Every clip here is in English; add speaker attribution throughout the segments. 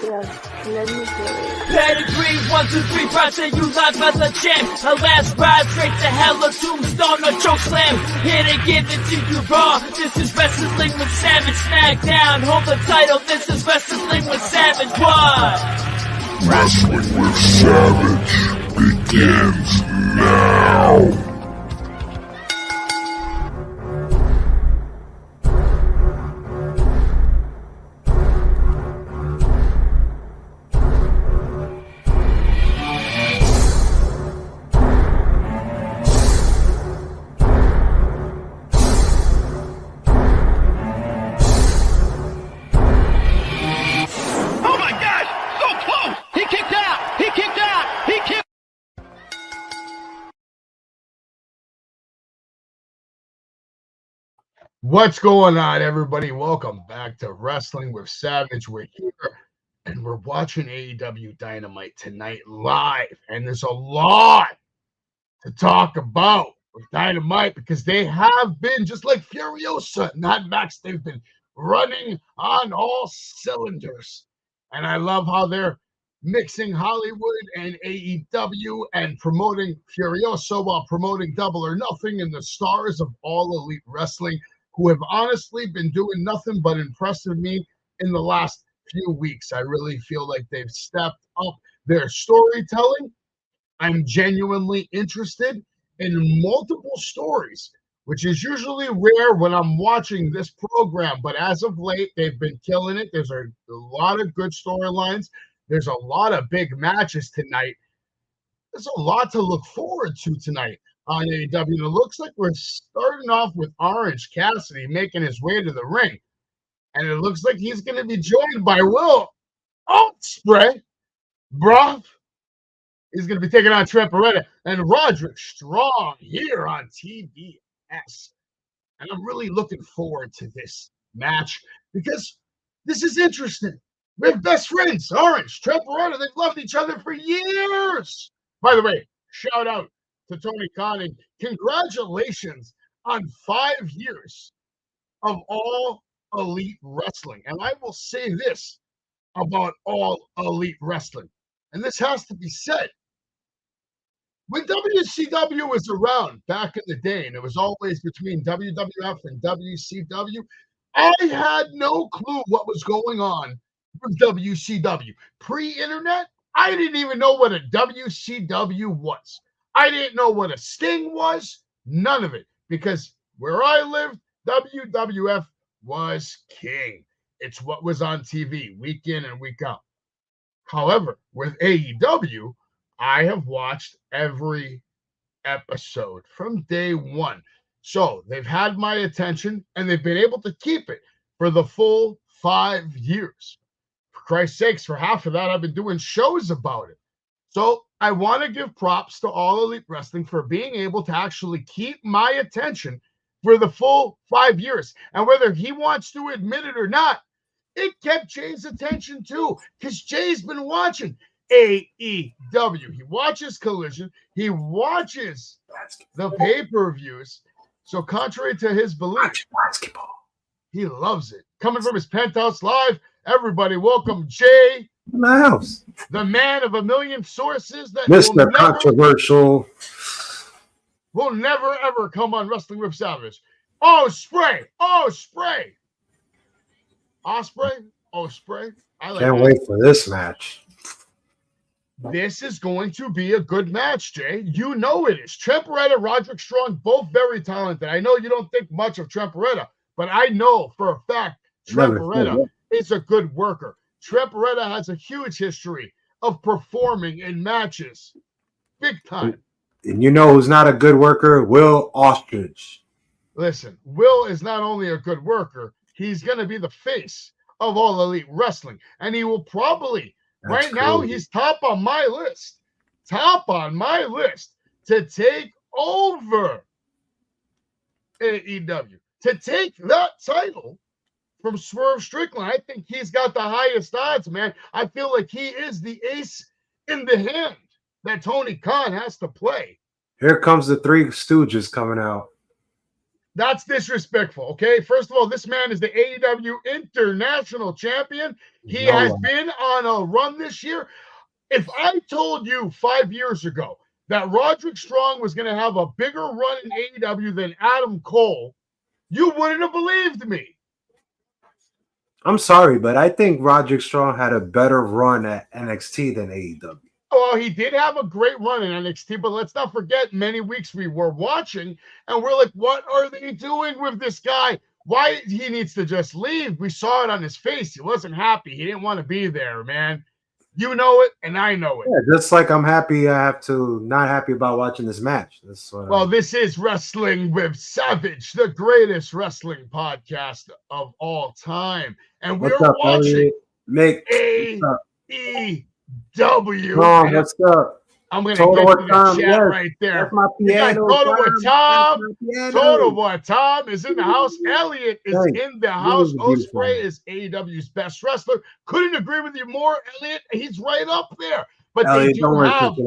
Speaker 1: Yeah, let me hear it.
Speaker 2: Pedigree, 1, 2, 3, proud say you live as a champ. Her last ride straight to hell, a tombstone, a choke slam. Here to give it to you raw. This is Wrestling with Savage. SmackDown, hold the title. This is Wrestling with Savage. What?
Speaker 3: Wrestling with Savage begins now.
Speaker 4: What's going on, everybody? Welcome back to Wrestling with Savage. We're here and we're watching AEW Dynamite tonight live. And there's a lot to talk about with Dynamite because they have been, just like Furiosa, not Max, they've been running on all cylinders. And I love how they're mixing Hollywood and AEW and promoting Furiosa while promoting Double or Nothing and the stars of All Elite Wrestling, who have honestly been doing nothing but impressing me in the last few weeks. I really feel like they've stepped up their storytelling. I'm genuinely interested in multiple stories, which is usually rare when I'm watching this program. But as of late, they've been killing it. There's a lot of good storylines. There's a lot of big matches tonight. There's a lot to look forward to tonight on AEW. And it looks like we're starting off with Orange Cassidy making his way to the ring. And it looks like he's going to be joined by Will Ospreay, bruh. He's going to be taking on Trent Beretta and Roderick Strong here on TBS. And I'm really looking forward to this match because this is interesting. We're best friends, Orange, Trent Beretta. They've loved each other for years. By the way, shout out to Tony Khan and congratulations on 5 years of All Elite Wrestling. And I will say this about All Elite Wrestling, and this has to be said. When WCW was around back in the day, and it was always between WWF and WCW, I had no clue what was going on with WCW. Pre-internet, I didn't even know what a WCW was. I didn't know what a Sting was, none of it, because where I lived, WWF was king. It's what was on TV week in and week out. However, with AEW, I have watched every episode from day one. So they've had my attention and they've been able to keep it for the full 5 years. For Christ's sakes, for half of that, I've been doing shows about it. So I want to give props to All Elite Wrestling for being able to actually keep my attention for the full 5 years. And whether he wants to admit it or not, it kept Jay's attention too, because Jay's been watching AEW. He watches Collision. He watches the pay-per-views. So contrary to his belief, he loves it. Coming from his penthouse live, everybody welcome Jay.
Speaker 5: In the house.
Speaker 4: The man of a million sources that
Speaker 5: Mr. Controversial
Speaker 4: will never ever come on Wrestling with Savage. Ospreay. Ospreay. I like
Speaker 5: Can't wait for this match.
Speaker 4: This is going to be a good match, Jay. You know it is. Trent Beretta, Roderick Strong, both very talented. I know you don't think much of Trent Beretta, but I know for a fact Trent Beretta is a good worker. Trent Beretta has a huge history of performing in matches. Big time.
Speaker 5: And you know who's not a good worker? Will Ostrich.
Speaker 4: Listen, Will is not only a good worker, he's going to be the face of All Elite Wrestling. And he will probably, now, he's top on my list. Top on my list to take over AEW. To take that title from Swerve Strickland. I think he's got the highest odds, man. I feel like he is the ace in the hand that Tony Khan has to play.
Speaker 5: Here comes the Three Stooges coming out.
Speaker 4: That's disrespectful, okay? First of all, this man is the AEW International Champion. He has been on a run this year. If I told you 5 years ago that Roderick Strong was going to have a bigger run in AEW than Adam Cole, you wouldn't have believed me.
Speaker 5: I'm sorry, but I think Roderick Strong had a better run at NXT than AEW.
Speaker 4: Well, he did have a great run in NXT, but let's not forget many weeks we were watching and we're like, what are they doing with this guy? Why he needs to just leave? We saw it on his face. He wasn't happy. He didn't want to be there, man. You know it, and I know it.
Speaker 5: Yeah, just like I'm happy, I have to not happy about watching this match.
Speaker 4: Well, this is Wrestling with Savage, the greatest wrestling podcast of all time. And we're watching AEW.
Speaker 5: What's up?
Speaker 4: I'm going to get to the chat right there.
Speaker 5: That's my piano.
Speaker 4: Total War Tom is in the house. Elliot is in the house. Ospreay is AEW's best wrestler. Couldn't agree with you more, Elliot. He's right up there. But Elliot, they do have a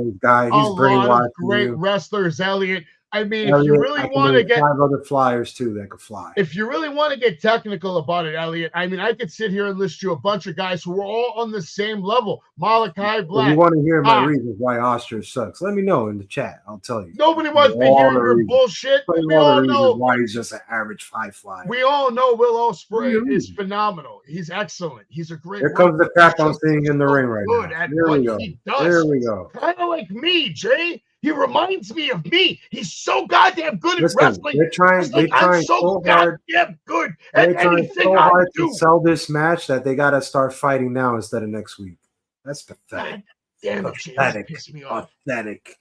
Speaker 4: lot of great wrestlers, Elliot. I mean, Elliot, if you really want to get
Speaker 5: 5 other flyers too that could fly.
Speaker 4: If you really want to get technical about it, Elliot, I mean, I could sit here and list you a bunch of guys who are all on the same level. Malachi Black.
Speaker 5: If you want to hear my reasons why Ostrich sucks, let me know in the chat. I'll tell you.
Speaker 4: Nobody wants to hear your bullshit. We all know
Speaker 5: why he's just an average 5 flyer.
Speaker 4: We all know Will Ospreay is phenomenal. He's excellent. He's a great.
Speaker 5: Here comes the crap I'm seeing in the ring right now.
Speaker 4: Here we go.
Speaker 5: There we go.
Speaker 4: Kind of like me, Jay. He reminds me of me. He's so goddamn good at wrestling.
Speaker 5: They're trying so hard.
Speaker 4: Goddamn good
Speaker 5: at anything I do. To sell this match that they got to start fighting now instead of next week. That's pathetic.
Speaker 4: Damn it,
Speaker 5: pathetic.
Speaker 4: Piss me off.
Speaker 5: Pathetic.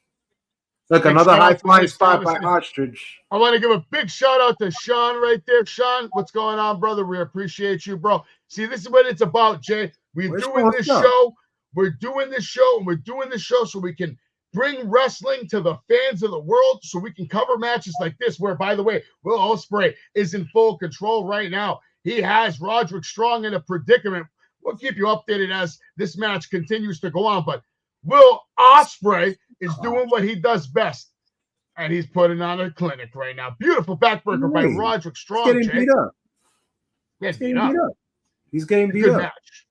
Speaker 5: Look, another high-flying spot by Ostrich.
Speaker 4: I want to give a big shout-out to Sean right there. Sean, what's going on, brother? We appreciate you, bro. See, this is what it's about, Jay. We're doing this show. We're doing this show, and we're doing this show so we can bring wrestling to the fans of the world so we can cover matches like this, where, by the way, Will Ospreay is in full control right now. He has Roderick Strong in a predicament. We'll keep you updated as this match continues to go on, but Will Ospreay is doing what he does best, and he's putting on a clinic right now. Beautiful backbreaker by Roderick Strong.
Speaker 5: He's getting beat up. He's getting beat up.
Speaker 4: Match.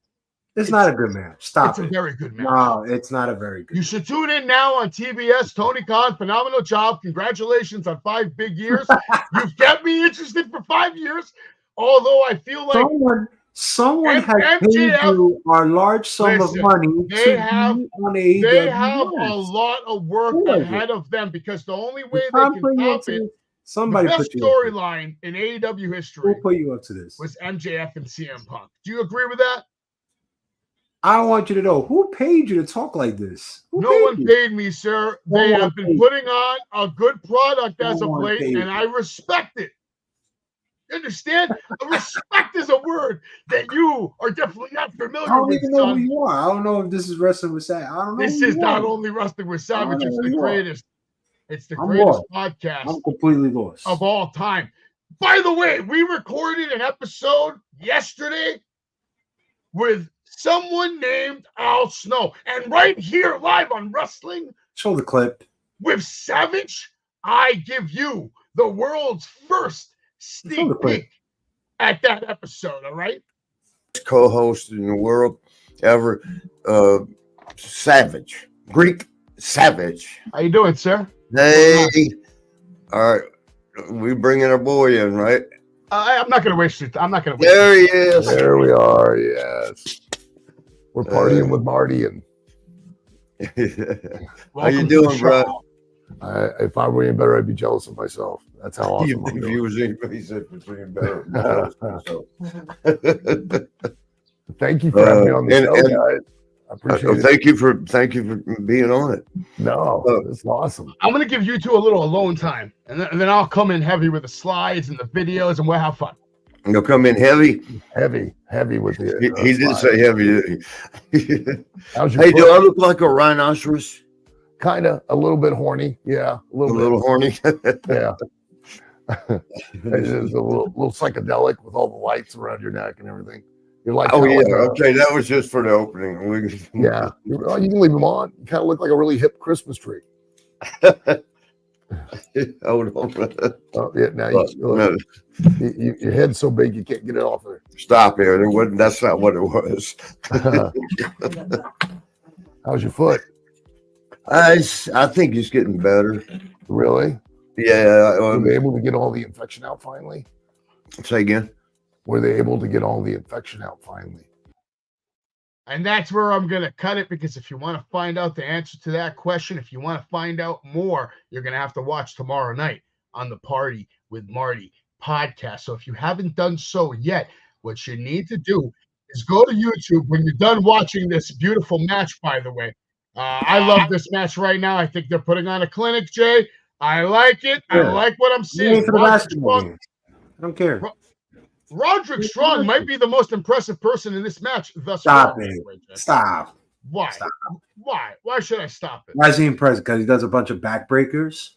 Speaker 5: It's not a good match. Stop
Speaker 4: it. It's a very good match.
Speaker 5: No, it's not a very good
Speaker 4: match. You should tune in now on TBS. Tony Khan, phenomenal job. Congratulations on 5 big years. You've kept me interested for 5 years, although I feel like
Speaker 5: someone has paid you a large sum of money.
Speaker 4: They have a lot of work ahead of them, because the only way they can top it, the best storyline in AEW history
Speaker 5: put you up to this
Speaker 4: was MJF and CM Punk. Do you agree with that?
Speaker 5: I want you to know, who paid you to talk like this?
Speaker 4: No one paid me, sir. They have been putting on a good product as of late, and I respect it. You understand? Respect is a word that you are definitely not familiar with.
Speaker 5: I don't even know who you are. I don't know if this is Wrestling with Savage. I don't know.
Speaker 4: This is not only Wrestling with Savage. It's the greatest. It's the greatest podcast.
Speaker 5: I'm completely lost
Speaker 4: of all time. By the way, we recorded an episode yesterday with someone named Al Snow, and right here live on Wrestling,
Speaker 5: show the clip
Speaker 4: with Savage, I give you the world's first sneak peek at that episode. All right,
Speaker 1: co-host in the world ever, Savage, Greek Savage.
Speaker 4: How you doing, sir?
Speaker 1: Hey, all right, we bringing our boy in, right?
Speaker 4: I'm not going to waste it. I'm not going to waste
Speaker 1: There he is.
Speaker 3: There we are. Yes. We're partying with Marty. And
Speaker 1: how you doing, bro?
Speaker 3: If I were any better, I'd be jealous of myself. That's how awesome I'm doing.
Speaker 1: He said being better.
Speaker 3: Thank you for having me on the show, guys. I appreciate it.
Speaker 1: Thank you for being on it.
Speaker 3: No, it's awesome.
Speaker 4: I'm going to give you two a little alone time, and then I'll come in heavy with the slides and the videos, and we'll have fun.
Speaker 1: You'll come in heavy
Speaker 3: with you.
Speaker 1: He did say heavy. Hey, do I look like a rhinoceros?
Speaker 3: Kind of, a little bit horny. Yeah, a little
Speaker 1: horny.
Speaker 3: Yeah. It's a little psychedelic with all the lights around your neck and everything. You're like,
Speaker 1: okay, that was just for the opening.
Speaker 3: Yeah, you can leave them on. You kind of look like a really hip Christmas tree.
Speaker 1: Hold on.
Speaker 3: Oh, yeah, now
Speaker 1: No,
Speaker 3: your head's so big you can't get it off there.
Speaker 1: stop here. There wasn't. That's not what it was.
Speaker 3: How's your foot?
Speaker 1: I think he's getting better.
Speaker 3: Really?
Speaker 1: Yeah.
Speaker 3: Were they able to get all the infection out finally?
Speaker 1: Say again.
Speaker 3: Were they able to get all the infection out finally?
Speaker 4: And that's where I'm going to cut it, because if you want to find out the answer to that question, if you want to find out more, you're going to have to watch tomorrow night on the Party with Marty podcast. So if you haven't done so yet, what you need to do is go to YouTube when you're done watching this beautiful match, by the way. I love this match right now. I think they're putting on a clinic, Jay. I like it. I like what I'm seeing.
Speaker 5: For the basketball game. I don't care.
Speaker 4: Roderick Strong might be the most impressive person in this match thus
Speaker 5: far.
Speaker 4: Stop
Speaker 5: it. Stop.
Speaker 4: Why?
Speaker 5: Stop.
Speaker 4: Why? Why should I stop it?
Speaker 5: Why is he impressive? Because he does a bunch of backbreakers.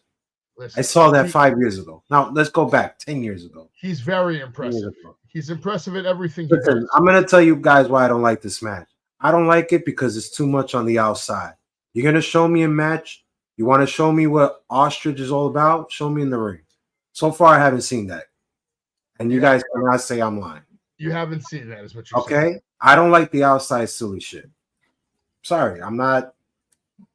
Speaker 4: Listen,
Speaker 5: I saw that 5 years ago. Now let's go back 10 years ago.
Speaker 4: He's very impressive. He's impressive at everything he
Speaker 5: Listen,
Speaker 4: does.
Speaker 5: I'm going to tell you guys why I don't like this match. I don't like it because it's too much on the outside. You're going to show me a match. You want to show me what Ostrich is all about? Show me in the ring. So far, I haven't seen that. And you guys cannot say I'm lying.
Speaker 4: You haven't seen that, is what you're
Speaker 5: saying.
Speaker 4: saying.
Speaker 5: Okay? I don't like the outside silly shit. Sorry, I'm not.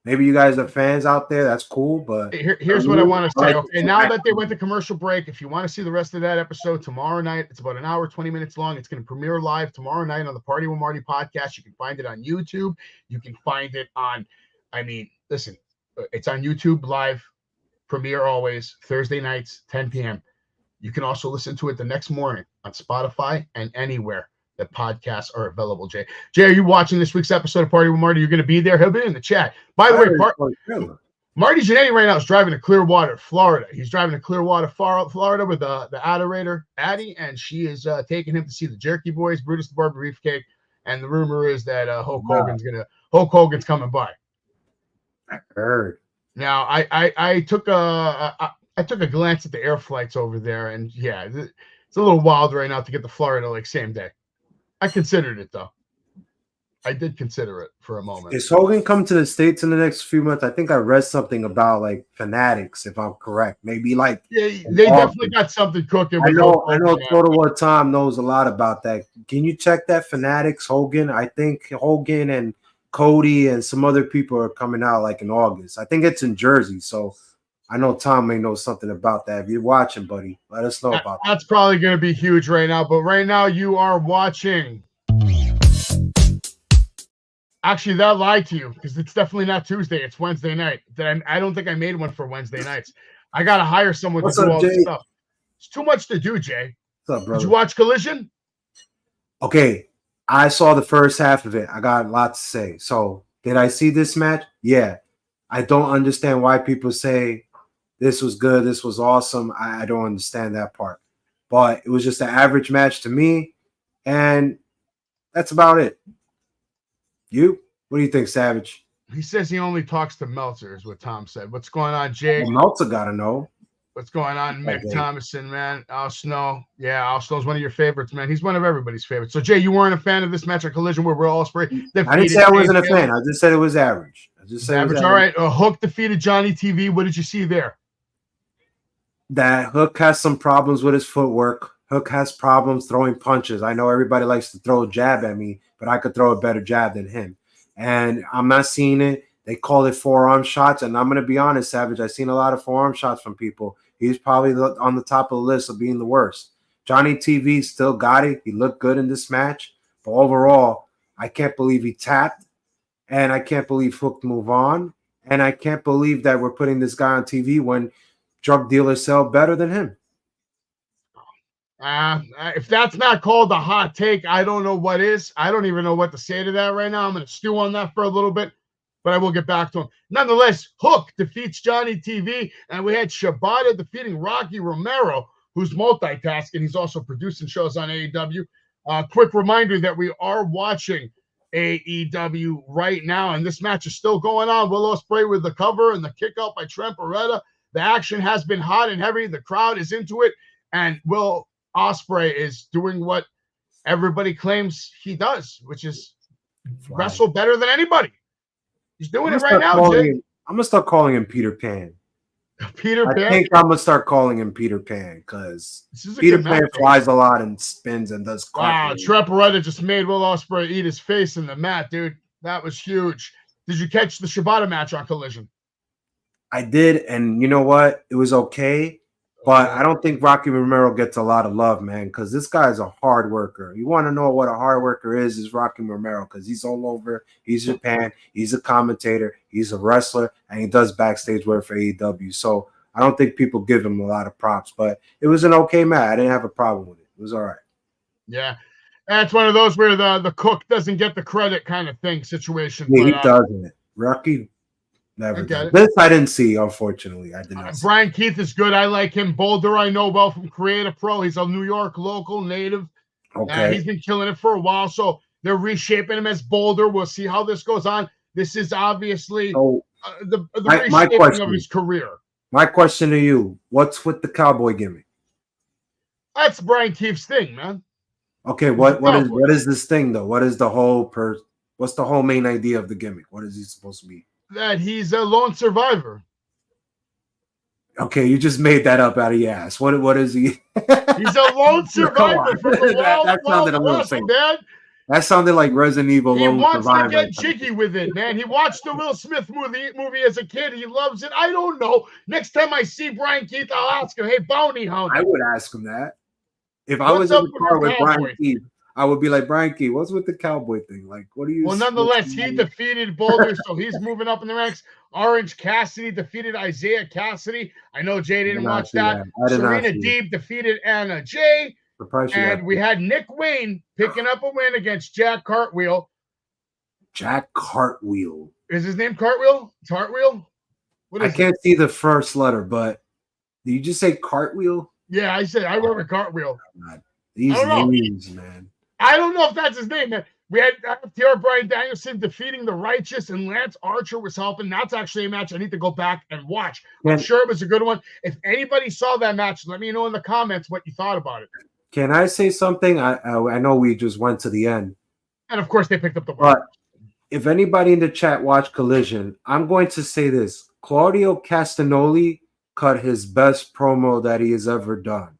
Speaker 5: Maybe you guys are fans out there. That's cool, but
Speaker 4: here's what I want to say. Okay, now that they went to commercial break, if you want to see the rest of that episode tomorrow night, it's about an hour, 20 minutes long. It's going to premiere live tomorrow night on the Party with Marty podcast. You can find it on YouTube. You can find it on, listen, it's on YouTube live, premiere always, Thursday nights, 10 p.m. You can also listen to it the next morning on Spotify and anywhere that podcasts are available, Jay. Jay, are you watching this week's episode of Party with Marty? You're going to be there. He'll be in the chat. By the way, Marty Jannetty right now is driving to Clearwater, Florida. He's driving to Clearwater, Florida with the Adorator, Addie, and she is taking him to see the Jerky Boys, Brutus the Barber Beefcake, and the rumor is that Hulk Hogan's coming by.
Speaker 5: I heard.
Speaker 4: Now, I took a glance at the air flights over there, and yeah, it's a little wild right now to get to Florida like same day. I considered it though. I did consider it for a moment.
Speaker 5: Is Hogan come to the States in the next few months? I think I read something about like Fanatics, if I'm correct. Maybe like
Speaker 4: they definitely got something cooking.
Speaker 5: I know Total War Tom knows a lot about that. Can you check that Fanatics Hogan? I think Hogan and Cody and some other people are coming out like in August. I think it's in Jersey, so I know Tom may know something about that. If you're watching, buddy, let us know about that.
Speaker 4: That's probably going to be huge right now. But right now, you are watching. Actually, that lied to you because it's definitely not Tuesday. It's Wednesday night. I don't think I made one for Wednesday nights. I got to hire someone to do all this stuff. It's too much to do, Jay.
Speaker 5: What's up, brother?
Speaker 4: Did you watch Collision?
Speaker 5: Okay, I saw the first half of it. I got a lot to say. So, did I see this match? Yeah. I don't understand why people say this was good, this was awesome. I don't understand that part. But it was just an average match to me, and that's about it. You? What do you think, Savage?
Speaker 4: He says he only talks to Meltzer, is what Tom said. What's going on, Jay?
Speaker 5: Well, Meltzer got to know.
Speaker 4: What's going on, Mick Thomason, man? Al Snow. Yeah, Al Snow's one of your favorites, man. He's one of everybody's favorites. So, Jay, you weren't a fan of this match at Collision where we're all sprayed.
Speaker 5: I didn't say I wasn't a fan. I just said it was average. I just said
Speaker 4: average. All right. Hook defeated Johnny TV. What did you see there?
Speaker 5: That Hook has some problems with his footwork. Hook has problems throwing punches. I know everybody likes to throw a jab at me, but I could throw a better jab than him. And I'm not seeing it. They call it forearm shots. And I'm going to be honest, Savage, I've seen a lot of forearm shots from people. He's probably on the top of the list of being the worst. Johnny TV still got it. He looked good in this match. But overall, I can't believe he tapped. And I can't believe Hook moved on. And I can't believe that we're putting this guy on TV when drug dealers sell better than him.
Speaker 4: If that's not called a hot take, I don't know what is. I don't even know what to say to that right now. I'm going to stew on that for a little bit, but I will get back to him. Nonetheless, Hook defeats Johnny TV, and we had Shibata defeating Rocky Romero, who's multitasking. He's also producing shows on AEW. Quick reminder that we are watching AEW right now, and this match is still going on. Will Ospreay with the cover and the kick out by Trent Beretta. The action has been hot and heavy. The crowd is into it, and Will Ospreay is doing what everybody claims he does, which is wrestle better than anybody. He's doing it right now, Jay.
Speaker 5: I'm going to start calling him Peter Pan.
Speaker 4: Peter
Speaker 5: I
Speaker 4: Pan.
Speaker 5: think I'm gonna start calling him Peter Pan because Peter Pan flies a lot and spins and does cartwheels.
Speaker 4: Wow, Tremperetta just made Will Ospreay eat his face in the mat, dude. That was huge. Did you catch the Shibata match on Collision?
Speaker 5: I did, and you know what? It was okay, but I don't think Rocky Romero gets a lot of love, man, because this guy's a hard worker. You want to know what a hard worker is Rocky Romero, because he's all over. He's Japan. He's a commentator. He's a wrestler, and he does backstage work for AEW. So I don't think people give him a lot of props, but it was an okay match. I didn't have a problem with it. It was all right.
Speaker 4: Yeah. That's one of those where the cook doesn't get the credit kind of thing situation.
Speaker 5: Yeah,
Speaker 4: but,
Speaker 5: he doesn't. Rocky never does.
Speaker 4: it.
Speaker 5: This I didn't see, unfortunately. I did not see.
Speaker 4: Brian Keith is good. I like him. Boulder, I know well from Creative Pro. He's a New York local native.
Speaker 5: Okay.
Speaker 4: He's been killing it for a while, so they're reshaping him as Boulder. We'll see how this goes on. This is obviously the reshaping of his career.
Speaker 5: My question to you, what's with the cowboy gimmick?
Speaker 4: That's Brian Keith's thing, man.
Speaker 5: Okay, what is this thing though? What is the whole what's the whole main idea of the gimmick? What is he supposed to be?
Speaker 4: That he's a lone survivor.
Speaker 5: Okay, you just made that up out of your ass. What is he?
Speaker 4: He's a lone survivor from the
Speaker 5: that sounded a little fake.
Speaker 4: Man.
Speaker 5: That sounded like Resident Evil.
Speaker 4: He wants to get jiggy with it, man. He watched the Will Smith movie as a kid. He loves it. I don't know. Next time I see Brian Keith, I'll ask him, hey, Bounty Hound.
Speaker 5: I would ask him that. If I was in the car with Brian Keith, I would be like, Brian Keith, what's with the cowboy thing? Like, what do you...
Speaker 4: Well, nonetheless, he defeated Boulder, so he's moving up in the ranks. Orange Cassidy defeated Isaiah Cassidy. I know Jay didn't watch that. Serena Deeb defeated Anna Jay. And we had Nick Wayne picking up a win against Jack Cartwheel.
Speaker 5: Jack Cartwheel.
Speaker 4: Is his name Cartwheel? Cartwheel?
Speaker 5: I can't see the first letter, but did you just say Cartwheel?
Speaker 4: Yeah, I wrote a Cartwheel.
Speaker 5: These names, man.
Speaker 4: I don't know if that's his name, man. We had FTR Bryan Danielson defeating the Righteous, and Lance Archer was helping. That's actually a match I need to go back and watch. I'm sure it was a good one. If anybody saw that match, let me know in the comments what you thought about it.
Speaker 5: Can I say something? I know we just went to the end.
Speaker 4: And, of course, they picked up the win.
Speaker 5: But if anybody in the chat watched Collision, I'm going to say this. Claudio Castagnoli cut his best promo that he has ever done.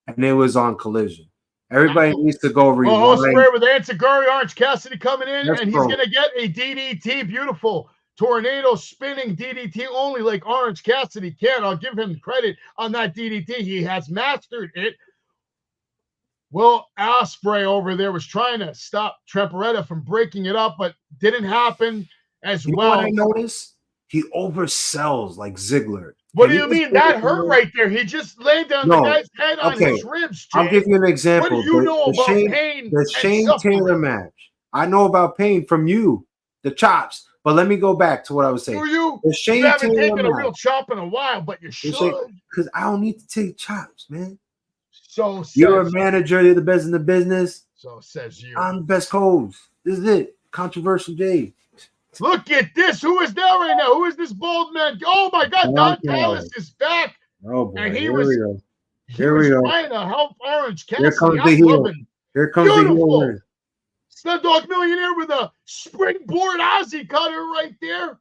Speaker 5: And it was on Collision. Everybody needs to go rewind.
Speaker 4: Oh, Ospreay with Anzagari, Orange Cassidy coming in,
Speaker 5: Yes,
Speaker 4: and he's going to get a DDT. Beautiful. Tornado spinning DDT only like Orange Cassidy can. I'll give him credit on that DDT. He has mastered it. Well, Ospreay over there was trying to stop Tremperetta from breaking it up, but didn't happen as well.
Speaker 5: What I noticed? He oversells like Ziggler.
Speaker 4: What do you mean? That hurt right there. He just laid down the guy's head on his ribs, Jay.
Speaker 5: I'll give you an example.
Speaker 4: What do you know about Pain?
Speaker 5: The Shane Taylor match. I know about Pain from you, the chops. But let me go back to what I was saying.
Speaker 4: You
Speaker 5: Taylor
Speaker 4: haven't taken
Speaker 5: match.
Speaker 4: A real chop in a while, but you should.
Speaker 5: Because I don't need to take chops, man.
Speaker 4: So
Speaker 5: you're a manager. You're the best in the business.
Speaker 4: So says you.
Speaker 5: I'm the best coach. This is it. Controversial Jay.
Speaker 4: Look at this. Who is there right now? Who is this bald man? Oh my God, Don Callis is back.
Speaker 5: Oh boy,
Speaker 4: and
Speaker 5: here we go.
Speaker 4: Here we go. Trying to help Orange Cassidy.
Speaker 5: Here comes the heel. Here comes the heel.
Speaker 4: Slumdog Millionaire with a springboard Aussie cutter right there.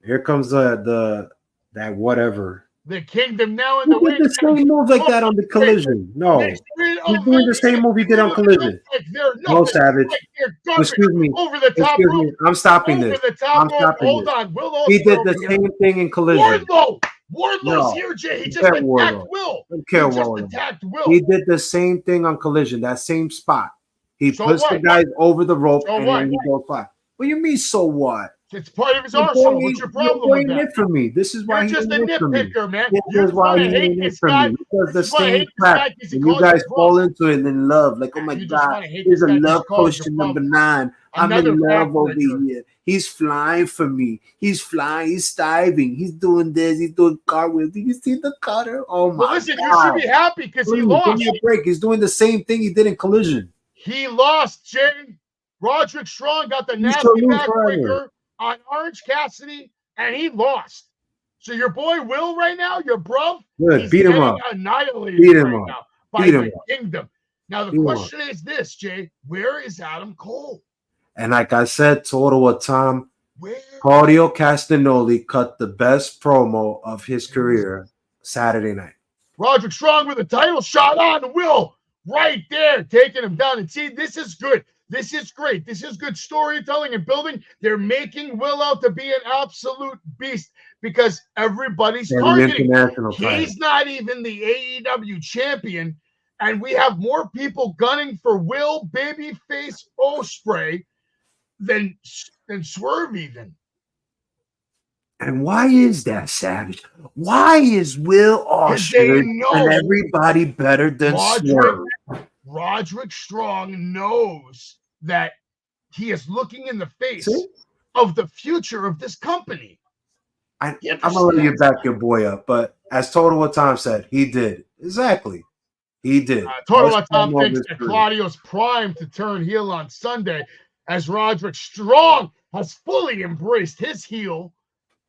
Speaker 5: Here comes that whatever.
Speaker 4: The Kingdom now in the
Speaker 5: ring. The same move like that on the Collision. No, he's doing the same move he did on Collision. No, Savage. Excuse me.
Speaker 4: Over the top rope.
Speaker 5: I'm stopping this. I'm stopping
Speaker 4: Hold on.
Speaker 5: He did the same thing in Collision.
Speaker 4: Wardlow's here, Jay. He just attacked Will.
Speaker 5: Don't care Wardlow. He did the same thing on Collision. That same spot. He puts the guys over the rope and then he goes fly. What do you mean? So what?
Speaker 4: It's part of his arsenal. What's your problem with that?
Speaker 5: For me. This is why
Speaker 4: you're just a nitpicker, man.
Speaker 5: This is why he hate this guy. He does the same crap. And you guys fall into it and love. Like, oh my God, he's a love potion number 9. I'm in love over here. He's flying for me. He's flying. He's diving. He's doing this. He's doing cartwheels. Do you see the cutter? Oh my God.
Speaker 4: Listen, you should be happy because he lost.
Speaker 5: Give me a break. He's doing the same thing he did in Collision.
Speaker 4: He lost, Jay. Roderick Strong got the nasty backbreaker on Orange Cassidy, and he lost. So your boy Will right now, your bro,
Speaker 5: good. Beat him up.
Speaker 4: Annihilated
Speaker 5: Beat him
Speaker 4: right
Speaker 5: up.
Speaker 4: now by the Kingdom. Now the question is this, Jay: where is Adam Cole?
Speaker 5: And like I said to Ottawa Tom, Claudio Castagnoli cut the best promo of his career Saturday night.
Speaker 4: Roderick Strong with a title shot on Will right there, taking him down. And see, this is good. This is great. This is good storytelling and building. They're making Will out to be an absolute beast because everybody's targeting. He's not even the AEW champion, and we have more people gunning for Will Babyface Ospreay than Swerve even.
Speaker 5: And why is that, Savage? Why is Will Ospreay and everybody better than Swerve?
Speaker 4: Roderick Strong knows that he is looking in the face of the future of this company.
Speaker 5: I'm gonna let you back your boy up, but as Total What Time said, he did. Exactly. He did.
Speaker 4: Total What Time thinks that Claudio's primed to turn heel on Sunday as Roderick Strong has fully embraced his heel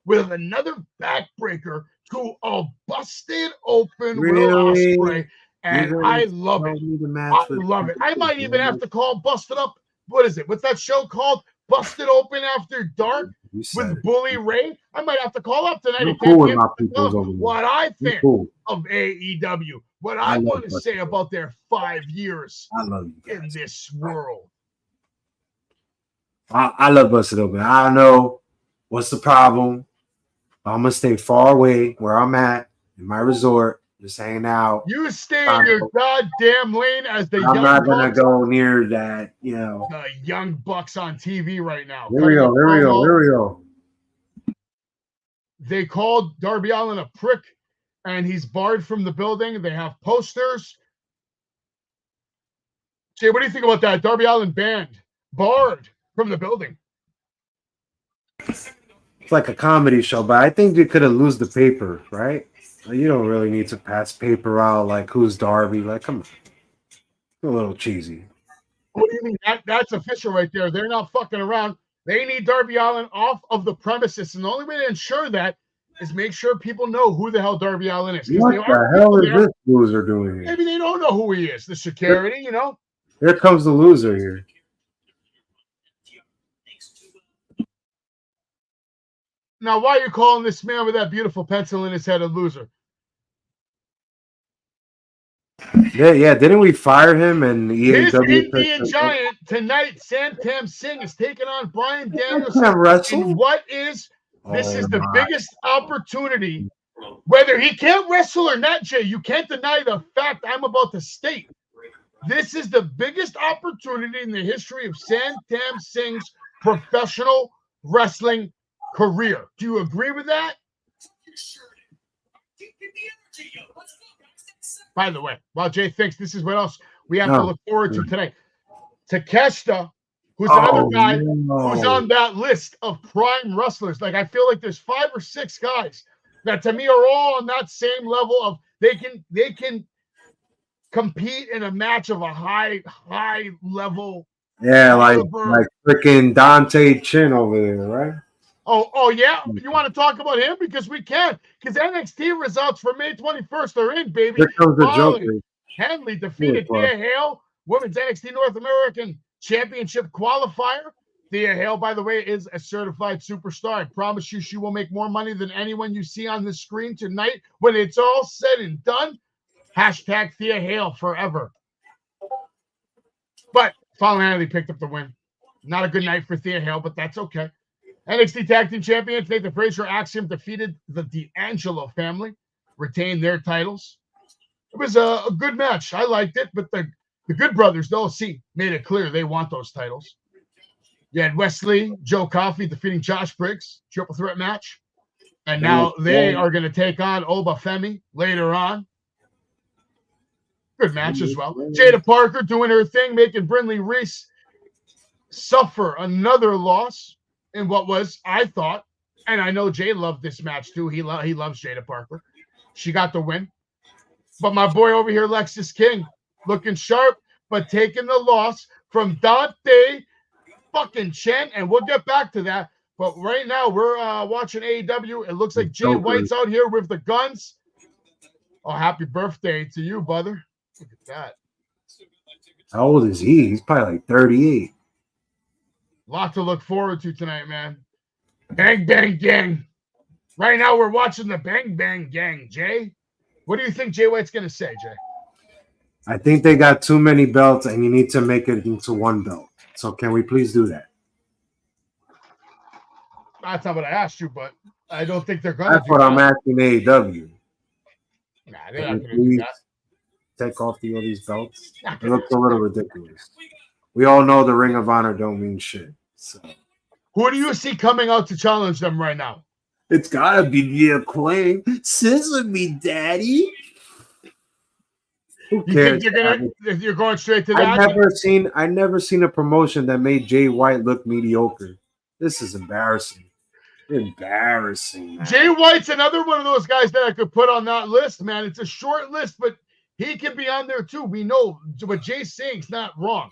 Speaker 4: with another backbreaker to a busted open Will Ospreay. And I love it. I love it. I might even have to call Busted Up. What is it? What's that show called? Busted Open After Dark with Bully Ray. I might have to call up tonight and what I think of AEW. What I want to say about their 5 years in this world.
Speaker 5: I love Busted Open. I don't know what's the problem. I'm going to stay far away where I'm at in my resort. Just hanging out.
Speaker 4: You stay in your goddamn lane as the
Speaker 5: I'm not going to go near that, you know.
Speaker 4: The Young Bucks on TV right now.
Speaker 5: Here we go.
Speaker 4: They called Darby Allin a prick, and he's barred from the building. They have posters. Jay, what do you think about that? Darby Allin banned, barred from the building.
Speaker 5: It's like a comedy show, but I think they could have lost the paper, right? You don't really need to pass paper out like who's Darby. Like, come on. It's a little cheesy.
Speaker 4: What do you mean? That's official right there. They're not fucking around. They need Darby Allin off of the premises. And the only way to ensure that is make sure people know who the hell Darby Allin is.
Speaker 5: What the hell is this loser doing here?
Speaker 4: Maybe they don't know who he is. The security, you know?
Speaker 5: Here comes the loser here.
Speaker 4: Now, why are you calling this man with that beautiful pencil in his head a loser?
Speaker 5: Yeah. Didn't we fire him? And
Speaker 4: his Indian Giant tonight, Santam Singh is taking on Bryan Danielson. And what is this? Is the biggest opportunity. Whether he can't wrestle or not, Jay, you can't deny the fact I'm about to state. This is the biggest opportunity in the history of Santam Singh's professional wrestling career. Do you agree with that? By the way, while Jay thinks, this is what else we have to look forward to today. Takeshita, who's another guy who's on that list of prime wrestlers. Like, I feel like there's 5 or 6 guys that to me are all on that same level of they can compete in a match of a high level.
Speaker 5: Yeah, like freaking Dante Chin over there, right?
Speaker 4: Oh yeah, you want to talk about him? Because we can. Because NXT results for May 21st are in, baby.
Speaker 5: Here comes the Joker.
Speaker 4: Handley defeated Thea Hale, Women's NXT North American Championship qualifier. Thea Hale, by the way, is a certified superstar. I promise you she will make more money than anyone you see on the screen tonight. When it's all said and done, hashtag Thea Hale forever. But Fallon Henley picked up the win. Not a good night for Thea Hale, but that's okay. NXT Tag Team Champions Nathan Frazier Axiom defeated the D'Angelo family, retained their titles. It was a good match. I liked it, but the Good Brothers, the OC, made it clear they want those titles. You had Wesley, Joe Coffey defeating Josh Briggs, triple threat match. And now they are going to take on Oba Femi later on. Good match as well. Jada Parker doing her thing, making Brindley Reese suffer another loss in what was, I thought, and I know Jay loved this match too. He loves Jada Parker. She got the win. But my boy over here, Lexis King, looking sharp, but taking the loss from Dante fucking Chen, and we'll get back to that. But right now, we're watching AEW. It looks like Jay White's out here with the guns. Oh, happy birthday to you, brother. Look at that.
Speaker 5: How old is he? He's probably like 38.
Speaker 4: Lot to look forward to tonight, man. Bang Bang Gang. Right now we're watching the Bang Bang Gang, Jay. What do you think Jay White's going to say, Jay?
Speaker 5: I think they got too many belts, and you need to make it into one belt. So can we please do that?
Speaker 4: That's not what I asked you, but I don't think they're going to.
Speaker 5: That's what I'm asking AEW.
Speaker 4: Nah, they're not going to do that.
Speaker 5: Take off all these belts. It looks a little ridiculous. We all know the Ring of Honor don't mean shit. So.
Speaker 4: Who do you see coming out to challenge them right now?
Speaker 5: It's gotta be the Acclaim. Scissor me, daddy. Who cares?
Speaker 4: You think you're going straight to that?
Speaker 5: I never seen a promotion that made Jay White look mediocre. This is embarrassing. Embarrassing, man.
Speaker 4: Jay White's another one of those guys that I could put on that list, man. It's a short list, but he can be on there too. We know what Jay's saying is not wrong.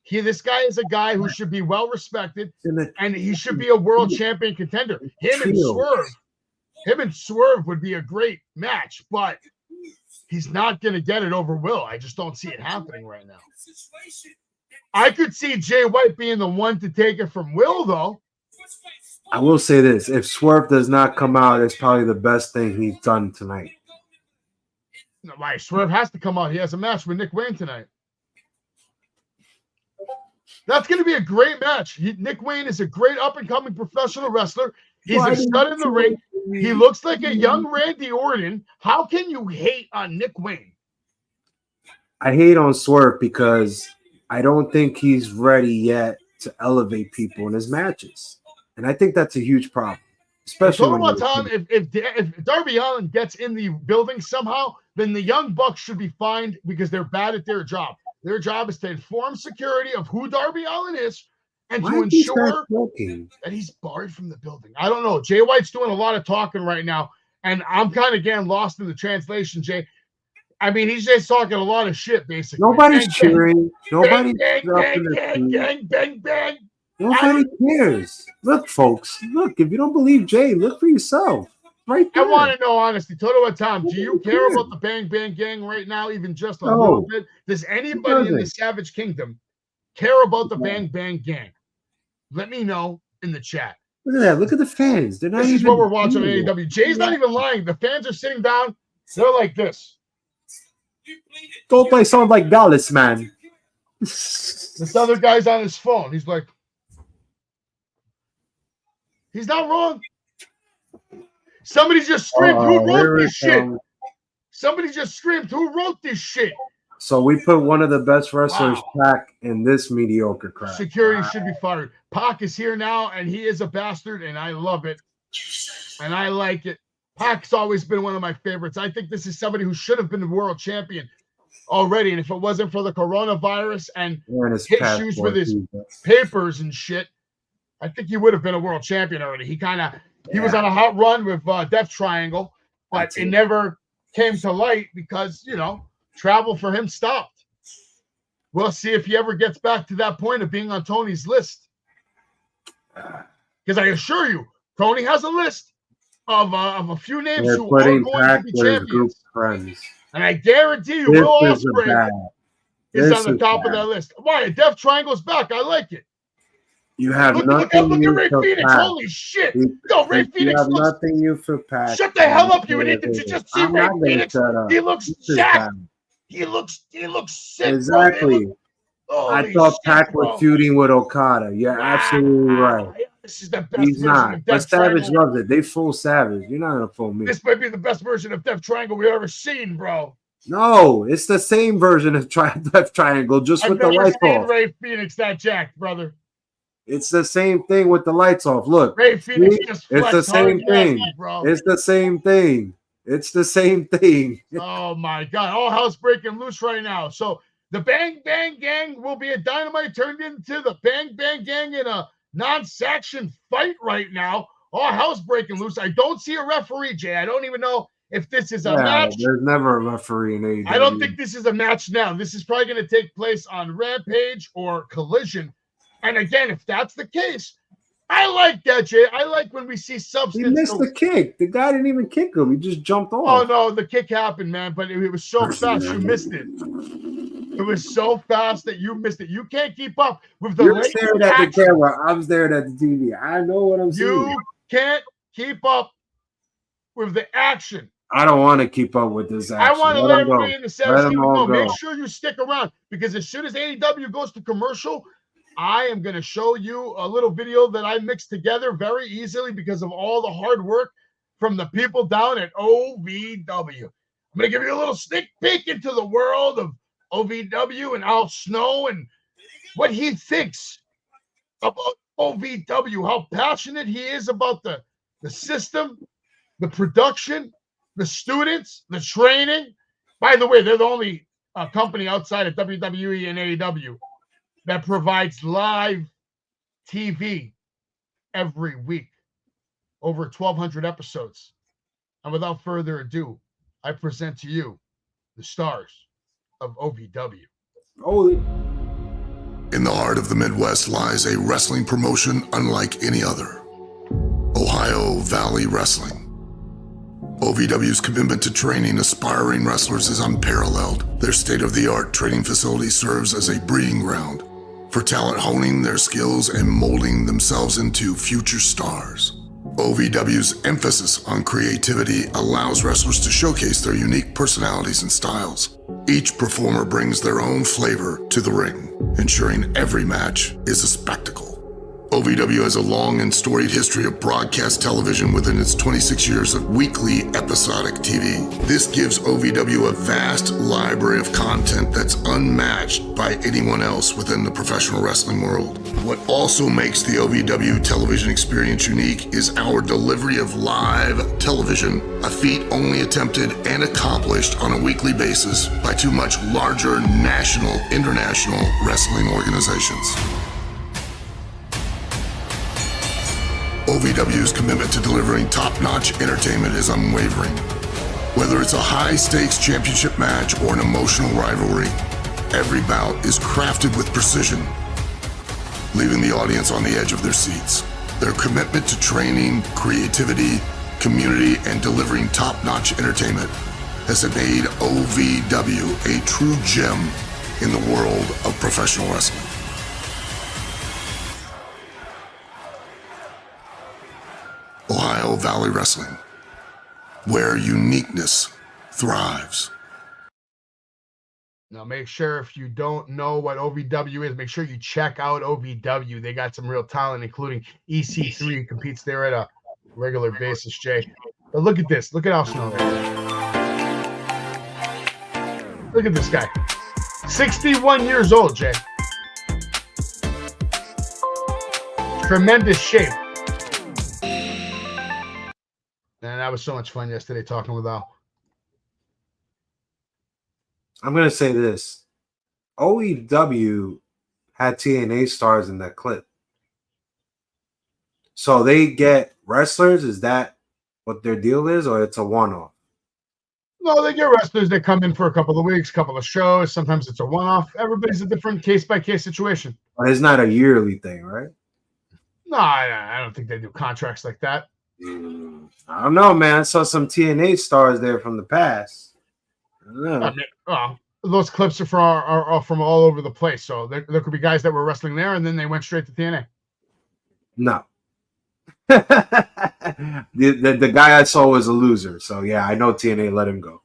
Speaker 4: This guy is a guy who should be well respected, and he should be a world champion contender. Him and Swerve would be a great match, but he's not going to get it over Will. I just don't see it happening right now. I could see Jay White being the one to take it from Will, though.
Speaker 5: I will say this. If Swerve does not come out, it's probably the best thing he's done tonight.
Speaker 4: No, why? Swerve has to come out. He has a match with Nick Wayne tonight. That's going to be a great match. Nick Wayne is a great up-and-coming professional wrestler. He's a stud in the ring. He looks like a young Randy Orton. How can you hate on Nick Wayne?
Speaker 5: I hate on Swerve because I don't think he's ready yet to elevate people in his matches. And I think that's a huge problem. Especially
Speaker 4: one time, if Darby Allin gets in the building somehow, then the Young Bucks should be fined because they're bad at their job. Their job is to inform security of who Darby Allin is and to ensure that he's barred from the building. I don't know. Jay White's doing a lot of talking right now, and I'm kind of getting lost in the translation, Jay. I mean, he's just talking a lot of shit, basically.
Speaker 5: Nobody's cheering. Nobody's
Speaker 4: bang, bang, bang, bang.
Speaker 5: Nobody cares. Look, folks. Look, if you don't believe Jay, look for yourself. Right there.
Speaker 4: I want to know, honestly, Toto Tom, do you care about the Bang Bang Gang right now, even just a little bit? Does anybody in the Savage Kingdom care about the Bang Bang Gang? Let me know in the chat.
Speaker 5: Look at that. Look at the fans. They're not
Speaker 4: this is what we're watching on AEW. Jay's not even lying. The fans are sitting down. They're like this.
Speaker 5: Don't play sound like Dallas, man.
Speaker 4: This other guy's on his phone. He's like, he's not wrong. Somebody just screamed, who wrote this shit? Somebody just screamed, who wrote this shit?
Speaker 5: So we put one of the best wrestlers, Pac, in this mediocre crap.
Speaker 4: Security should be fired. Pac is here now, and he is a bastard, and I love it. And I like it. Pac's always been one of my favorites. I think this is somebody who should have been the world champion already. And if it wasn't for the coronavirus and issues with his papers and shit, I think he would have been a world champion already. He was on a hot run with Death Triangle, but it never came to light because, travel for him stopped. We'll see if he ever gets back to that point of being on Tony's list. Because I assure you, Tony has a list of a few names who are going to be champions. And I guarantee you, Will Ospreay is on the top of that list. Why? Death Triangle's back. I like it.
Speaker 5: You have
Speaker 4: look at Ray Phoenix. Pac. Holy shit. Yo, Ray Phoenix
Speaker 5: have nothing new for Pac.
Speaker 4: Shut the hell up, you idiot. Did you just see Ray Phoenix? He looks jacked. He looks sick.
Speaker 5: Exactly. I thought Pac was feuding with Okada. You're absolutely right.
Speaker 4: This is the best
Speaker 5: He's not. But Savage loves it. They fool Savage. You're not going to fool me.
Speaker 4: This might be the best version of Death Triangle we've ever seen, bro.
Speaker 5: No, it's the same version of Death Triangle, just with the lights off.
Speaker 4: Ray Phoenix that jacked, brother.
Speaker 5: It's the same thing with the lights off. Look,
Speaker 4: Ray Phoenix just
Speaker 5: it's the same thing. It's the same thing. It's the same thing.
Speaker 4: Oh my God! All hell's breaking loose right now. So the Bang Bang Gang will be a Dynamite turned into the Bang Bang Gang in a non-sanctioned fight right now. All hell's breaking loose. I don't see a referee, Jay. I don't even know if this is a match.
Speaker 5: There's never a referee in AEW.
Speaker 4: I don't think this is a match now. This is probably going to take place on Rampage or Collision. And again, if that's the case, I like that, Jay. I like when we see substance.
Speaker 5: He missed the kick. The guy didn't even kick him. He just jumped off.
Speaker 4: Oh, no, the kick happened, man, but it was so fast you missed it. It was so fast that you missed it. You can't keep up with the
Speaker 5: You're staring at the camera. I'm staring at the TV. I know what I'm seeing.
Speaker 4: You can't keep up with the action.
Speaker 5: I don't want to keep up with this action.
Speaker 4: I want to let everybody in the Savage Kingdom know.
Speaker 5: Go.
Speaker 4: Make sure you stick around because as soon as AEW goes to commercial, I am going to show you a little video that I mixed together very easily because of all the hard work from the people down at OVW. I'm going to give you a little sneak peek into the world of OVW and Al Snow and what he thinks about OVW, how passionate he is about the system, the production, the students, the training. By the way, they're the only company outside of WWE and AEW that provides live TV every week, over 1,200 episodes. And without further ado, I present to you the stars of OVW.
Speaker 5: Holy.
Speaker 6: In the heart of the Midwest lies a wrestling promotion unlike any other, Ohio Valley Wrestling. OVW's commitment to training aspiring wrestlers is unparalleled. Their state-of-the-art training facility serves as a breeding ground for talent honing their skills and molding themselves into future stars. OVW's emphasis on creativity allows wrestlers to showcase their unique personalities and styles. Each performer brings their own flavor to the ring, ensuring every match is a spectacle. OVW has a long and storied history of broadcast television within its 26 years of weekly episodic TV. This gives OVW a vast library of content that's unmatched by anyone else within the professional wrestling world. What also makes the OVW television experience unique is our delivery of live television, a feat only attempted and accomplished on a weekly basis by two much larger national, international wrestling organizations. OVW's commitment to delivering top-notch entertainment is unwavering. Whether it's a high-stakes championship match or an emotional rivalry, every bout is crafted with precision, leaving the audience on the edge of their seats. Their commitment to training, creativity, community, and delivering top-notch entertainment has made OVW a true gem in the world of professional wrestling. Ohio Valley Wrestling, where uniqueness thrives.
Speaker 4: Now, make sure if you don't know what OVW is, make sure you check out OVW. They got some real talent, including EC3, who competes there at a regular basis, Jay. But look at this. Look at Al Snow right there. Look at this guy. 61 years old, Jay. Tremendous shape. And that was so much fun yesterday talking with Al.
Speaker 5: I'm going to say this. OEW had TNA stars in that clip. So they get wrestlers? Is that what their deal is, or it's a one-off?
Speaker 4: No, they get wrestlers that come in for a couple of weeks, couple of shows. Sometimes it's a one-off. Everybody's a different case-by-case situation.
Speaker 5: But it's not a yearly thing, right?
Speaker 4: No, I don't think they do contracts like that.
Speaker 5: I don't know, man. I saw some TNA stars there from the past. I don't know.
Speaker 4: I mean, those clips are from all over the place. So there could be guys that were wrestling there, and then they went straight to TNA.
Speaker 5: No. the guy I saw was a loser. So, yeah, I know TNA let him go.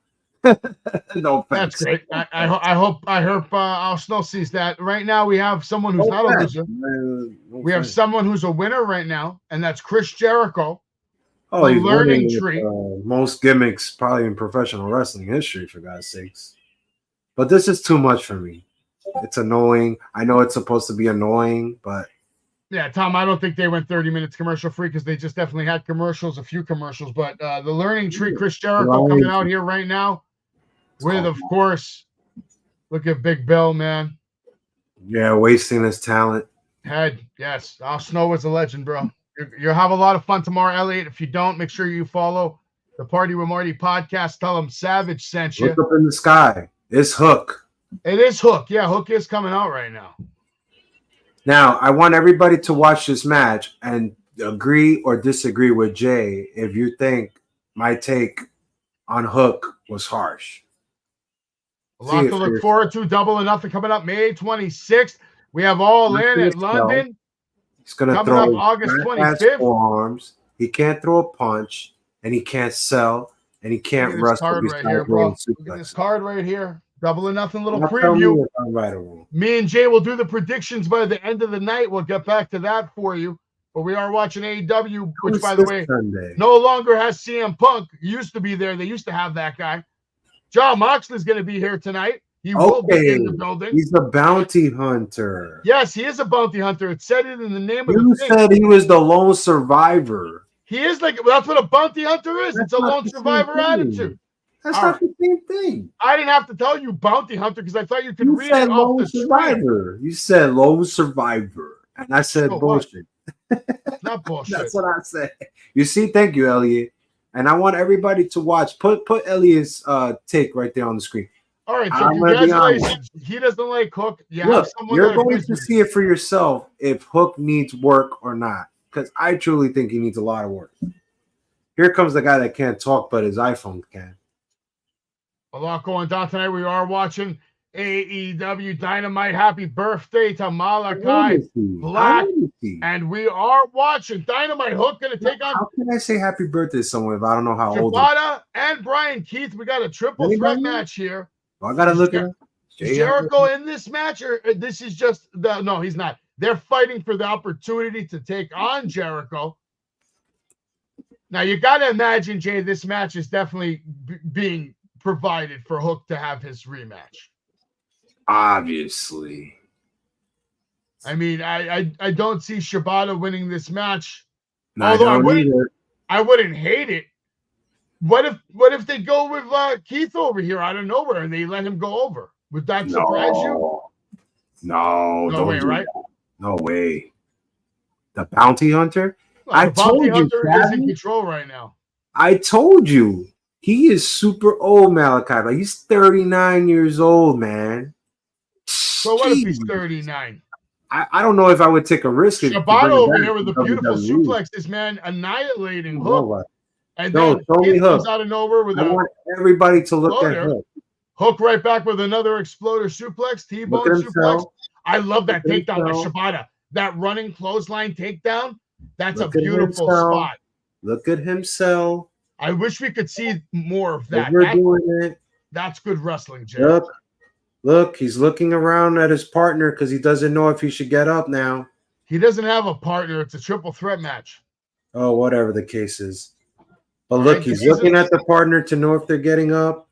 Speaker 5: No offense.
Speaker 4: That's great. I hope Al Snow sees that. Right now, we have someone who's not a loser. We have someone who's a winner right now, and that's Chris Jericho.
Speaker 5: Oh,
Speaker 4: the learning tree.
Speaker 5: Most gimmicks probably in professional wrestling history, for God's sakes. But this is too much for me. It's annoying. I know it's supposed to be annoying, but
Speaker 4: yeah, Tom, I don't think they went 30 minutes commercial free because they just definitely had commercials, a few commercials. But the learning tree, Chris Jericho coming out here right now with, of course, look at Big Bill, man.
Speaker 5: Yeah, wasting his talent.
Speaker 4: Head, yes. Al Snow is a legend, bro. You'll have a lot of fun tomorrow, Elliot. If you don't, make sure you follow the Party with Marty podcast. Tell them Savage sent you.
Speaker 5: Look up in the sky. It's Hook.
Speaker 4: It is Hook. Yeah, Hook is coming out right now.
Speaker 5: Now, I want everybody to watch this match and agree or disagree with Jay if you think my take on Hook was harsh.
Speaker 4: A lot to look forward to. Double or Nothing coming up May 26th. We have All In at London.
Speaker 5: He's going to
Speaker 4: coming
Speaker 5: throw
Speaker 4: up August 25th.
Speaker 5: Forearms. He can't throw a punch, and he can't sell, and he can't wrestle.
Speaker 4: Card right here, bro. Look at this card right here. Double or Nothing little preview. Me and Jay will do the predictions by the end of the night. We'll get back to that for you. But we are watching AEW, which, by the way, no longer has CM Punk. He used to be there. They used to have that guy. John Moxley's going to be here tonight. He will be in the building.
Speaker 5: He's a bounty hunter.
Speaker 4: Yes, he is a bounty hunter. It said it in the name of
Speaker 5: the thing. You said he was the lone survivor.
Speaker 4: He is like, well, that's what a bounty hunter is. It's a lone survivor attitude.
Speaker 5: That's not the same thing.
Speaker 4: I didn't have to tell you bounty hunter because I thought you could read it off the
Speaker 5: survivor. You said lone survivor. And I said bullshit.
Speaker 4: Not bullshit.
Speaker 5: That's what I said. You see, thank you, Elliot. And I want everybody to watch. Put Elliot's take right there on the screen.
Speaker 4: All right, so congratulations. He doesn't like Hook.
Speaker 5: Look, you're going to see it for yourself if Hook needs work or not. Because I truly think he needs a lot of work. Here comes the guy that can't talk, but his iPhone can.
Speaker 4: A lot going down tonight. We are watching AEW Dynamite. Happy birthday to Malachi Black. And we are watching Dynamite. Hook going to take on.
Speaker 5: How can I say happy birthday to someone if I don't know how old?
Speaker 4: Shibata and Brian Keith. We got a triple threat match here.
Speaker 5: I got to look at
Speaker 4: Jericho in this match, or this is just the no, he's not. They're fighting for the opportunity to take on Jericho. Now you got to imagine, Jay, this match is definitely being provided for Hook to have his rematch.
Speaker 5: Obviously.
Speaker 4: I mean, I don't see Shibata winning this match.
Speaker 5: No,
Speaker 4: although I wouldn't hate it. What if they go with Keith over here out of nowhere and they let him go over? Would that surprise you?
Speaker 5: No
Speaker 4: way, right?
Speaker 5: No way. The bounty hunter?
Speaker 4: Well, the bounty hunter is in control right now.
Speaker 5: I told you. He is super old, Malachi. Like he's 39 years old, man.
Speaker 4: So what if he's 39?
Speaker 5: I don't know if I would take a risk.
Speaker 4: Shibata over here with a beautiful suplex, this man annihilating Hook. And then Keith comes out of nowhere with
Speaker 5: I want everybody to look at Hook.
Speaker 4: Hook right back with another exploder suplex, T-bone suplex. I love that takedown by Shibata. That running clothesline takedown. That's a beautiful spot.
Speaker 5: Look at him sell.
Speaker 4: I wish we could see more of that. That's good wrestling, Jay.
Speaker 5: Look, he's looking around at his partner because he doesn't know if he should get up now.
Speaker 4: He doesn't have a partner. It's a triple threat match.
Speaker 5: Oh, whatever the case is. But look, he's looking at the partner to know if they're getting up.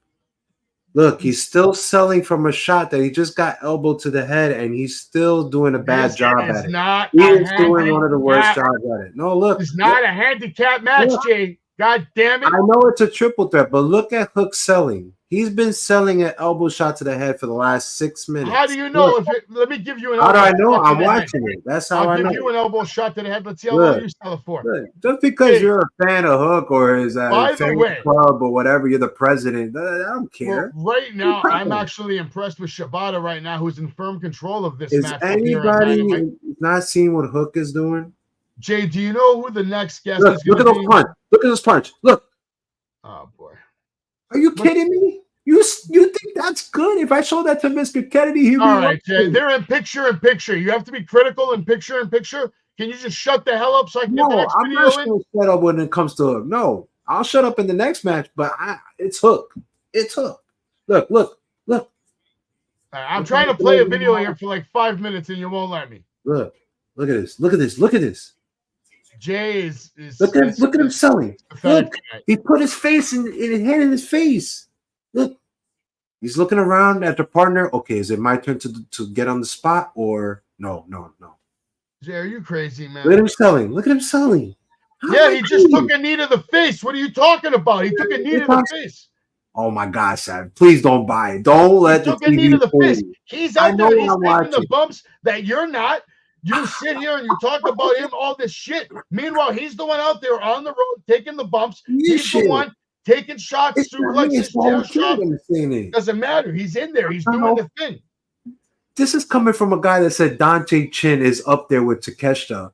Speaker 5: Look, he's still selling from a shot that he just got elbowed to the head, and he's still doing a bad job at it. He is doing one of the worst jobs at it. No, look.
Speaker 4: It's not a handicap match, Jay. God damn it.
Speaker 5: I know it's a triple threat, but look at Hook selling. He's been selling an elbow shot to the head for the last 6 minutes.
Speaker 4: How do you know? Let me give you an
Speaker 5: elbow shot. How do I know? I'm watching it. That's how I know.
Speaker 4: I'll give you an elbow shot to the head. Let's see how long you sell it for.
Speaker 5: Just because you're a fan of Hook or his fan club or whatever, you're the president. I don't care.
Speaker 4: Well, right now, I'm actually impressed with Shibata right now, who's in firm control of this match.
Speaker 5: Is anybody not seeing what Hook is doing?
Speaker 4: Jay, do you know who the next guest is?
Speaker 5: Look at those punch. Look at this punch. Look.
Speaker 4: Oh boy.
Speaker 5: Are you kidding me? You think that's good? If I show that to Mr. Kennedy, he'd be
Speaker 4: all right, Jay. They're in picture in picture. You have to be critical in picture in picture. Can you just shut the hell up so I can get the next video in?
Speaker 5: I'm not going to shut up when it comes to Hook. No, I'll shut up in the next match, but it's Hook. It's Hook. Look.
Speaker 4: I'm trying to play a video here for like 5 minutes and you won't let me.
Speaker 5: Look at this.
Speaker 4: Jay is
Speaker 5: look at him selling. Look, he put his face in his hand in his face. Look, he's looking around at the partner. Okay, is it my turn to get on the spot or no?
Speaker 4: Jay, are you crazy, man?
Speaker 5: Look at him selling.
Speaker 4: He just took a knee to the face. What are you talking about? He took a knee to the face.
Speaker 5: Oh my God, Sam! Please don't buy it. Don't let the
Speaker 4: knee to the face. He's out there. He's taking the bumps that you're not. You sit here and you talk about him all this shit. Meanwhile, he's the one out there on the road taking the bumps. He's the one taking shots, suplexes, shots. Doesn't matter. He's in there. He's doing the thing.
Speaker 5: This is coming from a guy that said Dante Chin is up there with Takeshita.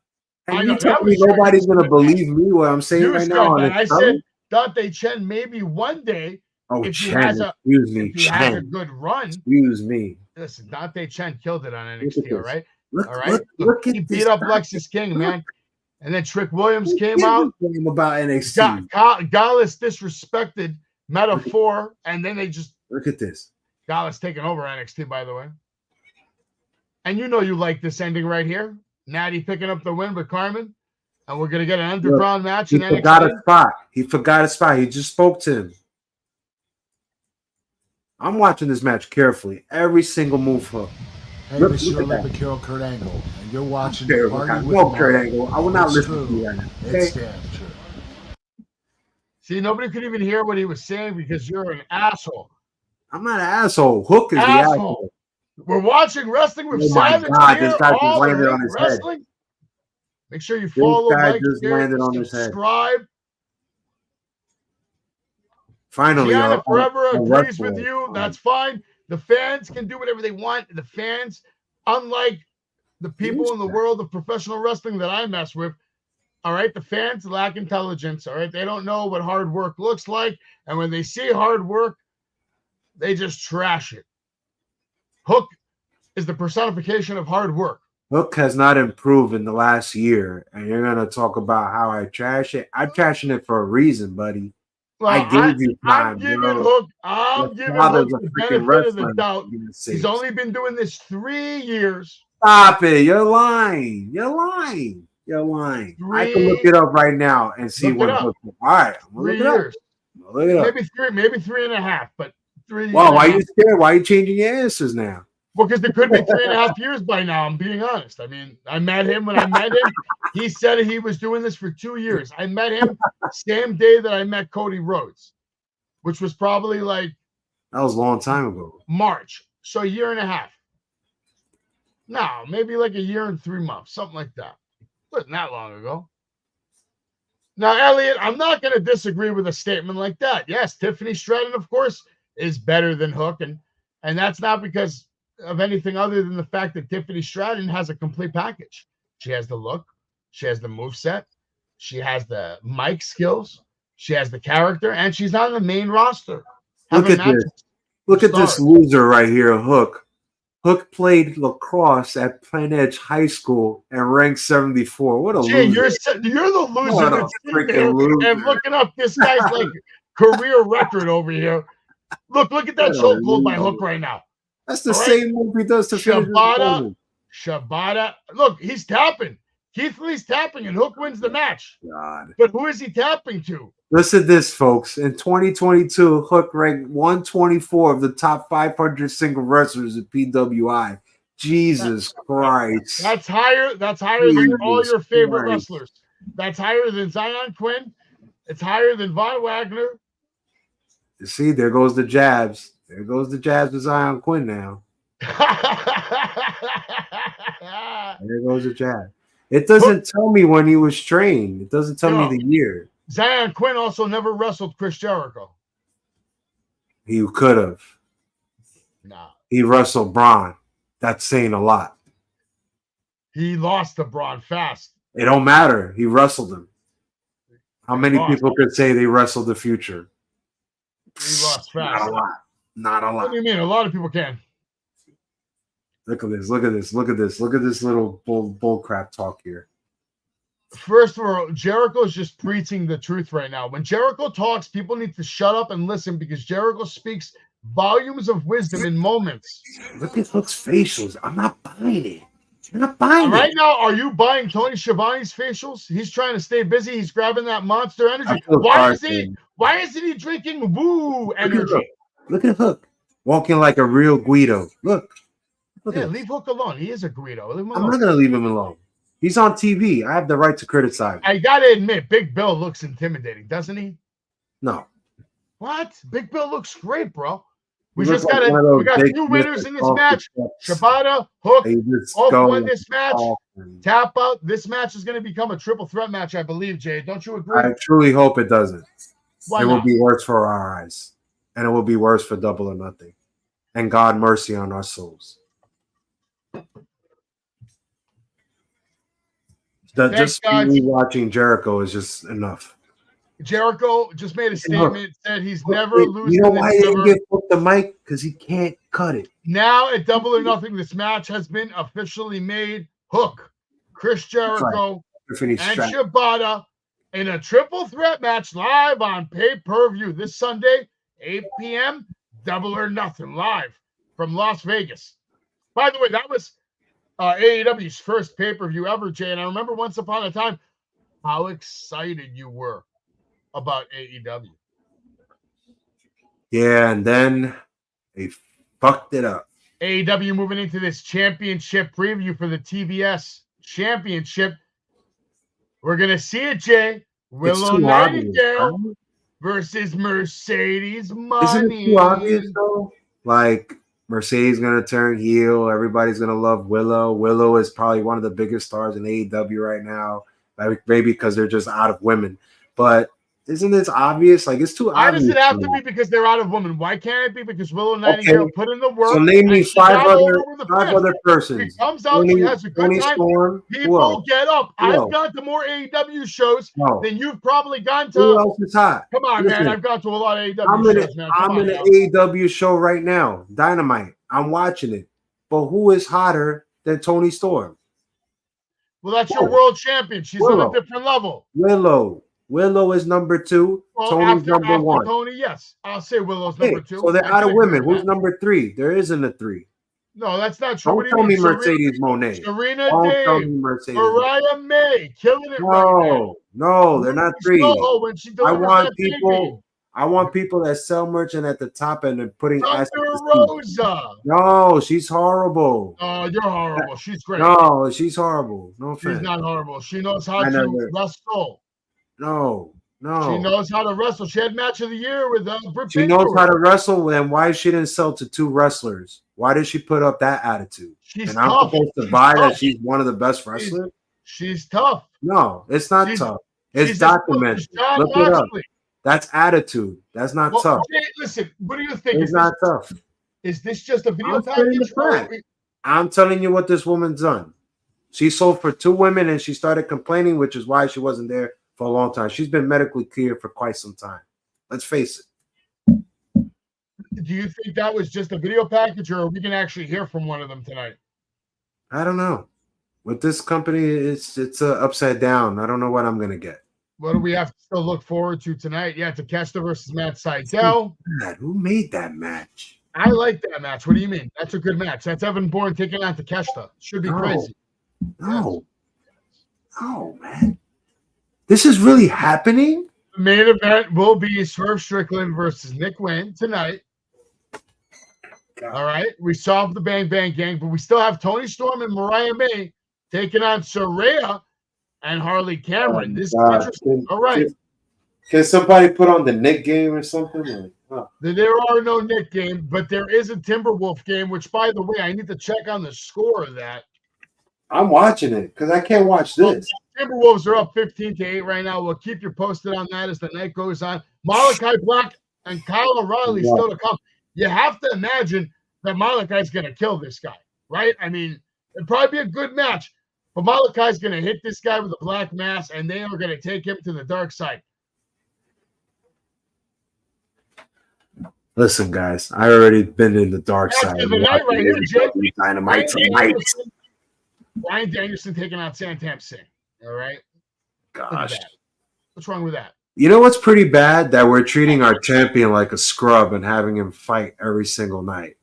Speaker 5: And you tell me nobody's going to believe me what I'm saying right now.
Speaker 4: I said Dante Chen maybe one day,
Speaker 5: Oh,
Speaker 4: if he
Speaker 5: Chen.
Speaker 4: has a
Speaker 5: Excuse me,
Speaker 4: if he has a
Speaker 5: Chen.
Speaker 4: good run.
Speaker 5: Excuse me.
Speaker 4: Listen, Dante Chen killed it on
Speaker 5: Look at
Speaker 4: NXT. All
Speaker 5: this.
Speaker 4: right,
Speaker 5: Look,
Speaker 4: all right.
Speaker 5: look
Speaker 4: He
Speaker 5: at
Speaker 4: beat
Speaker 5: this.
Speaker 4: up
Speaker 5: Dante.
Speaker 4: Lexus King,
Speaker 5: Look.
Speaker 4: man. And then Trick Williams
Speaker 5: Who
Speaker 4: came
Speaker 5: gives
Speaker 4: out.
Speaker 5: a damn about NXT.
Speaker 4: Gallus disrespected Metaphor, and then they just
Speaker 5: Look at this.
Speaker 4: Gallus taking over NXT, by the way. And you know you like this ending right here. Natty picking up the win with Carmen, and we're gonna get an underground match in
Speaker 5: He forgot
Speaker 4: NXT.
Speaker 5: a spot. He forgot a spot. He just spoke to him. I'm watching this match carefully. Every single move Hook.
Speaker 7: Hey,
Speaker 5: Look
Speaker 7: this is your
Speaker 5: at that.
Speaker 7: Olympic hero, Kurt Angle, and you're watching
Speaker 5: Kurt
Speaker 7: the Party
Speaker 5: Angle.
Speaker 7: with
Speaker 5: No, Kurt
Speaker 7: Mark.
Speaker 5: Angle. I will not
Speaker 7: It's
Speaker 5: listen
Speaker 7: true.
Speaker 5: to you right now.
Speaker 7: It's
Speaker 5: Okay?
Speaker 7: damn true.
Speaker 4: See, nobody could even hear what he was saying because you're an asshole.
Speaker 5: I'm not an asshole. Hook is the asshole.
Speaker 4: We're watching Wrestling with
Speaker 5: Oh my
Speaker 4: Savage
Speaker 5: God,
Speaker 4: here.
Speaker 5: this guy just
Speaker 4: All the
Speaker 5: landed on
Speaker 4: Ring
Speaker 5: his head.
Speaker 4: Wrestling. Make sure you follow,
Speaker 5: guy
Speaker 4: like,
Speaker 5: just
Speaker 4: share,
Speaker 5: landed on his head.
Speaker 4: subscribe.
Speaker 5: Finally,
Speaker 4: Gianna forever
Speaker 5: a
Speaker 4: agrees
Speaker 5: wrestler.
Speaker 4: with you. That's fine. The fans can do whatever they want. The fans, unlike the people in the world of professional wrestling that I mess with, all right, the fans lack intelligence. All right, they don't know what hard work looks like. And when they see hard work, they just trash it. Hook is the personification of hard work.
Speaker 5: Hook has not improved in the last year, and you're gonna talk about how I trash it. I'm trashing it for a reason, buddy.
Speaker 4: Well,
Speaker 5: I gave you time,
Speaker 4: I'm giving
Speaker 5: bro.
Speaker 4: Hook. I'm giving Hook the benefit of the doubt. He's only been doing this 3 years.
Speaker 5: Stop it! You're lying. You're lying. You're lying. I can look it up right now and see when. All right, I'm gonna
Speaker 4: 3
Speaker 5: look it up.
Speaker 4: years.
Speaker 5: Look it up.
Speaker 4: Maybe 3.5, but 3.
Speaker 5: Wow, why are you scared? Why are you changing your answers now?
Speaker 4: Well, because it could be 3.5 years by now. I'm being honest. I mean, I met him when I met him. He said he was doing this for 2 years. I met him same day that I met Cody Rhodes, which was probably like
Speaker 5: that was a long time ago.
Speaker 4: March. So 1.5 years. No, maybe like 1 year and 3 months, something like that. Wasn't that long ago. Now, Elliot, I'm not going to disagree with a statement like that. Yes, Tiffany Stratton, of course, is better than Hook, and that's not because of anything other than the fact that Tiffany Stratton has a complete package. She has the look, she has the moveset, she has the mic skills, she has the character, and she's on the main roster.
Speaker 5: Look at this. Look at this loser right here, Hook. Hook played lacrosse at Plain Edge High School and ranked 74. What a loser.
Speaker 4: You're the loser that's
Speaker 5: freaking loser.
Speaker 4: And looking up this guy's like career record over here. Look at that chokehold by Hook right now.
Speaker 5: That's the same move he does to
Speaker 4: Shibata. Look, he's tapping. Keith Lee's tapping, and Hook wins the match.
Speaker 5: God.
Speaker 4: But who is he tapping to?
Speaker 5: Listen to this, folks. In 2022, Hook ranked 124 of the top 500 single wrestlers at PWI. Jesus Christ.
Speaker 4: That's higher. That's higher than all your favorite wrestlers. That's higher than Zion Quinn. It's higher than Von Wagner.
Speaker 5: You see, there goes the jabs. There goes the jabs with Zion Quinn now. There goes the jab. It doesn't tell me when he was trained. It doesn't tell me the year.
Speaker 4: Zion Quinn also never wrestled Chris Jericho.
Speaker 5: He could have.
Speaker 4: Nah.
Speaker 5: He wrestled Braun. That's saying a lot.
Speaker 4: He lost to Braun fast.
Speaker 5: It don't matter. He wrestled him. How many people could say they wrestled the Future?
Speaker 4: He lost fast.
Speaker 5: Not a lot. Not a lot.
Speaker 4: What do you mean? A lot of people can.
Speaker 5: Look at this. Look at this. Look at this. Look at this little bull crap talk here.
Speaker 4: First of all, Jericho's just preaching the truth right now. When Jericho talks, people need to shut up and listen because Jericho speaks volumes of wisdom in moments.
Speaker 5: Look at Hook's facials. I'm not buying it. I'm not buying it.
Speaker 4: Right now, are you buying Tony Schiavone's facials? He's trying to stay busy. He's grabbing that monster energy. Why isn't he drinking woo energy?
Speaker 5: Look at Hook. Walking like a real Guido. Look
Speaker 4: leave Hook alone. He is a Guido. Leave him alone.
Speaker 5: I'm not going to leave him alone. He's on TV. I have the right to criticize.
Speaker 4: I got to admit, Big Bill looks intimidating, doesn't he?
Speaker 5: No.
Speaker 4: What? Big Bill looks great, bro. We got 2 winners in this match. Shibata, Hook, both won this match. Tap out. This match is going to become a triple threat match, I believe, Jay. Don't you agree?
Speaker 5: I truly hope it doesn't.
Speaker 4: Why
Speaker 5: it
Speaker 4: not?
Speaker 5: Will be worse for our eyes. And it will be worse for Double or Nothing. And God mercy on our souls. Just me watching Jericho is just enough.
Speaker 4: Jericho just made a statement, said he's never losing.
Speaker 5: You know why he didn't give Hook the mic? Because he can't cut it.
Speaker 4: Now at Double or Nothing, this match has been officially made. Hook, Chris Jericho, and Shibata in a triple threat match live on pay-per-view this Sunday, 8 p.m. Double or Nothing live from Las Vegas. By the way, that was AEW's first pay-per-view ever, Jay. And I remember once upon a time how excited you were about AEW.
Speaker 5: Yeah, and then they fucked it up.
Speaker 4: AEW moving into this championship preview for the TBS Championship. We're going to see it, Jay. Willow Nightingale versus Mercedes Money.
Speaker 5: Isn't it too obvious, though? Like, Mercedes going to turn heel. Everybody's going to love Willow. Willow is probably one of the biggest stars in AEW right now. Like, maybe because they're just out of women. But isn't this obvious? Like, it's too obvious.
Speaker 4: Why does it have to be because they're out of women? Why can't it be because Willow Nightingale put in the work?
Speaker 5: So name me five other persons.
Speaker 4: He comes out, he has a good time. People get up. I've gone to more AEW shows than you've probably gone to.
Speaker 5: Who else is hot?
Speaker 4: Come on, man. I've gone to a lot of AEW shows, man.
Speaker 5: I'm in an AEW show right now. Dynamite. I'm watching it. But who is hotter than Toni Storm?
Speaker 4: Well, that's your world champion. She's on a different level.
Speaker 5: Willow is number 2.
Speaker 4: Well,
Speaker 5: Tony's number 1.
Speaker 4: Tony, yes. I'll say Willow's number 2.
Speaker 5: So they're out of women. Who's number 3? There isn't a 3.
Speaker 4: No, that's not true.
Speaker 5: Don't tell me Mercedes Moné.
Speaker 4: Serena Dave, Mariah May, killing it right now.
Speaker 5: No, they're not 3. I want people that sell merchant at the top and they're putting
Speaker 4: Rosa.
Speaker 5: No, she's horrible.
Speaker 4: Oh, you're horrible. She's great.
Speaker 5: No, she's horrible. No offense.
Speaker 4: She's not horrible. She knows how to wrestle.
Speaker 5: No.
Speaker 4: She knows how to wrestle. She had match of the year with Britt.
Speaker 5: She knows how to wrestle. And why she didn't sell to 2 wrestlers? Why did she put up that attitude?
Speaker 4: She's
Speaker 5: and
Speaker 4: tough.
Speaker 5: I'm supposed to buy that she's one of the best wrestlers?
Speaker 4: She's tough.
Speaker 5: No, it's not tough. It's documented. Look it up. That's attitude. That's not tough.
Speaker 4: Jay, listen, what do you think?
Speaker 5: It's not tough.
Speaker 4: Is this just a video package?
Speaker 5: I'm telling you what this woman's done. She sold for 2 women and she started complaining, which is why she wasn't there for a long time. She's been medically cleared for quite some time. Let's face it.
Speaker 4: Do you think that was just a video package, or are we going to actually hear from one of them tonight?
Speaker 5: I don't know. With this company, it's upside down. I don't know what I'm going to get.
Speaker 4: What do we have to still look forward to tonight? Yeah, Takeshita versus Matt Sydal.
Speaker 5: Who made that match?
Speaker 4: I like that match. What do you mean? That's a good match. That's Evan Bourne taking on Takeshita. Should be crazy.
Speaker 5: No, man. This is really happening?
Speaker 4: The main event will be Swerve Strickland versus Nick Wayne tonight. All right. We solved the Bang Bang Gang, but we still have Toni Storm and Mariah May taking on Saraya and Harley Cameron. This is interesting. All right.
Speaker 5: Can somebody put on the Nick game or something?
Speaker 4: There are no Nick game, but there is a Timberwolf game, which, by the way, I need to check on the score of that.
Speaker 5: I'm watching it because I can't watch this.
Speaker 4: Timberwolves are up 15-8 right now. We'll keep you posted on that as the night goes on. Malachi Black and Kyle O'Reilly still to come. You have to imagine that Malachi's going to kill this guy, right? I mean, it'd probably be a good match, but Malachi's going to hit this guy with a black mass, and they are going to take him to the dark side.
Speaker 5: Listen, guys, I already been in the dark side.
Speaker 4: Tonight, right here,
Speaker 5: Dynamite tonight.
Speaker 4: Bryan Danielson taking out Santam Singh. All right.
Speaker 5: Gosh.
Speaker 4: What's wrong with that?
Speaker 5: You know what's pretty bad? That we're treating our champion like a scrub and having him fight every single night.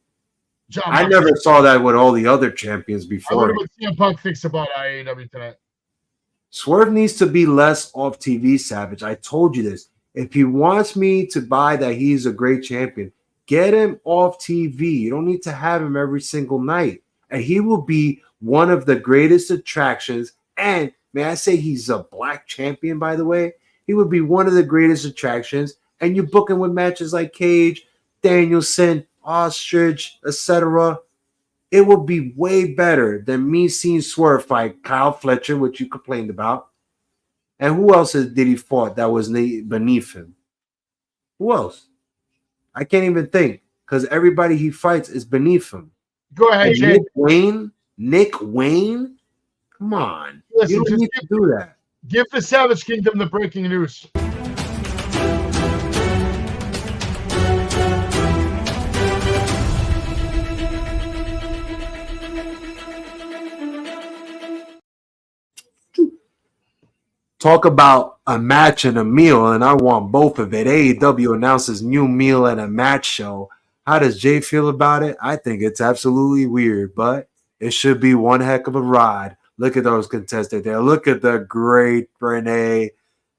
Speaker 5: I never saw that with all the other champions before.
Speaker 4: I wonder what CM Punk thinks about AEW tonight.
Speaker 5: Swerve needs to be less off TV, Savage. I told you this. If he wants me to buy that he's a great champion, get him off TV. You don't need to have him every single night. And he will be one of the greatest attractions. And may I say he's a black champion, by the way? He would be one of the greatest attractions. And you book him with matches like Cage, Danielson, Ostrich, etc. It would be way better than me seeing Swerve fight Kyle Fletcher, which you complained about. And who else did he fought that was beneath him? Who else? I can't even think because everybody he fights is beneath him.
Speaker 4: Go ahead, Jay.
Speaker 5: Nick Wayne? Come on.
Speaker 4: Listen,
Speaker 5: you don't need to do that.
Speaker 4: Give the Savage Kingdom the breaking news.
Speaker 5: Talk about a match and a meal, and I want both of it. AEW announces new meal and a match show. How does Jay feel about it? I think it's absolutely weird, but it should be one heck of a ride. Look at those contestants there. Look at the great Renee,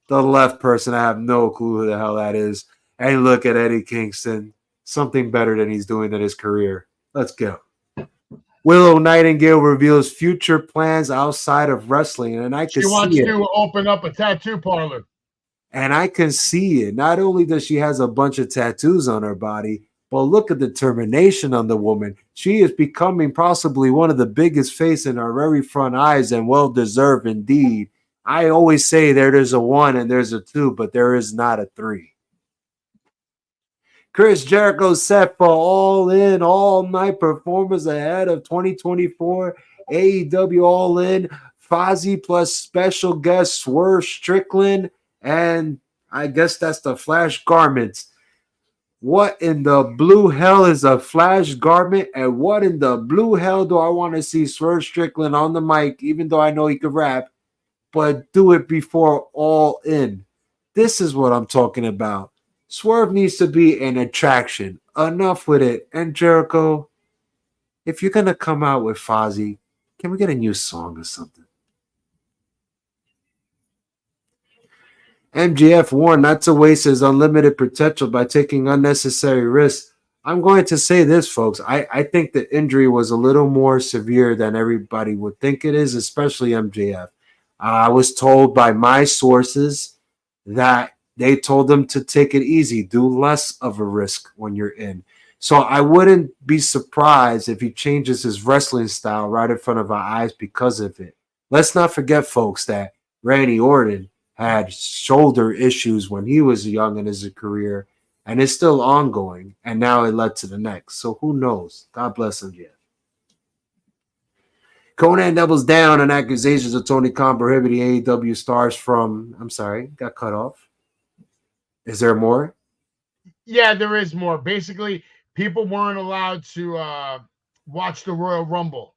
Speaker 5: the left person. I have no clue who the hell that is. And look at Eddie Kingston. Something better than he's doing in his career. Let's go. Willow Nightingale reveals future plans outside of wrestling, and I can
Speaker 4: She wants
Speaker 5: see it.
Speaker 4: to open up a tattoo parlor.
Speaker 5: And I can see it. Not only does she has a bunch of tattoos on her body, but look at the determination on the woman. She is becoming possibly one of the biggest face in our very front eyes, and well-deserved indeed. I always say there's a 1 and there's a 2, but there is not a 3. Chris Jericho set for All In all-night performance ahead of 2024 AEW All In. Fozzy plus special guest Swerve Strickland, and I guess that's the Flash Garments. What in the blue hell is a Flash Garment, and what in the blue hell do I want to see Swerve Strickland on the mic, even though I know he could rap, but do it before All In? This is what I'm talking about. Swerve needs to be an attraction. Enough with it. And Jericho, if you're going to come out with Fozzy, can we get a new song or something? MJF warned not to waste his unlimited potential by taking unnecessary risks. I'm going to say this, folks. I think the injury was a little more severe than everybody would think it is, especially MJF. I was told by my sources that they told him to take it easy, do less of a risk when you're in. So I wouldn't be surprised if he changes his wrestling style right in front of our eyes because of it. Let's not forget, folks, that Randy Orton had shoulder issues when he was young in his career, and it's still ongoing, and now it led to the next. So who knows? God bless him, yeah. Conan doubles down on accusations of Tony Khan prohibiting AEW stars from, got cut off. Is there more?
Speaker 4: Yeah, there is more. Basically, people weren't allowed to watch the Royal Rumble.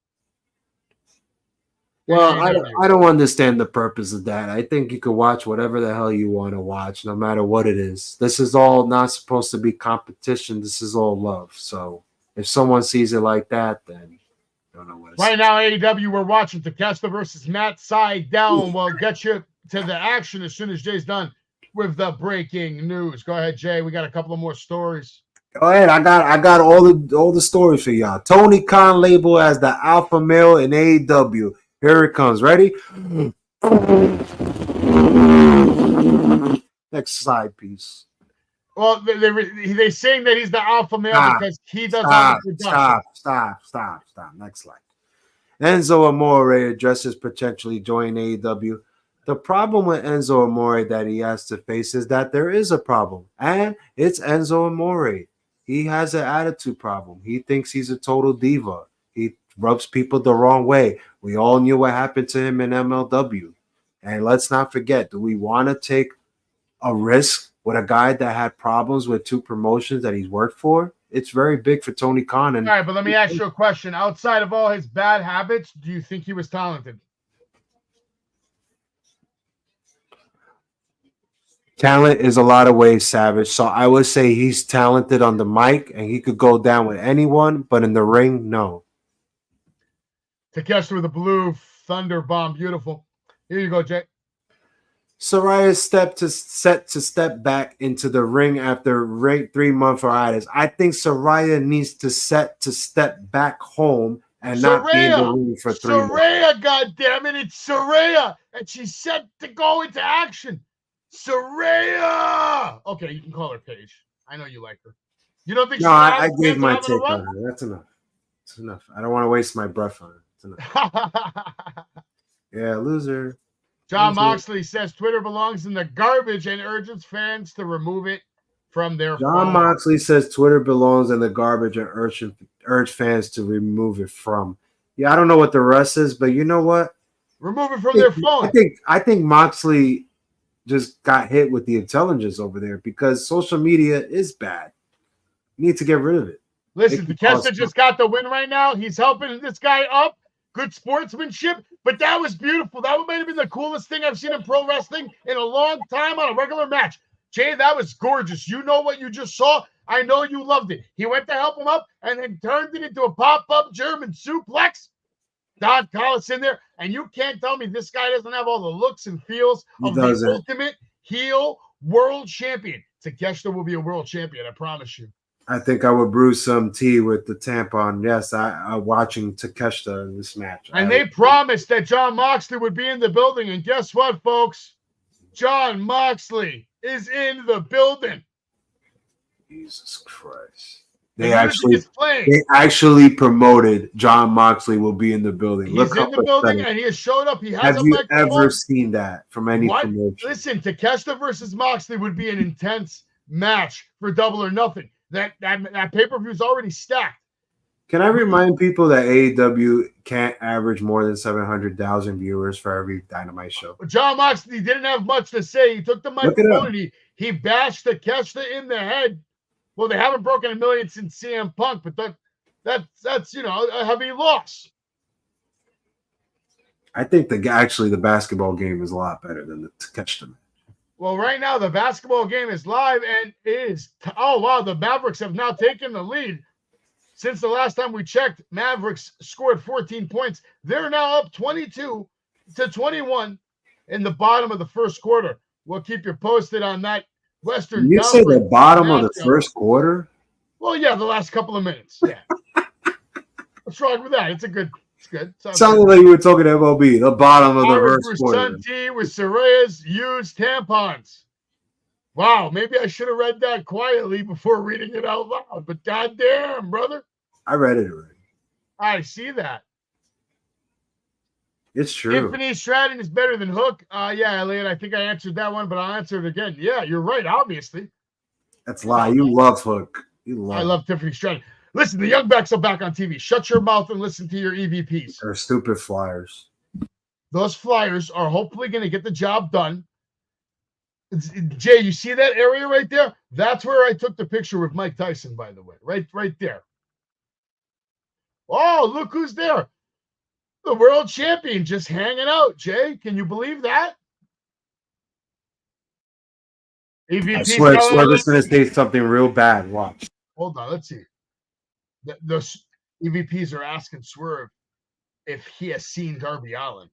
Speaker 5: Well, I don't understand the purpose of that. I think you can watch whatever the hell you want to watch, no matter what it is. This is all not supposed to be competition. This is all love. So if someone sees it like that, then I don't know what to say.
Speaker 4: Right now, AEW, we're watching Takeshita versus Matt Sydal. We'll get you to the action as soon as Jay's done with the breaking news. Go ahead, Jay. We got a couple of more stories.
Speaker 5: Go ahead. I got all the stories for y'all. Tony Khan labeled as the alpha male in AEW. Here it comes. Ready? Next slide, piece.
Speaker 4: Well, they're saying that he's the alpha male because he does all the production.
Speaker 5: Stop. Next slide. Enzo Amore addresses potentially joining AEW. The problem with Enzo Amore that he has to face is that there is a problem, and it's Enzo Amore. He has an attitude problem. He thinks he's a total diva. He rubs people the wrong way. We all knew what happened to him in MLW. And let's not forget, do we want to take a risk with a guy that had problems with 2 promotions that he's worked for? It's very big for Tony Khan.
Speaker 4: All right, but let me ask you a question. Outside of all his bad habits, do you think he was talented?
Speaker 5: Talent is a lot of ways, Savage. So I would say he's talented on the mic and he could go down with anyone, but in the ring, no.
Speaker 4: Takeshita with the blue thunder bomb. Beautiful. Here you go, Jay.
Speaker 5: Saraya set to step back into the ring after 3-month hiatus. I think Saraya needs to step back home and not be in the ring for 3 months.
Speaker 4: Saraya, goddammit, it's Saraya, and she's set to go into action. Saraya. Okay, you can call her Paige. I know you like her. You don't think?
Speaker 5: No, I gave my take on her. That's enough. It's enough. I don't want to waste my breath on her. It's enough. Yeah, loser.
Speaker 4: John Moxley says Twitter belongs in the garbage and urges fans to remove it from their phone.
Speaker 5: Moxley says Twitter belongs in the garbage and urge fans to remove it from. Yeah, I don't know what the rest is, but you know what?
Speaker 4: Remove it from their phone.
Speaker 5: I think Moxley just got hit with the intelligence over there because social media is bad. You need to get rid of it.
Speaker 4: Listen, Takeshita just got the win right now. He's helping this guy up. good sportsmanship, but that was beautiful. That might have been the coolest thing I've seen in pro wrestling in a long time on a regular match. Jay, that was gorgeous. You know what you just saw? I know you loved it. He went to help him up and then turned it into a pop-up German suplex. Don Callis in there, and you can't tell me this guy doesn't have all the looks and feels of the ultimate heel world champion. Takeshita will be a world champion, I promise you.
Speaker 5: I think I would brew some tea with the tampon. Yes, I'm watching Takeshita in this match.
Speaker 4: And they promised that Jon Moxley would be in the building, and guess what, folks? Jon Moxley is in the building.
Speaker 5: Jesus Christ. They actually promoted Jon Moxley will be in the building.
Speaker 4: He's in the building and he has showed up. He has
Speaker 5: Have you ever seen that from any promotion?
Speaker 4: Listen, Takeshita versus Moxley would be an intense match for Double or Nothing. That pay-per-view is already stacked.
Speaker 5: Can I remind people that AEW can't average more than 700,000 viewers for every Dynamite show?
Speaker 4: Jon Moxley didn't have much to say. He took the microphone and he bashed Takeshita in the head. Well, they haven't broken 1 million since CM Punk, but that's a heavy loss.
Speaker 5: I think the basketball game is a lot better than the Takeshita match.
Speaker 4: Well, right now the basketball game is live and is the Mavericks have now taken the lead. Since the last time we checked, Mavericks scored 14 points. They're now up 22-21 in the bottom of the first quarter. We'll keep you posted on that. Western
Speaker 5: you say the bottom of the first quarter?
Speaker 4: Well, yeah, the last couple of minutes. Yeah. What's wrong with that? It's good.
Speaker 5: Sounded like you were talking MLB. The bottom of the first quarter.
Speaker 4: Sun tea with Soraya's used tampons. Wow, maybe I should have read that quietly before reading it out loud. But goddamn, brother.
Speaker 5: I read it already.
Speaker 4: I see that.
Speaker 5: It's true.
Speaker 4: Tiffany Stratton is better than Hook. Yeah, Elliot, I think I answered that one, but I'll answer it again. Yeah, you're right, obviously.
Speaker 5: That's a lie. You love Hook.
Speaker 4: I love Tiffany Stratton. Listen, the Young Bucks are back on TV. Shut your mouth and listen to your EVPs.
Speaker 5: They're stupid flyers.
Speaker 4: Those flyers are hopefully going to get the job done. Jay, you see that area right there? That's where I took the picture with Mike Tyson, by the way. Right there. Oh, look who's there. The world champion just hanging out, Jay. Can you believe that?
Speaker 5: I swear Swerve's going to say something real bad. Watch.
Speaker 4: Hold on, let's see. Those EVPs are asking Swerve if he has seen Darby Allin.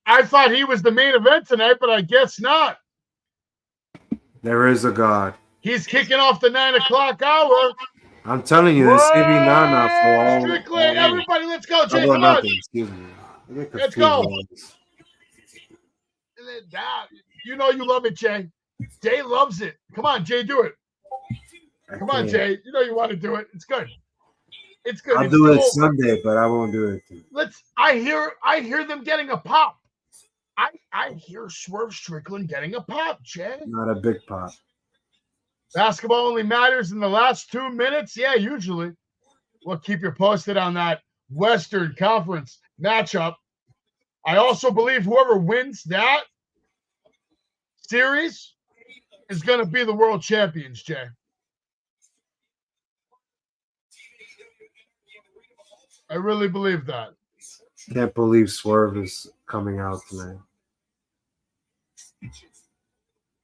Speaker 4: I thought he was the main event tonight, but I guess not.
Speaker 5: There is a God.
Speaker 4: He's kicking off the 9 o'clock hour.
Speaker 5: I'm telling you, this CB Nana for all.
Speaker 4: Strickland, everybody, let's go, Jay. Come on.
Speaker 5: Excuse me.
Speaker 4: Let's go. You know you love it, Jay. Jay loves it. Come on, Jay, do it. Come on, Jay. You know you want to do it. It's good. It's good.
Speaker 5: I'll do it Sunday, but I won't do it.
Speaker 4: I hear them getting a pop. I hear Swerve Strickland getting a pop, Jay.
Speaker 5: Not a big pop.
Speaker 4: Basketball only matters in the last 2 minutes. Yeah, usually. We'll keep you posted on that Western Conference matchup. I also believe whoever wins that series is going to be the world champions, Jay. I really believe that.
Speaker 5: Can't believe Swerve is coming out tonight.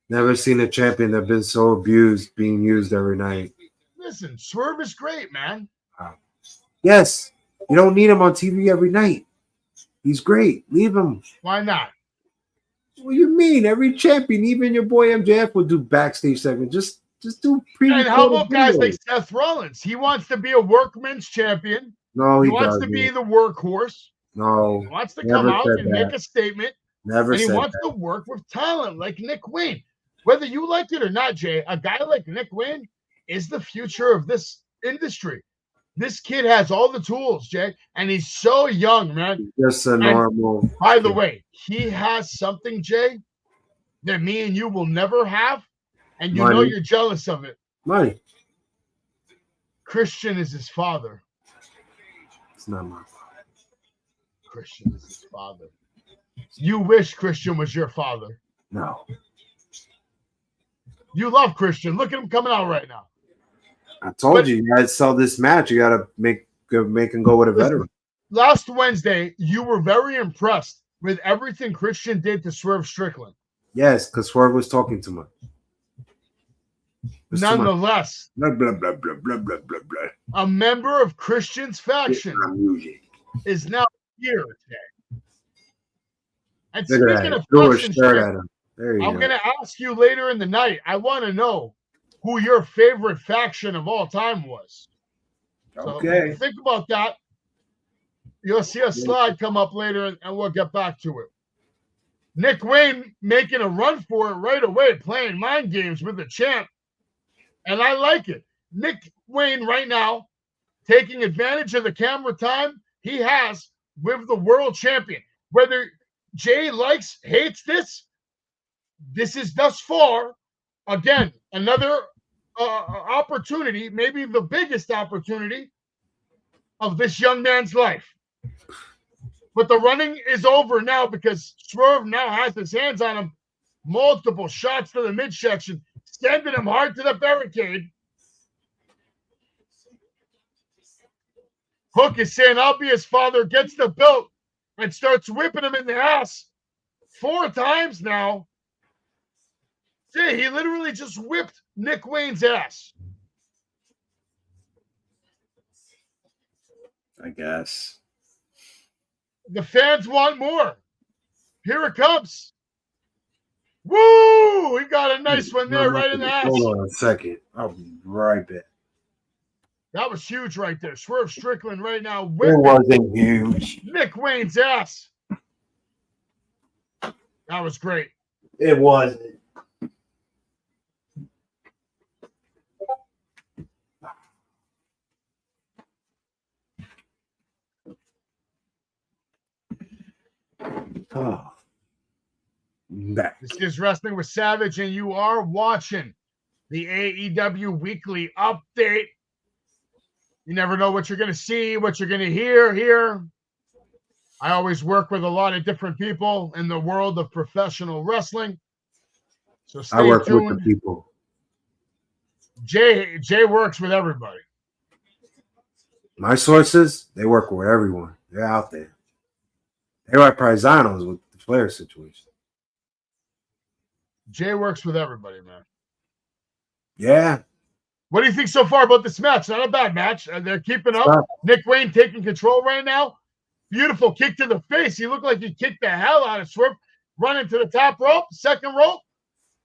Speaker 5: Never seen a champion that's been so abused being used every night.
Speaker 4: Listen, Swerve is great, man.
Speaker 5: Yes. You don't need him on TV every night. He's great. Leave him.
Speaker 4: Why not?
Speaker 5: What do you mean? Every champion, even your boy MJF, will do backstage segment. Just do
Speaker 4: pre-recorded. And how about guys like Seth Rollins? He wants to be a workman's champion.
Speaker 5: No,
Speaker 4: he wants to be the workhorse.
Speaker 5: No.
Speaker 4: He wants to come out and make a statement.
Speaker 5: Never.
Speaker 4: And he wants to work with talent like Nick Wayne. Whether you like it or not, Jay, a guy like Nick Wayne is the future of this industry. This kid has all the tools, Jay, and he's so young, man.
Speaker 5: Just a normal.
Speaker 4: By the way, he has something, Jay, that me and you will never have, and you know you're jealous of it.
Speaker 5: Money.
Speaker 4: Christian is his father.
Speaker 5: It's not my father.
Speaker 4: Christian is his father. You wish Christian was your father.
Speaker 5: No.
Speaker 4: You love Christian. Look at him coming out right now.
Speaker 5: I told you gotta sell this match. You gotta make him go with a veteran.
Speaker 4: Last Wednesday, you were very impressed with everything Christian did to Swerve Strickland.
Speaker 5: Yes, because Swerve was talking too much.
Speaker 4: Nonetheless,
Speaker 5: blah, blah, blah, blah, blah, blah, blah, blah.
Speaker 4: a member of Christian's faction is now here today. And speaking of faction shit, I'm going to ask you later in the night. I want to know who your favorite faction of all time was.
Speaker 5: Okay.
Speaker 4: So think about that. You'll see a slide come up later, and we'll get back to it. Nick Wayne making a run for it right away, playing mind games with the champ. And I like it. Nick Wayne right now taking advantage of the camera time he has with the world champion. Whether Jay hates this is thus far, again, another opportunity, maybe the biggest opportunity of this young man's life. But the running is over now because Swerve now has his hands on him. Multiple shots to the midsection, sending him hard to the barricade. Hook is saying, I'll be his father, gets the belt, and starts whipping him in the ass 4 times now. See, he literally just whipped Nick Wayne's ass.
Speaker 5: I guess.
Speaker 4: The fans want more. Here it comes. Woo! He got a nice one there right in the ass.
Speaker 5: Hold on a second. I'll be right back.
Speaker 4: That was huge right there. Swerve Strickland right now.
Speaker 5: It wasn't huge.
Speaker 4: Nick Wayne's ass. That was great.
Speaker 5: It wasn't. Oh. Back.
Speaker 4: This is Wrestling with Savage, and you are watching the AEW Weekly Update. You never know what you're going to see, what you're going to hear here. I always work with a lot of different people in the world of professional wrestling. So stay tuned.
Speaker 5: I work with the people.
Speaker 4: Jay works with everybody.
Speaker 5: My sources, they work with everyone. They're out there. They're like Paisanos with the Flair situation.
Speaker 4: Jay works with everybody, man.
Speaker 5: Yeah.
Speaker 4: What do you think so far about this match? Not a bad match. They're keeping up. Nick Wayne taking control right now. Beautiful kick to the face. He looked like he kicked the hell out of Swerve. Running to the top rope, second rope.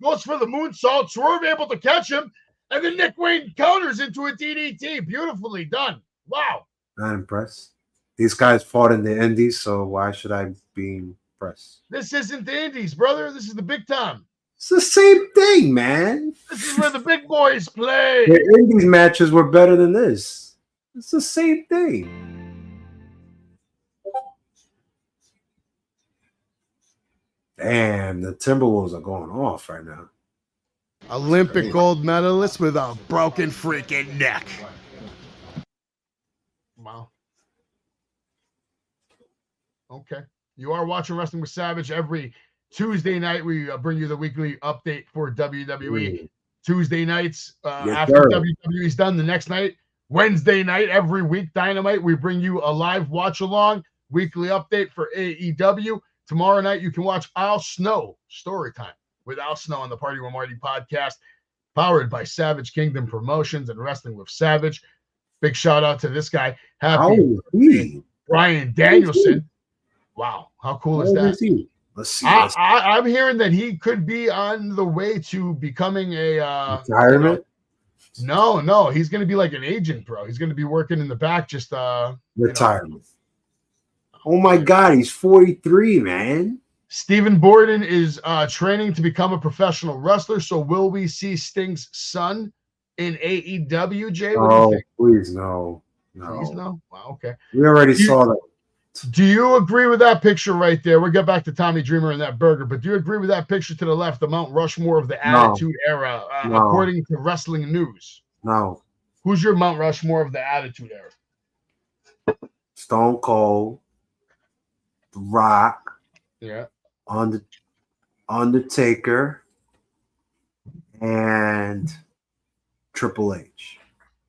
Speaker 4: Goes for the moonsault. Swerve able to catch him. And then Nick Wayne counters into a DDT. Beautifully done. Wow.
Speaker 5: Not impressed. These guys fought in the Indies, so why should I be impressed?
Speaker 4: This isn't the Indies, brother. This is the big time.
Speaker 5: It's the same thing, man.
Speaker 4: This is where the big boys play.
Speaker 5: The Indies matches were better than this. It's the same thing. Damn, the Timberwolves are going off right now.
Speaker 7: Olympic gold medalist with a broken freaking neck.
Speaker 4: Wow. Okay. You are watching Wrestling with Savage. Every Tuesday night, we bring you the weekly update for WWE. Tuesday nights, after WWE's done, the next night, Wednesday night, every week, Dynamite, we bring you a live watch-along, weekly update for AEW. Tomorrow night, you can watch Al Snow, Story Time, with Al Snow on the Party with Marty podcast, powered by Savage Kingdom Promotions and Wrestling with Savage. Big shout-out to this guy. Happy Brian Danielson. Wow, how cool is that?
Speaker 5: Let's see.
Speaker 4: I'm hearing that he could be on the way to becoming a
Speaker 5: retirement.
Speaker 4: No, he's going to be like an agent, bro. He's going to be working in the back, just
Speaker 5: retirement. Oh my God, he's 43, man.
Speaker 4: Stephen Borden is training to become a professional wrestler. So will we see Sting's son in AEW, Jay?
Speaker 5: Oh, please no.
Speaker 4: Please no. Wow, okay.
Speaker 5: We already saw that.
Speaker 4: Do you agree with that picture right there? We'll get back to Tommy Dreamer and that burger, but do you agree with that picture to the left, the Mount Rushmore of the Attitude Era, according to Wrestling News?
Speaker 5: No.
Speaker 4: Who's your Mount Rushmore of the Attitude Era?
Speaker 5: Stone Cold, The Rock.
Speaker 4: Yeah.
Speaker 5: Undertaker, and Triple H.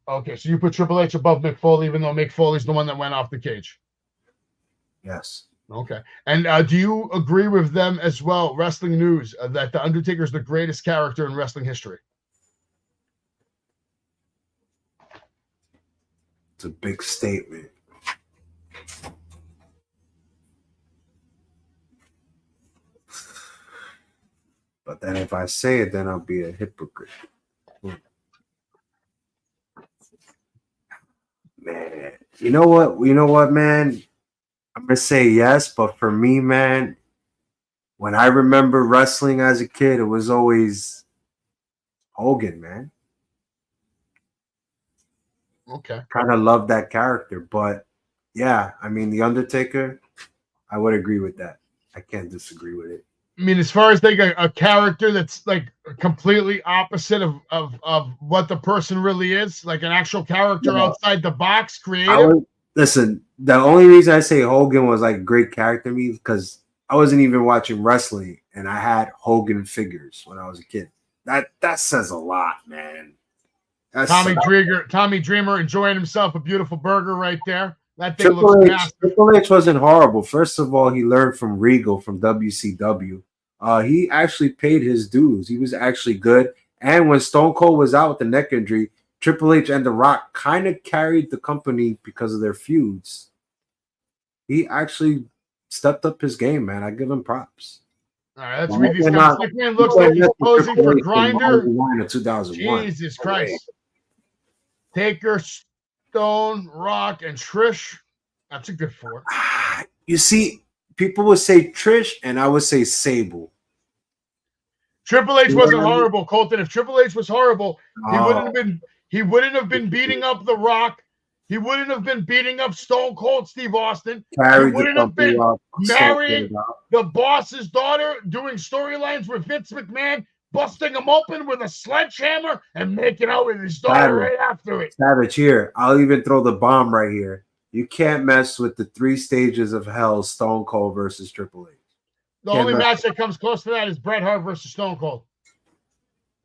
Speaker 4: Okay, so you put Triple H above Mick Foley, even though Mick Foley's the one that went off the cage.
Speaker 5: Yes.
Speaker 4: Okay. And do you agree with them as well, Wrestling News, that The Undertaker is the greatest character in wrestling history?
Speaker 5: It's a big statement. But then if I say it, then I'll be a hypocrite. Man, you know what, man? I'm going to say yes, but for me, man, when I remember wrestling as a kid, it was always Hogan, man.
Speaker 4: Okay.
Speaker 5: Kind of love that character, but yeah, I mean, The Undertaker, I would agree with that. I can't disagree with it.
Speaker 4: I mean, as far as like a character that's like completely opposite of what the person really is, like an actual character outside the box, creative.
Speaker 5: Listen, the only reason I say Hogan was like a great character to me because I wasn't even watching wrestling and I had Hogan figures when I was a kid. That says a lot, man.
Speaker 4: Tommy Dreamer enjoying himself a beautiful burger right there. That thing looks massive.
Speaker 5: Triple H wasn't horrible. First of all, he learned from Regal from WCW. He actually paid his dues. He was actually good. And when Stone Cold was out with the neck injury, Triple H and The Rock kind of carried the company because of their feuds. He actually stepped up his game, man. I give him props.
Speaker 4: All right, let's read these guys. This man looks like he's posing for Grinder. Jesus Christ. Taker, Stone, Rock, and Trish. That's a good four.
Speaker 5: You see, people would say Trish, and I would say Sable.
Speaker 4: Triple H wasn't horrible, Colton. If Triple H was horrible, he wouldn't have been beating up The Rock. He wouldn't have been beating up Stone Cold Steve Austin. He wouldn't have been marrying the boss's daughter, doing storylines with Vince McMahon, busting him open with a sledgehammer and making out with his daughter right after it.
Speaker 5: Savage, here. I'll even throw the bomb right here. You can't mess with the 3 stages of hell, Stone Cold versus Triple H.
Speaker 4: The only match that comes close to that is Bret Hart versus Stone Cold.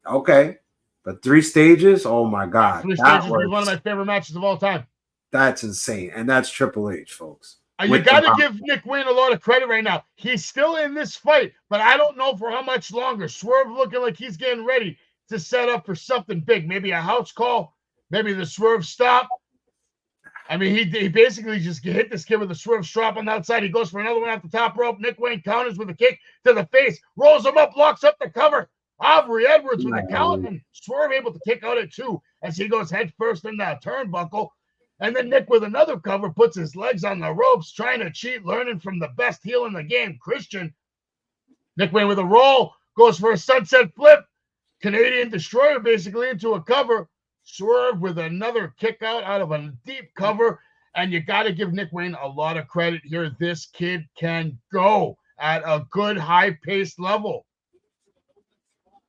Speaker 5: Okay. But 3 stages? Oh, my God.
Speaker 4: 3 stages was one of my favorite matches of all time.
Speaker 5: That's insane. And that's Triple H, folks.
Speaker 4: You got to give Nick Wayne a lot of credit right now. He's still in this fight, but I don't know for how much longer. Swerve looking like he's getting ready to set up for something big. Maybe a house call. Maybe the Swerve stop. I mean, he basically just hit this kid with a Swerve strap on the outside. He goes for another one off the top rope. Nick Wayne counters with a kick to the face. Rolls him up, locks up the cover. Aubrey Edwards with a count, and Swerve able to kick out at 2 as he goes head first in that turnbuckle. And then Nick with another cover puts his legs on the ropes, trying to cheat, learning from the best heel in the game, Christian. Nick Wayne with a roll, goes for a sunset flip. Canadian Destroyer basically into a cover. Swerve with another kick out of a deep cover. And you got to give Nick Wayne a lot of credit here. This kid can go at a good high-paced level.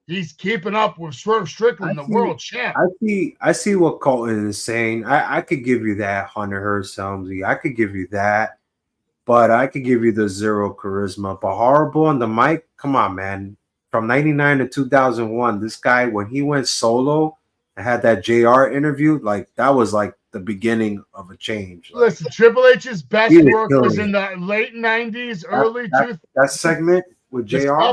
Speaker 4: He's keeping up with Swerve Strickland, the world champ.
Speaker 5: I see what Colton is saying. I could give you that, Hunter Hearst Helmsley. I could give you that, but I could give you the 0 charisma. But horrible on the mic, come on, man. From 99 to 2001, this guy, when he went solo and had that JR interview, like that was like the beginning of a change.
Speaker 4: Listen, Triple H's best work was in the late 90s, early 2000s.
Speaker 5: That segment with JR.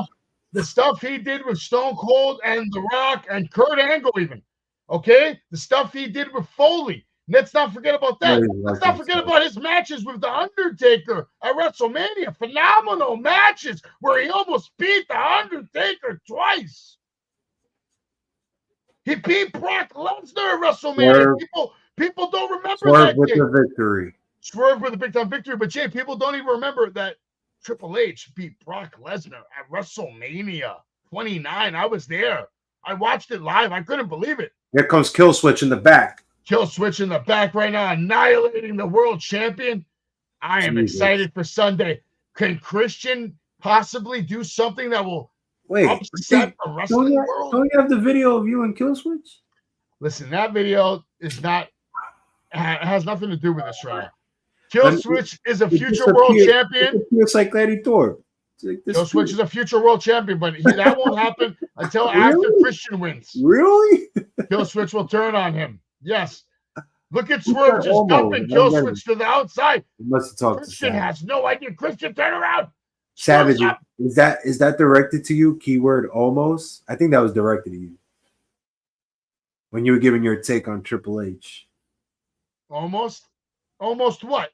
Speaker 4: The stuff he did with Stone Cold and The Rock and Kurt Angle even, okay? The stuff he did with Foley. Let's not forget about that. Let's not forget about his matches with The Undertaker at WrestleMania. Phenomenal matches where he almost beat The Undertaker twice. He beat Brock Lesnar at WrestleMania. People don't remember
Speaker 5: Swerve with the victory.
Speaker 4: Swerve with a big-time victory. But, Jay, people don't even remember that Triple H beat Brock Lesnar at WrestleMania 29. I was there. I watched it live. I couldn't believe it.
Speaker 5: Here comes Kill Switch in the back.
Speaker 4: Kill Switch in the back right now, annihilating the world champion. I am excited for Sunday. Can Christian possibly do something that will upset the wrestling world?
Speaker 5: Don't you have the video of you and Kill Switch?
Speaker 4: Listen, that video has nothing to do with this right now. Kill Switch is a future world champion.
Speaker 5: It's like Lady Thor.
Speaker 4: Kill Switch is a future world champion, but that won't happen until after Christian wins.
Speaker 5: Really?
Speaker 4: Kill Switch will turn on him. Yes. Look at Swerve just dumping Kill Switch to the outside.
Speaker 5: You must have talked
Speaker 4: Christian
Speaker 5: to
Speaker 4: has no idea. Christian, turn around.
Speaker 5: Savage. Is that directed to you? Keyword almost. I think that was directed to you when you were giving your take on Triple H.
Speaker 4: Almost what?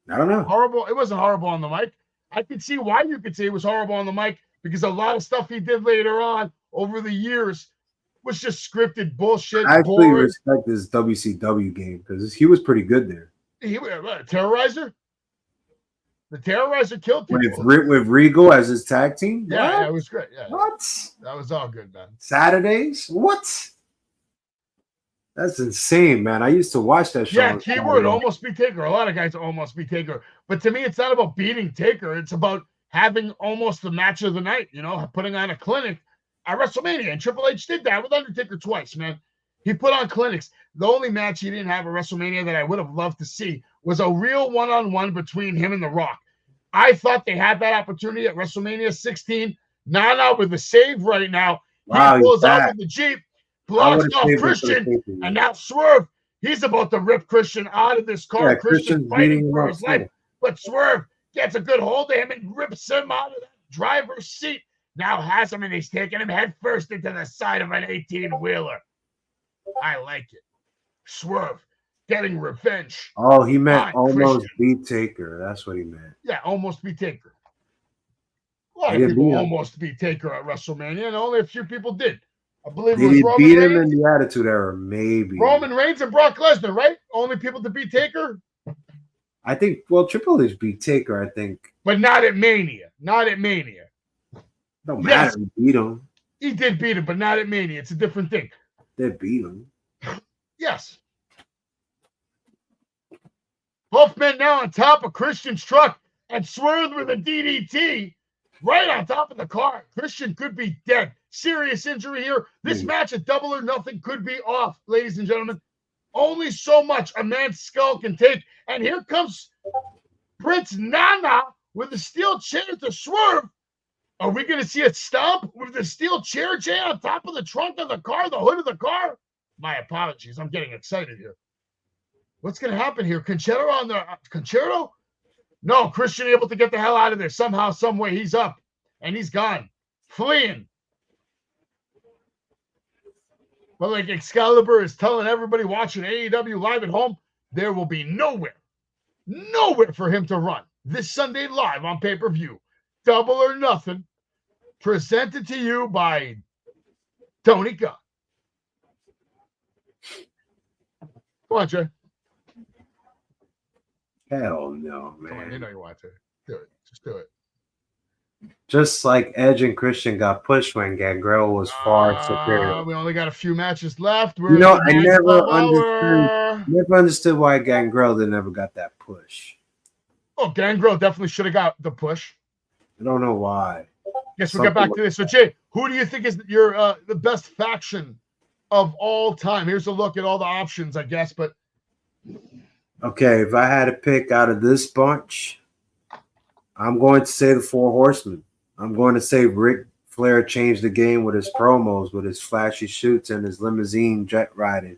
Speaker 5: I don't know.
Speaker 4: Horrible. It wasn't horrible on the mic. I could see why you could say it was horrible on the mic because a lot of stuff he did later on over the years was just scripted bullshit.
Speaker 5: I actually respect this WCW game because he was pretty good there.
Speaker 4: He Terrorizer. The Terrorizer killed people.
Speaker 5: With Regal as his tag team.
Speaker 4: Yeah, that was great. Yeah,
Speaker 5: what?
Speaker 4: That was all good, man.
Speaker 5: Saturdays? What? That's insane, man. I used to watch that show.
Speaker 4: Yeah, keyword almost beat Taker. A lot of guys almost beat Taker. But to me, it's not about beating Taker. It's about having almost the match of the night, putting on a clinic at WrestleMania. And Triple H did that with Undertaker twice, man. He put on clinics. The only match he didn't have at WrestleMania that I would have loved to see was a real one-on-one between him and The Rock. I thought they had that opportunity at WrestleMania 16. Nana with the save right now.
Speaker 5: Wow,
Speaker 4: he pulls out with the Jeep, blocks off Christian, and now Swerve. He's about to rip Christian out of this car.
Speaker 5: Yeah,
Speaker 4: Christian's fighting for his life. But Swerve gets a good hold of him and rips him out of that driver's seat. Now has him, and he's taking him head first into the side of an 18-wheeler. I like it. Swerve getting revenge.
Speaker 5: Oh, he meant almost beat Taker. That's what he meant.
Speaker 4: Yeah, almost beat Taker. A lot of people almost beat Taker at WrestleMania, and only a few people did. I believe
Speaker 5: did he beat him in the Attitude Era? Maybe.
Speaker 4: Roman Reigns and Brock Lesnar, right? Only people to beat Taker?
Speaker 5: I think, Triple H beat Taker, I think.
Speaker 4: But not at Mania. Not at Mania.
Speaker 5: Don't matter. He beat him.
Speaker 4: He did beat him, but not at Mania. It's a different thing.
Speaker 5: They beat him.
Speaker 4: Yes. Both men now on top of Christian's truck and Swerve with a DDT right on top of the car. Christian could be dead. Serious injury here. This match at Double or Nothing could be off, ladies and gentlemen. Only so much a man's skull can take. And here comes Prince Nana with a steel chair to Swerve. Are we going to see a stomp with the steel chair, Jay, on top of the trunk of the car, the hood of the car? My apologies. I'm getting excited here. What's going to happen here? Concerto on the Concerto? No, Christian able to get the hell out of there. Somehow, some way, he's up and he's gone. Fleeing. But like Excalibur is telling everybody watching AEW live at home, there will be nowhere for him to run. This Sunday live on pay-per-view. Double or Nothing. Presented to you by Tony Khan. Come on, Jay.
Speaker 5: Hell no, man.
Speaker 4: Come on, you know you want to. Do it. Just do it.
Speaker 5: Just like Edge and Christian got pushed when Gangrel was far superior.
Speaker 4: We only got a few matches left.
Speaker 5: I never understood why Gangrel never got that push.
Speaker 4: Oh, Gangrel definitely should have got the push.
Speaker 5: I don't know why.
Speaker 4: Guess we'll get back to this. So, Jay, who do you think is your the best faction of all time? Here's a look at all the options, I guess. But
Speaker 5: okay, if I had to pick out of this bunch, I'm going to say the Four Horsemen. I'm going to say Ric Flair changed the game with his promos, with his flashy shoots and his limousine jet riding.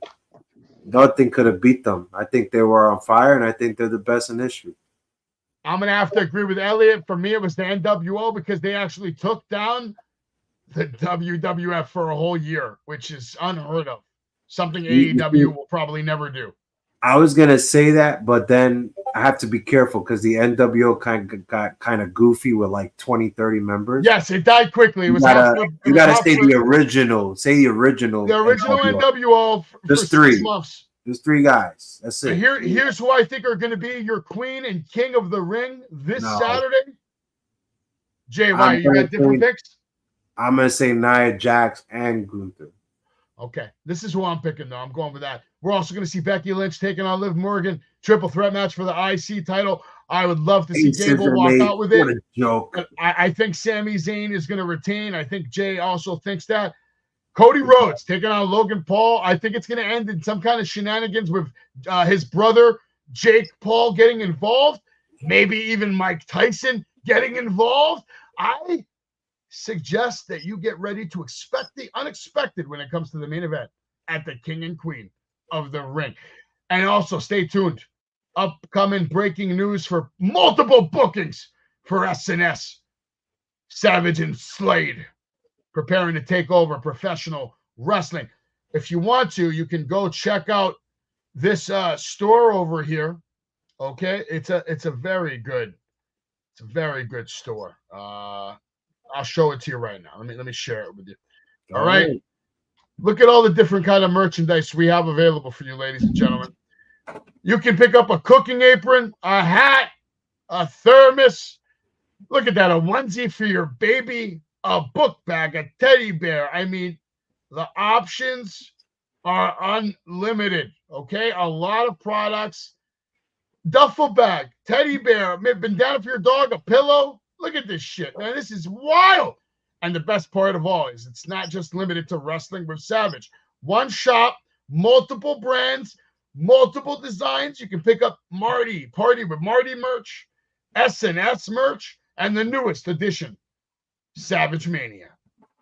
Speaker 5: Nothing could have beat them. I think they were on fire, and I think they're the best in history.
Speaker 4: I'm going to have to agree with Elliot. For me, it was the NWO because they actually took down the WWF for a whole year, which is unheard of. Something AEW will probably never do.
Speaker 5: I was going to say that, but then I have to be careful because the NWO got kind of goofy with like 20, 30 members.
Speaker 4: Yes, it died quickly.
Speaker 5: You got to say the original. Say the original.
Speaker 4: The original NWO
Speaker 5: Just
Speaker 4: for 6 months.
Speaker 5: There's 3 guys. That's it.
Speaker 4: Here's who I think are going to be your queen and king of the ring this Saturday. Jay, why? You got different picks?
Speaker 5: I'm going to say Nia Jax and Gunther.
Speaker 4: Okay. This is who I'm picking, though. I'm going with that. We're also going to see Becky Lynch taking on Liv Morgan. Triple threat match for the IC title. I would love to see Gable walk out with it.
Speaker 5: What a joke.
Speaker 4: But I think Sami Zayn is going to retain. I think Jay also thinks that. Cody Rhodes taking on Logan Paul. I think it's going to end in some kind of shenanigans with his brother, Jake Paul, getting involved. Maybe even Mike Tyson getting involved, I suggest that you get ready to expect the unexpected when it comes to the main event at the King and Queen of the Ring. And also stay tuned. Upcoming breaking news for multiple bookings for SNS. Savage and Slade preparing to take over professional wrestling. If you want to, you can go check out this store over here. Okay, it's a very good store. I'll show it to you right now. Let me share it with you. All right. Look at all the different kind of merchandise we have available for you, ladies and gentlemen. You can pick up a cooking apron, a hat, a thermos. Look at that, a onesie for your baby, a book bag, a teddy bear. I mean, the options are unlimited, okay? A lot of products. Duffel bag, teddy bear, bandana for your dog, a pillow. Look at this shit, man. This is wild. And the best part of all is it's not just limited to Wrestling with Savage. One shop, multiple brands, multiple designs. You can pick up Party with Marty merch, SNS merch, and the newest edition, Savage Mania.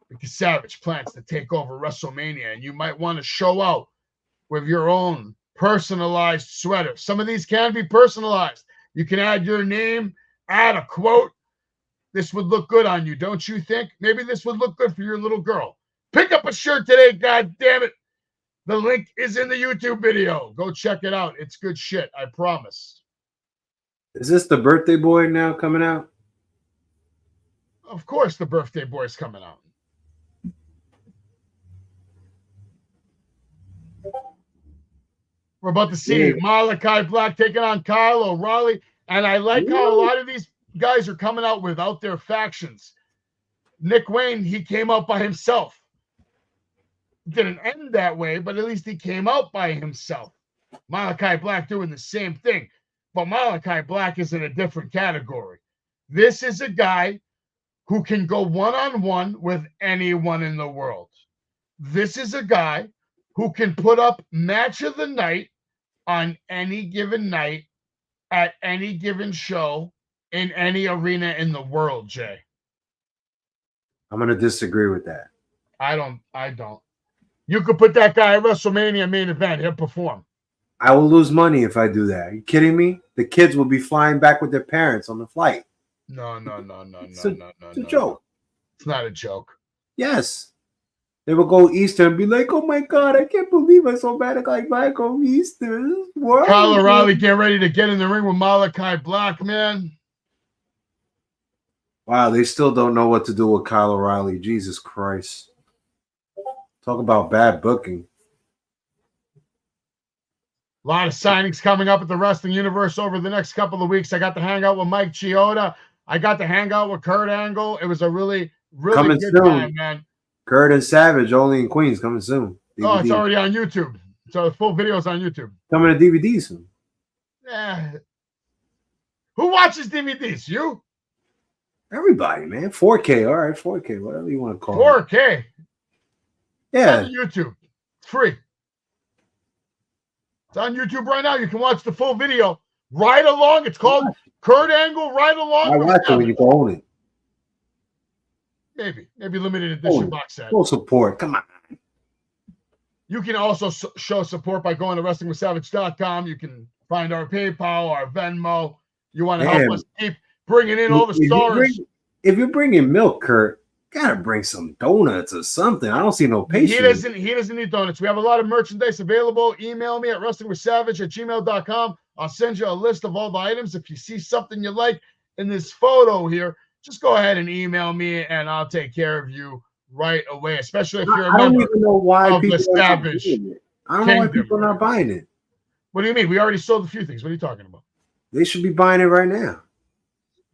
Speaker 4: Because Savage plans to take over WrestleMania, and you might want to show out with your own personalized sweater. Some of these can be personalized. You can add your name, add a quote. This would look good on you, don't you think? Maybe this would look good for your little girl. Pick up a shirt today, God damn it. The link is in the YouTube video. Go check it out. It's good shit, I promise.
Speaker 5: Is this the birthday boy now coming out?
Speaker 4: Of course the birthday boy is coming out. We're about to see Malachi Black taking on Kyle O'Reilly. And I like how a lot of these guys are coming out without their factions. Nick Wayne, he came out by himself. Didn't end that way, but at least he came out by himself. Malachi Black doing the same thing. But Malachi Black is in a different category. This is a guy who can go one-on-one with anyone in the world. This is a guy who can put up match of the night on any given night at any given show in any arena in the world, Jay.
Speaker 5: I'm going to disagree with that.
Speaker 4: I don't. You could put that guy at WrestleMania main event. He'll perform.
Speaker 5: I will lose money if I do that. Are you kidding me? The kids will be flying back with their parents on the flight.
Speaker 4: No.
Speaker 5: It's a joke.
Speaker 4: It's not a joke.
Speaker 5: Yes. They will go Easter and be like, oh my God, I can't believe I saw Malachi Black on Easter. Wow.
Speaker 4: Kyle O'Reilly, get ready to get in the ring with Malachi Black, man.
Speaker 5: Wow, they still don't know what to do with Kyle O'Reilly. Jesus Christ. Talk about bad booking.
Speaker 4: A lot of signings coming up at the Wrestling Universe over the next couple of weeks. I got to hang out with Mike Chioda. I got to hang out with Kurt Angle. It was a really
Speaker 5: coming
Speaker 4: good
Speaker 5: soon.
Speaker 4: time, man.
Speaker 5: Kurt and Savage, only in Queens, coming soon. DVD.
Speaker 4: Oh, it's already on YouTube. So the full video's on YouTube.
Speaker 5: Coming to DVD soon.
Speaker 4: Yeah. Who watches DVDs? You?
Speaker 5: Everybody, man. 4K. All right, 4K. Whatever you want to call
Speaker 4: 4K.
Speaker 5: it. Yeah.
Speaker 4: It's on YouTube. It's free. It's on YouTube right now. You can watch the full video. Ride along. It's called Kurt Angle Ride Along.
Speaker 5: I watch it when you can own it.
Speaker 4: Maybe limited edition box set.
Speaker 5: Full support. Come on.
Speaker 4: You can also show support by going to wrestlingwithsavage.com. You can find our PayPal, our Venmo. You want to help us keep bringing in all the stars.
Speaker 5: If you're bringing milk, Kurt, gotta bring some donuts or something. I don't see no patience.
Speaker 4: He doesn't need donuts. We have a lot of merchandise available. Email me at wrestlingwithsavage@gmail.com. I'll send you a list of all the items. If you see something you like in this photo here, just go ahead and email me, and I'll take care of you right away, especially if you're a member
Speaker 5: I don't even know why
Speaker 4: of
Speaker 5: people
Speaker 4: the Savage Kingdom.
Speaker 5: I don't know why people are not buying it.
Speaker 4: What do you mean? We already sold a few things. What are you talking about?
Speaker 5: They should be buying it right now.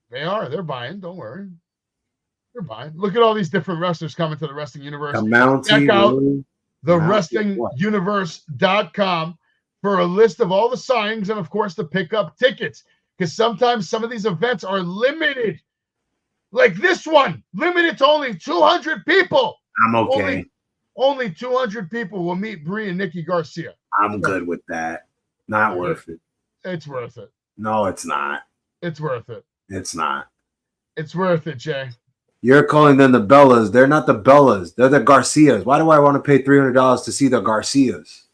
Speaker 4: They are. They're buying. Don't worry. They're buying. Look at all these different wrestlers coming to the Wrestling Universe. Check out the wrestlinguniverse.com for a list of all the signings and, of course, to pick up tickets. Because sometimes some of these events are limited. Like this one, limited to only 200 people.
Speaker 5: I'm okay.
Speaker 4: Only 200 people will meet Brie and Nikki Garcia.
Speaker 5: I'm good with that. Not worth it.
Speaker 4: It's worth it.
Speaker 5: No, it's not.
Speaker 4: It's worth it.
Speaker 5: It's not.
Speaker 4: It's worth it, Jay.
Speaker 5: You're calling them the Bellas. They're not the Bellas. They're the Garcias. Why do I want to pay $300 to see the Garcias?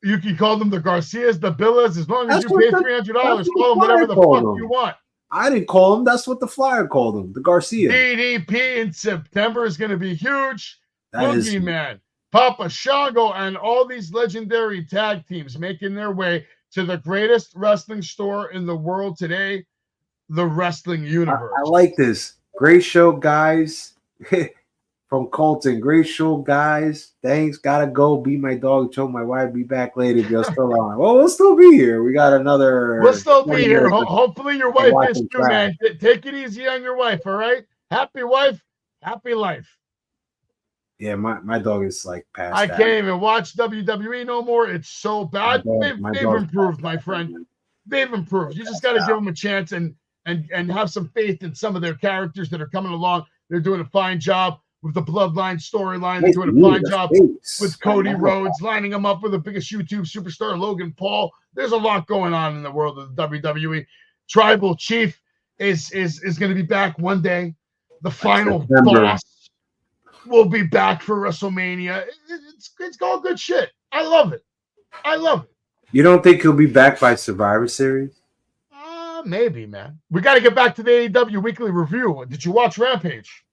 Speaker 4: You can call them the Garcias, the Billas, as long as
Speaker 5: That's
Speaker 4: you
Speaker 5: what
Speaker 4: pay
Speaker 5: the-
Speaker 4: $300.
Speaker 5: that's what
Speaker 4: Call them whatever the
Speaker 5: called
Speaker 4: fuck
Speaker 5: them.
Speaker 4: you want.
Speaker 5: I didn't call them. That's what the flyer called them. The Garcias.
Speaker 4: DDP in September is going to be huge.
Speaker 5: That is-
Speaker 4: Boogeyman, Papa Shango, and all these legendary tag teams making their way to the greatest wrestling store in the world today, the Wrestling Universe.
Speaker 5: I like this. Great show, guys. From Colton. Great show, guys. Thanks. Gotta go. Be my dog. Choke my wife. Be back later if you're still on. Well, we'll still be here. We got another.
Speaker 4: We'll still be
Speaker 5: 20
Speaker 4: here.
Speaker 5: minutes.
Speaker 4: Hopefully your wife is
Speaker 5: watching
Speaker 4: too, man. Take it easy on your wife, all right? Happy wife, happy life.
Speaker 5: Yeah, my dog is like past
Speaker 4: I
Speaker 5: that.
Speaker 4: can't even watch WWE no more. It's so bad. They've
Speaker 5: dog's
Speaker 4: improved, my friend. They've improved. You just got to give them a chance and have some faith in some of their characters that are coming along. They're doing a fine job with the Bloodline storyline. They're doing a fine job with Cody Rhodes, lining him up with the biggest YouTube superstar, Logan Paul. There's a lot going on in the world of the WWE. Tribal Chief is going to be back one day. The final boss will be back for WrestleMania. It's all good shit. I love it. I love it.
Speaker 5: You don't think he'll be back by Survivor Series?
Speaker 4: Maybe, man. We got to get back to the AEW weekly review. Did you watch Rampage?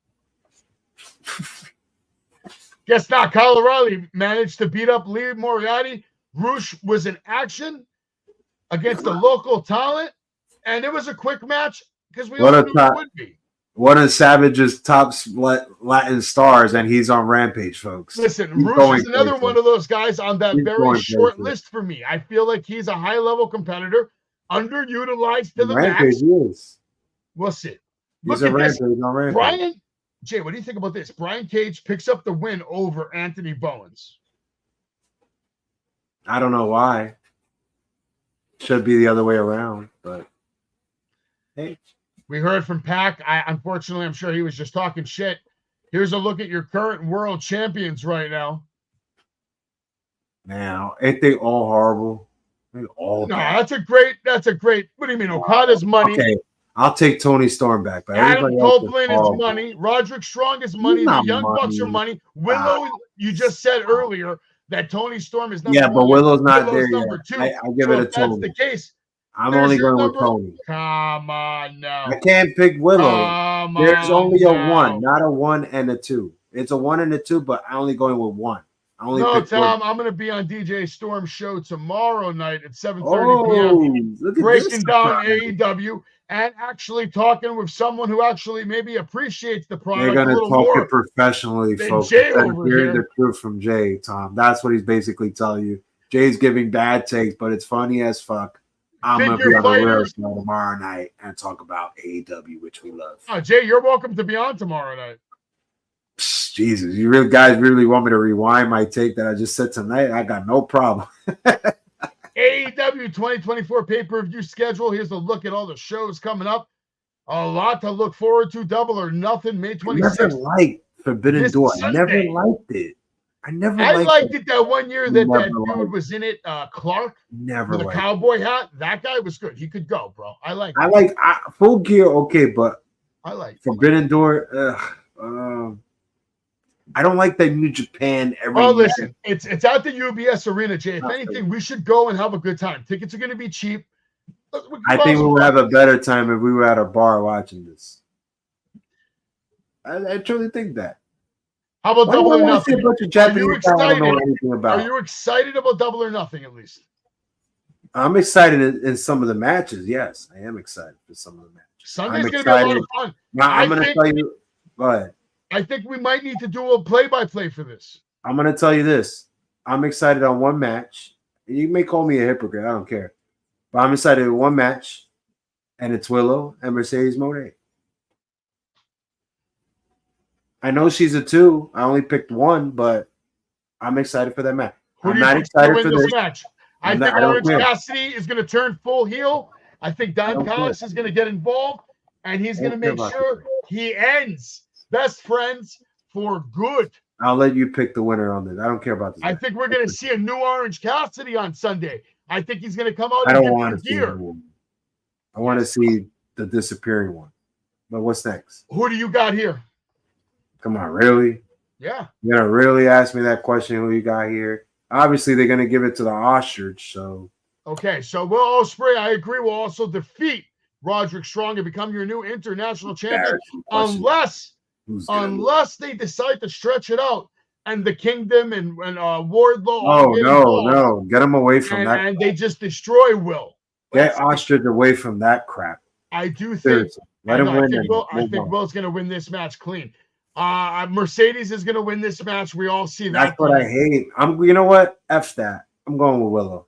Speaker 4: Guess not. Kyle O'Reilly managed to beat up Lee Moriarty. Roosh was in action against a local talent, and it was a quick match because we all knew it would be.
Speaker 5: One of Savage's top Latin stars, and he's on Rampage, folks.
Speaker 4: Listen, Roosh is another one of those guys on that very short list for me. I feel like he's a high-level competitor, underutilized to the max. We'll see.
Speaker 5: He's a Rampage on Rampage.
Speaker 4: Jay, what do you think about this? Brian Cage picks up the win over Anthony Bowens.
Speaker 5: I don't know why. Should be the other way around, but hey.
Speaker 4: We heard from Pac. Unfortunately, I'm sure he was just talking shit. Here's a look at your current world champions right now.
Speaker 5: Now, ain't they all horrible?
Speaker 4: That's a great. What do you mean? Okada's money.
Speaker 5: Okay, I'll take Tony Storm back. But
Speaker 4: Adam Copeland is money. Roderick Strong is money. The Young Bucks are money. Willow, you just said earlier that Tony Storm is number one.
Speaker 5: But Willow's not there
Speaker 4: number
Speaker 5: yet.
Speaker 4: two.
Speaker 5: I give it a Tony.
Speaker 4: If that's the case,
Speaker 5: I'm only going with Tony.
Speaker 4: Come on now.
Speaker 5: I can't pick Willow. There's only a 1, not a 1 and a 2. It's a 1 and a 2, but I'm only going with 1. No,
Speaker 4: Tom, I'm going to be on DJ Storm's show tomorrow night at 7:30 p.m. breaking down AEW and actually talking with someone who actually maybe appreciates the product.
Speaker 5: They're going to talk it professionally, folks.
Speaker 4: Hearing
Speaker 5: the truth from Jay, Tom. That's what he's basically telling you. Jay's giving bad takes, but it's funny as fuck. I'm going to be on the real show tomorrow night and talk about AEW, which we love.
Speaker 4: Jay, you're welcome to be on tomorrow night.
Speaker 5: Jesus, you guys really want me to rewind my take that I just said tonight? I got no problem.
Speaker 4: AEW 2024 pay-per-view schedule. Here's a look at all the shows coming up. A lot to look forward to. Double or Nothing, May 26th.
Speaker 5: I never liked Forbidden Door. I never liked it. I
Speaker 4: liked it that one year that dude was in it, Clark.
Speaker 5: Never
Speaker 4: with a cowboy hat. That guy was good. He could go, bro. I like
Speaker 5: Full Gear, okay, but
Speaker 4: I like
Speaker 5: Forbidden Door. I don't like the New Japan
Speaker 4: listen, it's at the UBS Arena, Jay. If anything, we should go and have a good time. Tickets are going to be cheap.
Speaker 5: I think we would have a better time if we were at a bar watching this. I truly think that.
Speaker 4: How about Double or Nothing?
Speaker 5: Are you excited?
Speaker 4: Are you excited about Double or Nothing at least?
Speaker 5: I'm excited in some of the matches. Yes, I am excited for some of the matches.
Speaker 4: Sunday's going to be a lot of fun.
Speaker 5: Now, I'm going to tell you. Go ahead.
Speaker 4: I think we might need to do a play-by-play for this.
Speaker 5: I'm going to tell you this. I'm excited on one match. You may call me a hypocrite. I don't care. But I'm excited on one match, and it's Willow and Mercedes Moné. I know she's a 2. I only picked 1, but I'm excited for that match. I'm not excited for this
Speaker 4: match. I think Orange Cassidy is going to turn full heel. I think Don Callis is going to get involved, and he's going to make sure he ends best friends for good.
Speaker 5: I'll let you pick the winner on this. I don't care about this.
Speaker 4: I think we're going to see a new Orange Cassidy on Sunday. I think he's going to come out.
Speaker 5: I don't want to see him. I want to see the disappearing one. But what's next?
Speaker 4: Who do you got here?
Speaker 5: Come on, really?
Speaker 4: Yeah.
Speaker 5: You're gonna really ask me that question? Who you got here? Obviously, they're gonna give it to the ostrich. So
Speaker 4: Okay, so Will Ospreay, I agree, will also defeat Roderick Strong and become your new international champion, unless they decide to stretch it out and the Kingdom and Wardlow.
Speaker 5: No, get him away from that.
Speaker 4: And they just destroy Will.
Speaker 5: Get ostrich away from that crap.
Speaker 4: I do think.
Speaker 5: Seriously. Let him win.
Speaker 4: I think Will's going to win this match clean. Mercedes is going to win this match. We all see that.
Speaker 5: That's what I hate. You know what? F that. I'm going with Willow.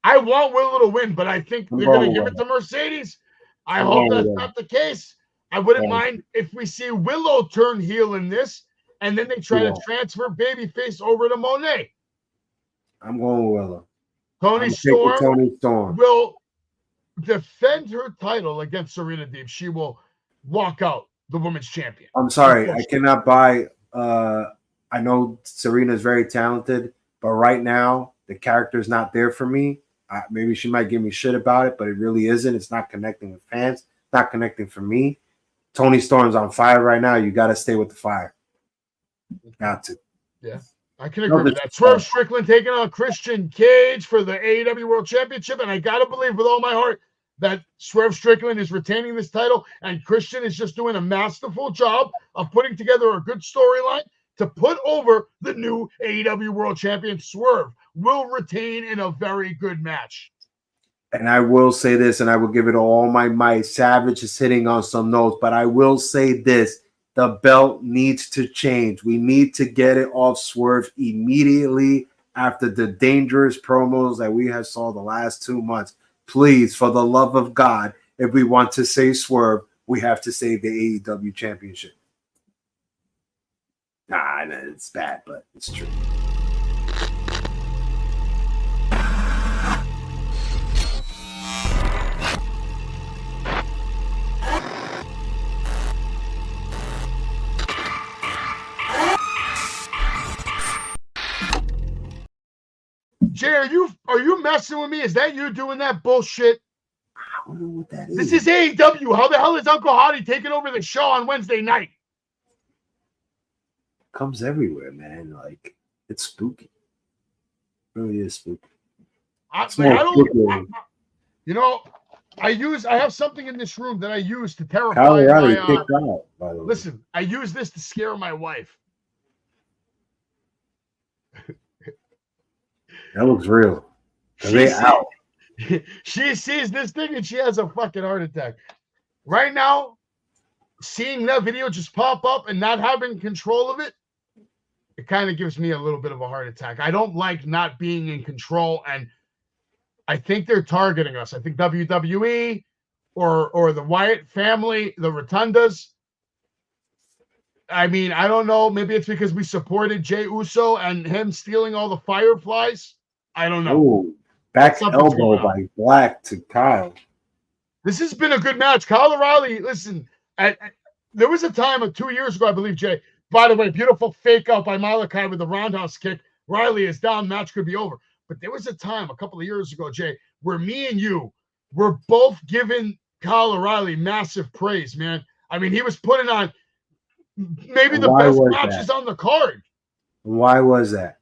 Speaker 4: I want Willow to win, but I think they're going to give it to Mercedes. I hope that's not the case. I wouldn't mind if we see Willow turn heel in this, and then they try to transfer babyface over to Monet.
Speaker 5: I'm going with Willow.
Speaker 4: Toni Storm will defend her title against Serena Deeb. She will walk out the women's champion.
Speaker 5: I'm sorry, I cannot buy. I know Serena's very talented, but right now the character is not there for me. Maybe she might give me shit about it, but it really isn't. It's not connecting with fans. Not connecting for me. Toni Storm's on fire right now. You got to stay with the fire. Got to.
Speaker 4: Yeah, I can agree with that. Swerve Strickland taking on Christian Cage for the AEW World Championship, and I got to believe with all my heart that Swerve Strickland is retaining this title, and Christian is just doing a masterful job of putting together a good storyline to put over the new AEW World Champion. Swerve will retain in a very good match.
Speaker 5: And I will say this, and I will give it all my might. Savage is hitting on some notes, but I will say this. The belt needs to change. We need to get it off Swerve immediately after the dangerous promos that we have saw the last 2 months. Please, for the love of God, if we want to save Swerve, we have to save the AEW Championship. Nah, it's bad, but it's true.
Speaker 4: Jay, are you messing with me? Is that you doing that bullshit?
Speaker 5: I don't know what that is.
Speaker 4: This is AEW. How the hell is Uncle Hottie taking over the show on Wednesday night?
Speaker 5: Comes everywhere, man. Like, it's spooky. It really is spooky.
Speaker 4: I have something in this room that I use to terrify my listen, I use this to scare my wife.
Speaker 5: That looks real.
Speaker 4: She sees this thing and she has a fucking heart attack. Right now, seeing that video just pop up and not having control of it, it kind of gives me a little bit of a heart attack. I don't like not being in control, and I think they're targeting us. I think WWE or the Wyatt family, the Rotundas. I mean, I don't know. Maybe it's because we supported Jey Uso and him stealing all the Fireflies. I don't know.
Speaker 5: Ooh, back elbow by Black to Kyle.
Speaker 4: This has been a good match. Kyle O'Reilly, listen, there was a time of 2 years ago, I believe, Jay. By the way, beautiful fake out by Malachi with the roundhouse kick. Riley is down. Match could be over. But there was a time a couple of years ago, Jay, where me and you were both giving Kyle O'Reilly massive praise, man. I mean, he was putting on maybe the best matches on the card.
Speaker 5: Why was that?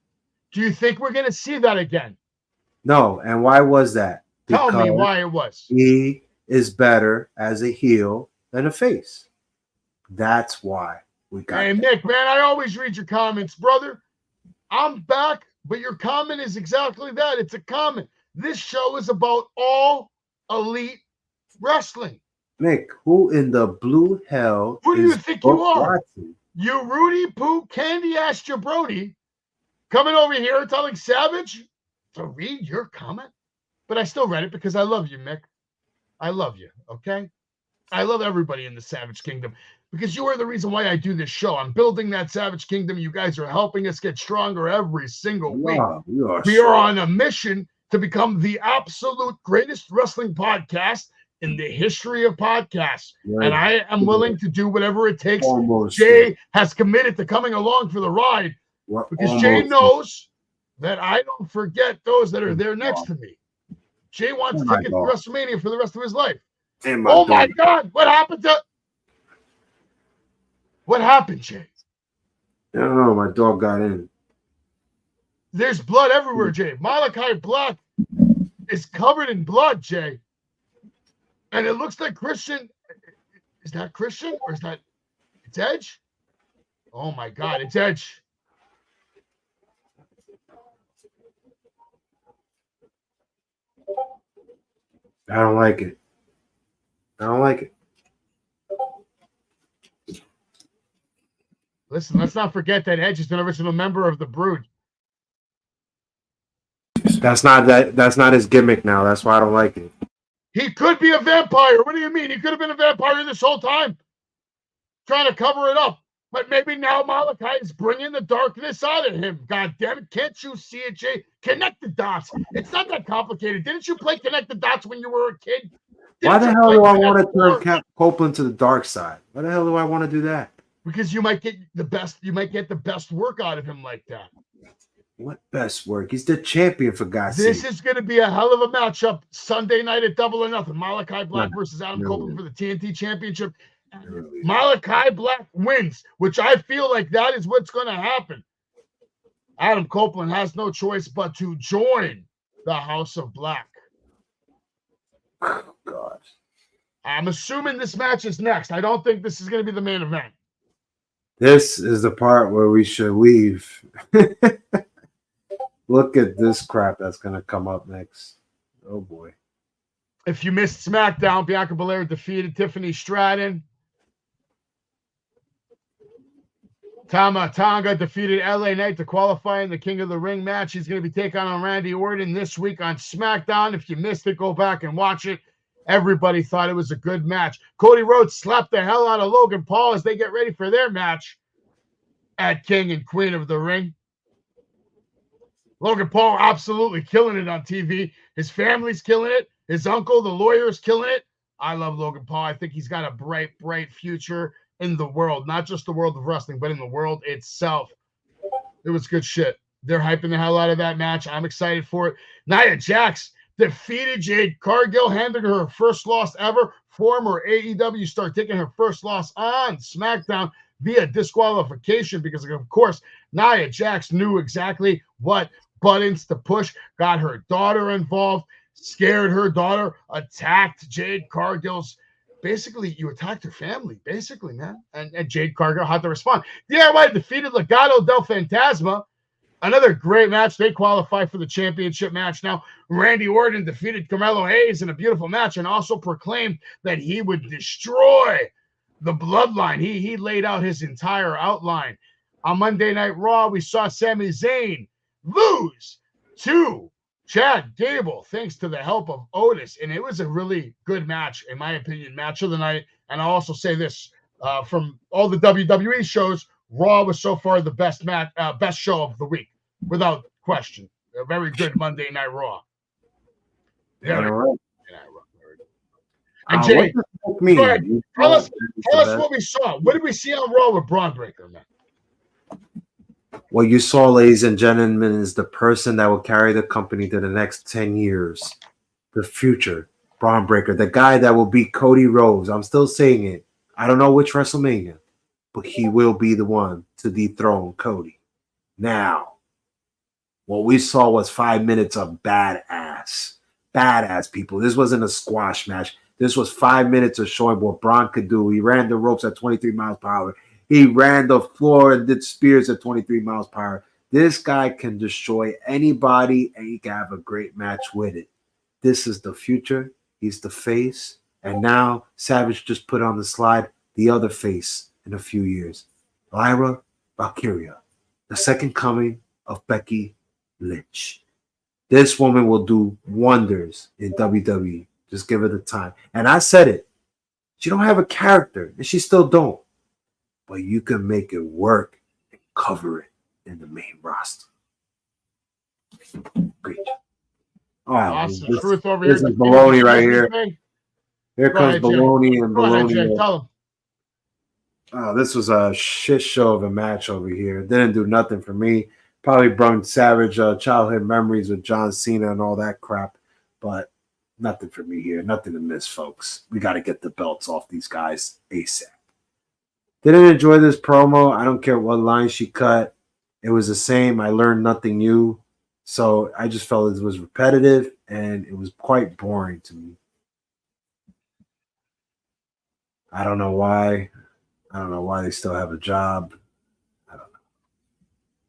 Speaker 4: Do you think we're going to see that again?
Speaker 5: No. And why was that?
Speaker 4: Tell me why it was.
Speaker 5: He is better as a heel than a face. That's why we got
Speaker 4: Hey, Nick, man, I always read your comments, brother. I'm back, but your comment is exactly that. It's a comment. This show is about all elite wrestling.
Speaker 5: Nick, who in the blue hell
Speaker 4: Who do you think you are?
Speaker 5: Watching?
Speaker 4: You Rudy Poo Candy Ass Jabroni coming over here telling Savage to read your comment? But I still read it because I love you, Mick. I love you, okay? I love everybody in the Savage Kingdom because you are the reason why I do this show. I'm building that Savage Kingdom. You guys are helping us get stronger every single week. We are on a mission to become the absolute greatest wrestling podcast in the history of podcasts. Right. And I am willing to do whatever it takes. Jay has committed to coming along for the ride because Jay knows that I don't forget those that are there next to me. Jay wants tickets to WrestleMania for the rest of his life. Oh my God, what happened to What happened, Jay?
Speaker 5: I don't know. My dog got in.
Speaker 4: There's blood everywhere, Jay. Malachi Black is covered in blood, Jay. And it looks like Christian. Is that Christian or is that it's Edge? Oh my God, it's Edge.
Speaker 5: I don't like it. I don't like it.
Speaker 4: Listen, let's not forget that Edge is an original member of the Brood.
Speaker 5: That's not his gimmick now. That's why I don't like it.
Speaker 4: He could be a vampire. What do you mean? He could have been a vampire this whole time, trying to cover it up. But maybe now Malachi is bringing the darkness out of him. God damn it. Can't you see it, Jay? Connect the dots. It's not that complicated. Didn't you play Connect the Dots when you were a kid?
Speaker 5: Why the hell do I want to turn Cap Copeland to the dark side? Why the hell do I want to do that?
Speaker 4: Because you might get the best work out of him like that.
Speaker 5: What best work? He's the champion, for God's sake.
Speaker 4: This is going to be a hell of a matchup Sunday night at Double or Nothing. Malachi Black versus Adam Copeland for the TNT Championship. Malachi Black wins, which I feel like that is what's going to happen. Adam Copeland has no choice but to join the House of Black.
Speaker 5: Oh, God.
Speaker 4: I'm assuming this match is next. I don't think this is going to be the main event.
Speaker 5: This is the part where we should leave. Look at this crap that's going to come up next. Oh, boy.
Speaker 4: If you missed SmackDown, Bianca Belair defeated Tiffany Stratton. Tama Tonga defeated LA Knight to qualify in the King of the Ring match. He's going to be taking on Randy Orton this week on SmackDown. If you missed it, go back and watch it. Everybody thought it was a good match. Cody Rhodes slapped the hell out of Logan Paul as they get ready for their match at King and Queen of the Ring. Logan Paul absolutely killing it on TV. His family's killing it. His uncle, the lawyer, is killing it. I love Logan Paul. I think he's got a bright, bright future in the world, not just the world of wrestling, but in the world itself. It was good shit. They're hyping the hell out of that match. I'm excited for it. Nia Jax defeated Jade Cargill, handing her first loss ever. Former AEW star taking her first loss on SmackDown via disqualification because, of course, Nia Jax knew exactly what buttons to push, got her daughter involved, scared her daughter, attacked Jade Cargill's. Basically, you attacked her family, basically, man. And Jade Cargill had to respond. DIY defeated Legado del Fantasma. Another great match. They qualify for the championship match now. Randy Orton defeated Carmelo Hayes in a beautiful match and also proclaimed that he would destroy the bloodline. He laid out his entire outline. On Monday Night Raw, we saw Sami Zayn lose to Chad Gable thanks to the help of Otis. And it was a really good match, in my opinion, match of the night. And I'll also say this, from all the WWE shows, Raw was so far the best match, best show of the week, without question. A very good Monday Night Raw. Yeah,
Speaker 5: right.
Speaker 4: And Jay, go ahead. Tell us
Speaker 5: that.
Speaker 4: what we saw. What did we see on Raw with Braun Breaker, man?
Speaker 5: What you saw, ladies and gentlemen, is the person that will carry the company to the next 10 years. The future, Braun Breaker, the guy that will beat Cody Rhodes. I'm still saying it. I don't know which WrestleMania, but he will be the one to dethrone Cody. Now, what we saw was 5 minutes of badass people. This wasn't a squash match. This was 5 minutes of showing what Braun could do. He ran the ropes at 23 miles per hour. He ran the floor and did spears at 23 miles per hour. This guy can destroy anybody, and he can have a great match with it. This is the future. He's the face. And now Savage just put on the slide the other face in a few years. Lyra Valkyria, the second coming of Becky Lynch. This woman will do wonders in WWE. Just give her the time. And I said it. She don't have a character, and she still don't. But you can make it work and cover it in the main roster. Great. Oh,
Speaker 4: Awesome. Truth over
Speaker 5: this
Speaker 4: here.
Speaker 5: is baloney right here. Here
Speaker 4: Go
Speaker 5: comes
Speaker 4: ahead, Jay.
Speaker 5: baloney and
Speaker 4: Go ahead, Jay.
Speaker 5: baloney.
Speaker 4: Tell him.
Speaker 5: Oh, this was a shit show of a match over here. Didn't do nothing for me. Probably brought Savage childhood memories with John Cena and all that crap. But nothing for me here. Nothing to miss, folks. We got to get the belts off these guys ASAP. Didn't enjoy this promo. I don't care what line she cut. It was the same. I learned nothing new. So I just felt it was repetitive and it was quite boring to me. I don't know why. I don't know why they still have a job. I don't know.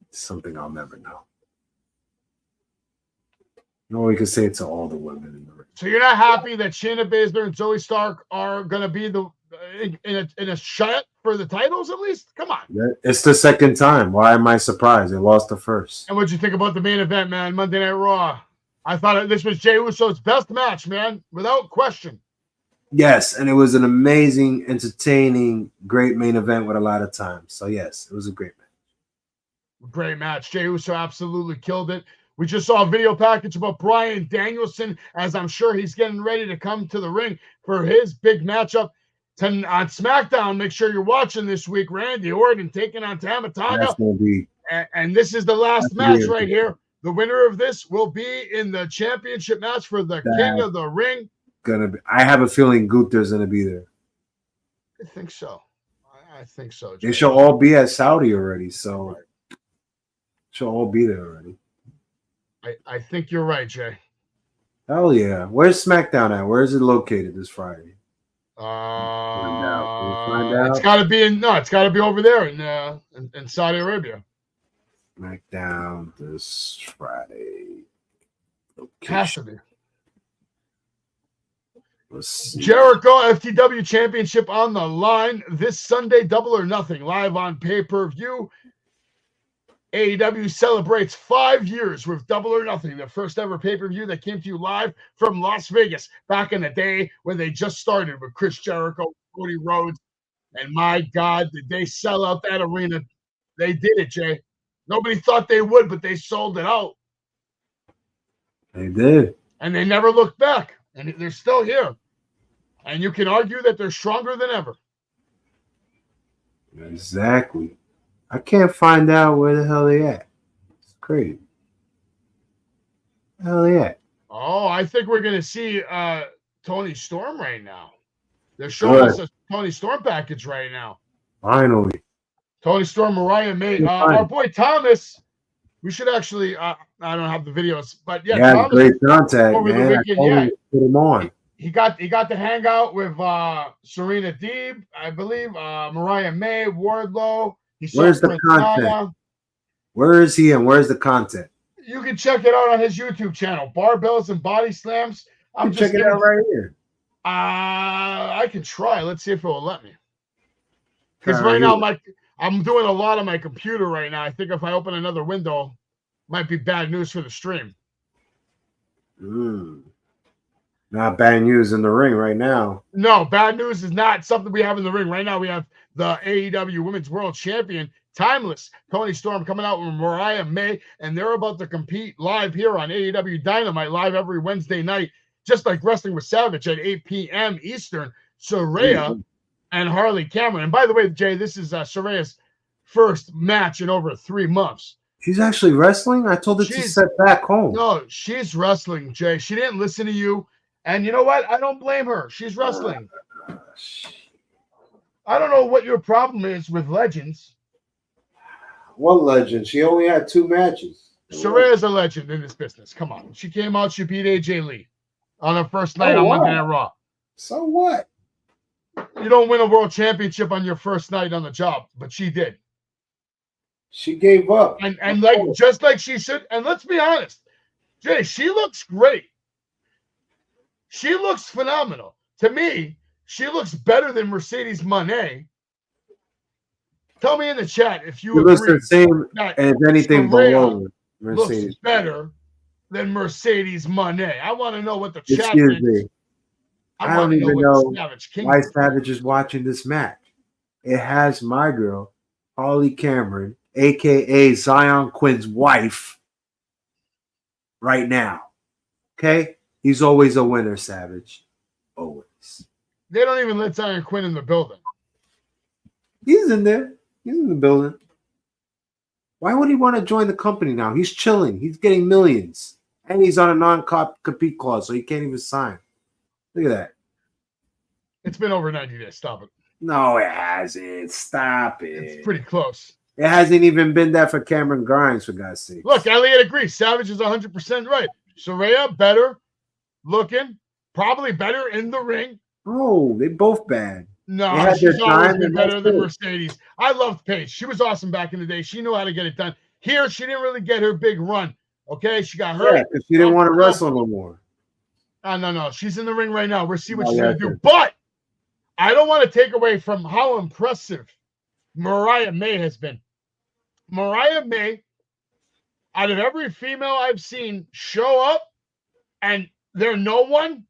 Speaker 5: It's something I'll never know. No, we can say it to all the women in the ring.
Speaker 4: So you're not happy that Shayna Baszler and Zoe Stark are going to be in a shot for the titles at least? Come on.
Speaker 5: It's the second time. Why am I surprised? They lost the first.
Speaker 4: And what'd you think about the main event, man? Monday Night Raw. I thought this was Jey Uso's best match, man, without question.
Speaker 5: Yes, and it was an amazing, entertaining, great main event with a lot of time. So yes, it was a great match.
Speaker 4: Great match. Jey Uso absolutely killed it. We just saw a video package about Bryan Danielson, as I'm sure he's getting ready to come to the ring for his big matchup on SmackDown. Make sure you're watching this week. Randy Orton taking on Tama Tonga. And this is the last match right here. The winner of this will be in the championship match for the King of the Ring.
Speaker 5: I have a feeling Gunther's gonna be there.
Speaker 4: I think so. I think so.
Speaker 5: They should all be at Saudi already, so should all be there already.
Speaker 4: I think you're right, Jay.
Speaker 5: Hell yeah. Where's SmackDown at? Where is it located this Friday?
Speaker 4: Find
Speaker 5: out.
Speaker 4: It's gotta be over there in Saudi Arabia.
Speaker 5: SmackDown this Friday.
Speaker 4: Has to be. Jericho FTW Championship on the line this Sunday, Double or Nothing, live on pay-per-view. AEW celebrates 5 years with Double or Nothing, the first ever pay-per-view that came to you live from Las Vegas back in the day when they just started with Chris Jericho, Cody Rhodes, and my God, did they sell out that arena? They did it, Jay. Nobody thought they would, but they sold it out.
Speaker 5: They did.
Speaker 4: And they never looked back, and they're still here. And you can argue that they're stronger than ever.
Speaker 5: Exactly. I can't find out where the hell they at. It's crazy. Where the hell they at?
Speaker 4: Oh, I think we're going to see Tony Storm right now. They're showing us a Tony Storm package right now.
Speaker 5: Finally.
Speaker 4: Tony Storm, Mariah May. Our boy Thomas, we should actually, I don't have the videos, but yeah, Thomas,
Speaker 5: great contact,
Speaker 4: over
Speaker 5: man.
Speaker 4: the weekend,
Speaker 5: Put him on.
Speaker 4: He got to hang out with Serena Deeb, I believe, Mariah May, Wardlow.
Speaker 5: Where's the content? Where is he and where's the content?
Speaker 4: You can check it out on his YouTube channel, Barbells and Body Slams. I'm just
Speaker 5: check it out right here.
Speaker 4: I can try. Let's see if it will let me. Because right now I'm doing a lot on my computer right now. I think if I open another window, might be bad news for the stream.
Speaker 5: Not bad news in the ring right now.
Speaker 4: No, bad news is not something we have in the ring. Right now we have the AEW Women's World Champion, Timeless, Tony Storm, coming out with Mariah May, and they're about to compete live here on AEW Dynamite, live every Wednesday night, just like Wrestling with Savage at 8 p.m. Eastern. Soraya and Harley Cameron. And by the way, Jay, this is Soraya's first match in over 3 months.
Speaker 5: She's actually wrestling? I told her to sit back home.
Speaker 4: No, she's wrestling, Jay. She didn't listen to you. And you know what? I don't blame her. She's wrestling. I don't know what your problem is with Legends.
Speaker 5: What legend? She only had 2 matches.
Speaker 4: Soraya's a legend in this business. Come on. She came out, she beat AJ Lee on her first night on Monday Night Raw.
Speaker 5: So what?
Speaker 4: You don't win a world championship on your first night on the job, but she did.
Speaker 5: She gave up.
Speaker 4: And like just like she should. And let's be honest, Jay, she looks great. She looks phenomenal. To me, she looks better than Mercedes Moné. Tell me in the chat if you agree.
Speaker 5: Looks the same as anything below
Speaker 4: Mercedes. Looks better than Mercedes Moné. I want to know what the chat
Speaker 5: thinks. I don't even know why Savage is watching this match. It has my girl, Harley Cameron, a.k.a. Zion Quinn's wife, right now. Okay? He's always a winner, Savage. Always.
Speaker 4: They don't even let Zion Quinn in the building.
Speaker 5: He's in there. He's in the building. Why would he want to join the company now? He's chilling. He's getting millions. And he's on a non-compete clause, so he can't even sign. Look at that.
Speaker 4: It's been over 90 days. Stop it.
Speaker 5: No, it hasn't. Stop it.
Speaker 4: It's pretty close.
Speaker 5: It hasn't even been that for Cameron Grimes, for God's sake.
Speaker 4: Look, Elliot agrees. Savage is 100% right. Saraya, better looking, probably better in the ring.
Speaker 5: Oh, they both bad.
Speaker 4: No, she's always been better than Mercedes. I loved Paige. She was awesome back in the day. She knew how to get it done. Here, she didn't really get her big run. Okay, she got hurt.
Speaker 5: Yeah, because she didn't want to wrestle no more.
Speaker 4: No. She's in the ring right now. We'll see what she's going to do. But I don't want to take away from how impressive Mariah May has been. Mariah May, out of every female I've seen show up and they're no one,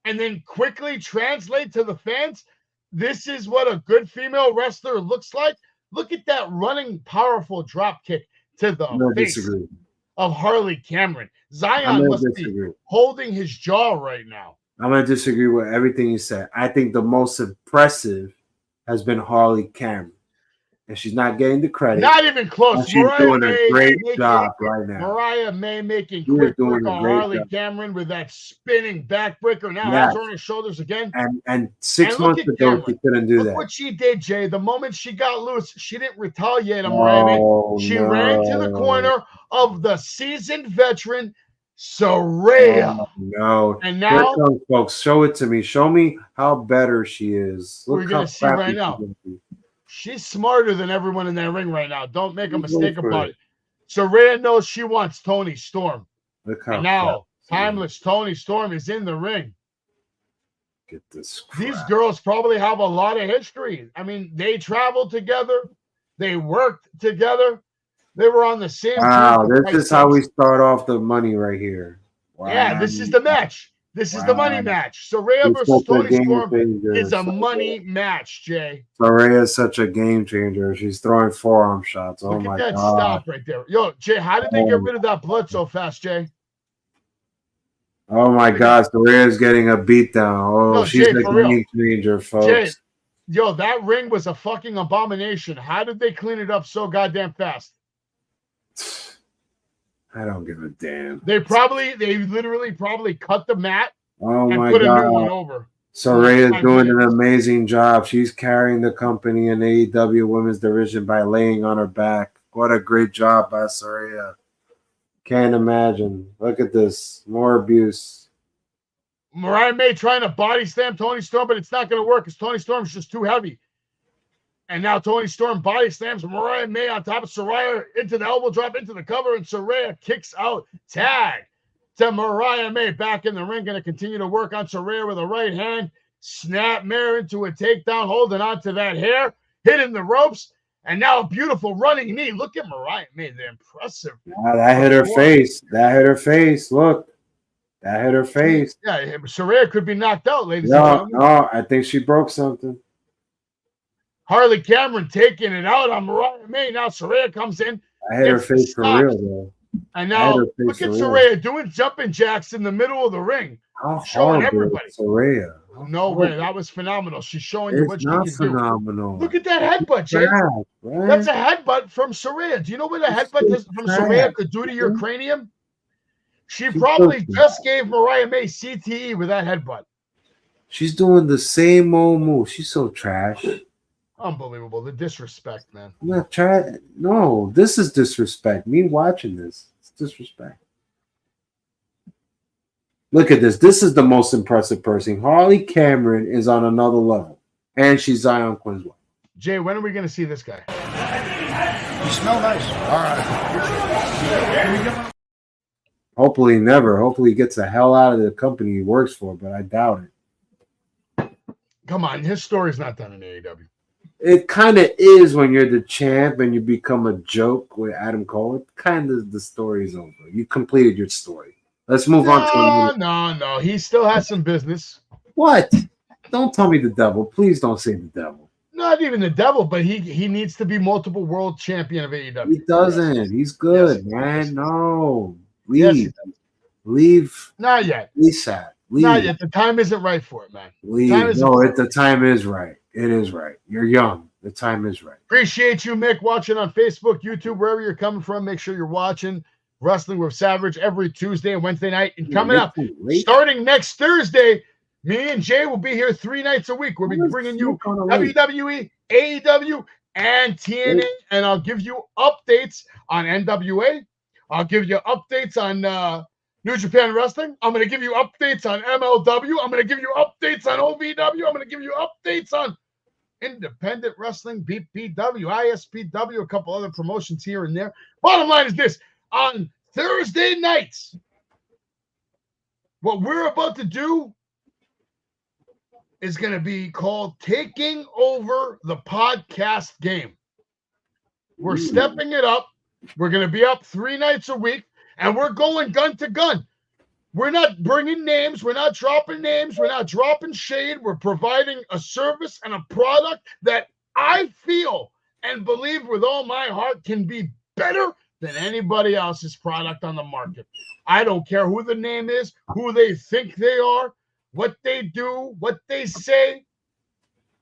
Speaker 4: and then quickly translate to the fans, this is what a good female wrestler looks like. Look at that running, powerful drop kick to the face of Harley Cameron. Zion must be holding his jaw right now.
Speaker 5: I'm going to disagree with everything you said. I think the most impressive has been Harley Cameron. And she's not getting the credit.
Speaker 4: Not even close.
Speaker 5: She's doing a great job right now.
Speaker 4: Mariah May making quick work on Harley Cameron with that spinning backbreaker. Now has her on her shoulders again.
Speaker 5: And 6 months ago, she couldn't do that.
Speaker 4: Look what she did, Jay. The moment she got loose, she didn't retaliate on Mariah May. She ran to the corner of the seasoned veteran, Saraya.
Speaker 5: No.
Speaker 4: And now,
Speaker 5: here comes, folks, show it to me. Show me how better she is. Look,
Speaker 4: we're going to see right now. She's smarter than everyone in that ring right now. Don't make a mistake about it. Saraya knows she wants Toni Storm. And now, timeless Toni Storm is in the ring.
Speaker 5: Get this.
Speaker 4: These girls probably have a lot of history. I mean, they traveled together. They worked together. They were on the same team.
Speaker 5: Wow, this is how we start off the money right here. Wow.
Speaker 4: Yeah, this is the match. This is the money match. Saraya versus Toni Storm is a money match, Jay.
Speaker 5: Saraya is such a game changer. She's throwing forearm shots. Oh my God. Look at that
Speaker 4: stop right there. Yo, Jay, how did they get rid of that blood so fast, Jay?
Speaker 5: Oh my God, Saraya's getting a beatdown. Oh, no, she's a game changer, folks.
Speaker 4: Jay, yo, that ring was a fucking abomination. How did they clean it up so goddamn fast?
Speaker 5: I don't give a damn.
Speaker 4: They literally cut the mat
Speaker 5: and
Speaker 4: put a new one over.
Speaker 5: Saraya's doing an amazing job. She's carrying the company in AEW Women's Division by laying on her back. What a great job by Saraya. Can't imagine. Look at this. More abuse.
Speaker 4: Mariah May trying to body slam Toni Storm, but it's not going to work because Toni Storm's just too heavy. And now Toni Storm body slams Mariah May on top of Saraya into the elbow drop, into the cover, and Saraya kicks out. Tag to Mariah May back in the ring. Going to continue to work on Saraya with a right hand. Snap mare into a takedown, holding on to that hair, hitting the ropes. And now a beautiful running knee. Look at Mariah May. They're impressive.
Speaker 5: That hit her face. That hit her face. Look. That hit her face.
Speaker 4: Yeah, Saraya could be knocked out, ladies and gentlemen.
Speaker 5: No, I think she broke something.
Speaker 4: Harley Cameron taking it out on Mariah May. Now Saraya comes in.
Speaker 5: I hit her face for real, though.
Speaker 4: And now look at Saraya doing jumping jacks in the middle of the ring. Showing everybody.
Speaker 5: Saraya.
Speaker 4: No way. That was phenomenal. She's showing you what she can
Speaker 5: phenomenal.
Speaker 4: do. Look at that headbutt, Jay. Right? That's a headbutt from Saraya. Do you know what a headbutt from Saraya could do to your cranium? She probably just gave Mariah May CTE with that headbutt.
Speaker 5: She's doing the same old move. She's so trash.
Speaker 4: Unbelievable. The disrespect, man.
Speaker 5: I'm not trying. No, this is disrespect. Me watching this. It's disrespect. Look at this. This is the most impressive person. Harley Cameron is on another level. And she's Zion Quinn's wife.
Speaker 4: Jay, when are we going to see this guy?
Speaker 3: You smell nice. All right.
Speaker 5: Hopefully never. Hopefully he gets the hell out of the company he works for, but I doubt it.
Speaker 4: Come on. His story's not done in AEW.
Speaker 5: It kind of is when you're the champ and you become a joke with Adam Cole. It kind of the story's over. You completed your story. Let's move on to
Speaker 4: No. He still has some business.
Speaker 5: What? Don't tell me the devil. Please don't say the devil.
Speaker 4: Not even the devil, but he needs to be multiple world champion of AEW.
Speaker 5: He doesn't. He's good, man. No. Leave.
Speaker 4: Yes,
Speaker 5: Leave.
Speaker 4: Not yet.
Speaker 5: Leave.
Speaker 4: Not yet. The time isn't right for it, man.
Speaker 5: Leave. The time is right. It is right. You're young. The time is right.
Speaker 4: Appreciate you, Mick, watching on Facebook, YouTube, wherever you're coming from. Make sure you're watching Wrestling with Savage every Tuesday and Wednesday night. And coming up, starting next Thursday, Me and Jay will be here 3 nights a week. We'll be bringing you WWE, AEW, and TNA, and I'll give you updates on NWA. I'll give you updates on New Japan Wrestling. I'm going to give you updates on MLW. I'm going to give you updates on OVW. I'm going to give you updates on Independent Wrestling, BPW, ISPW, a couple other promotions here and there. Bottom line is this. On Thursday nights, what we're about to do is going to be called Taking Over the Podcast Game. We're stepping it up. We're going to be up 3 nights a week, and we're going gun to gun. We're not bringing names. We're not dropping names. We're not dropping shade. We're providing a service and a product that I feel and believe with all my heart can be better than anybody else's product on the market. I don't care who the name is, who they think they are, what they do, what they say.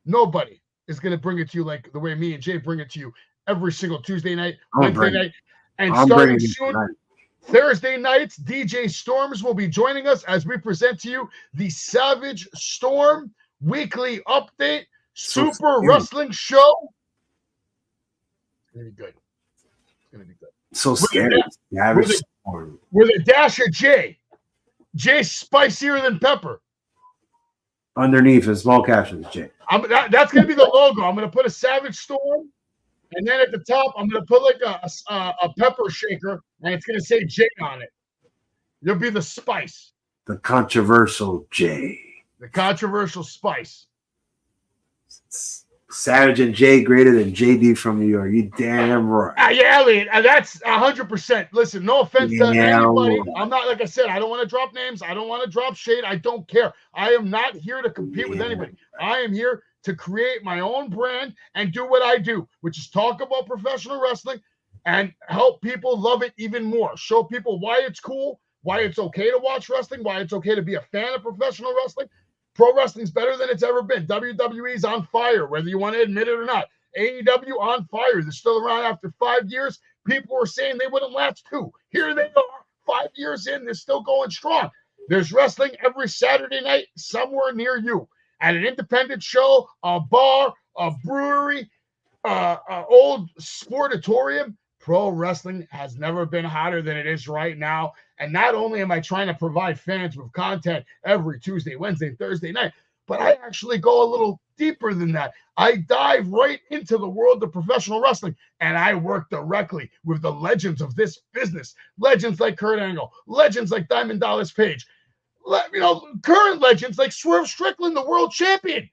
Speaker 4: Nobody is going to bring it to you like the way me and Jay bring it to you every single Tuesday night, Wednesday night, and starting soon, Thursday nights, DJ Storms will be joining us as we present to you the Savage Storm Weekly Update Super Wrestling Show. It's going to be good. It's going to be good.
Speaker 5: So scary.
Speaker 4: With a dash of Jay. Jay's spicier than pepper.
Speaker 5: Underneath in small captions, Jay.
Speaker 4: That's going to be the logo. I'm going to put a Savage Storm, and then at the top, I'm going to put like a pepper shaker, and it's going to say Jay on it. You'll be the spice.
Speaker 5: The controversial Jay.
Speaker 4: The controversial spice.
Speaker 5: Savage and Jay greater than JD from New York. You damn right.
Speaker 4: Yeah, Elliot, that's 100%. Listen, no offense to anybody. I'm not, like I said, I don't want to drop names. I don't want to drop shade. I don't care. I am not here to compete with anybody. I am here to create my own brand and do what I do, which is talk about professional wrestling and help people love it even more. Show people why it's cool, why it's okay to watch wrestling, why it's okay to be a fan of professional wrestling. Pro wrestling's better than it's ever been. WWE's on fire, whether you want to admit it or not. AEW on fire. They're still around after 5 years. People were saying they wouldn't last 2. Here they are, 5 years in. They're still going strong. There's wrestling every Saturday night somewhere near you. At an independent show, a bar, a brewery, old sportatorium. Pro wrestling has never been hotter than it is right now. And not only am I trying to provide fans with content every Tuesday, Wednesday, Thursday night, but I actually go a little deeper than that. I dive right into the world of professional wrestling, and I work directly with the legends of this business. Legends like Kurt Angle, legends like Diamond Dallas Page, current legends like Swerve Strickland, the world champion,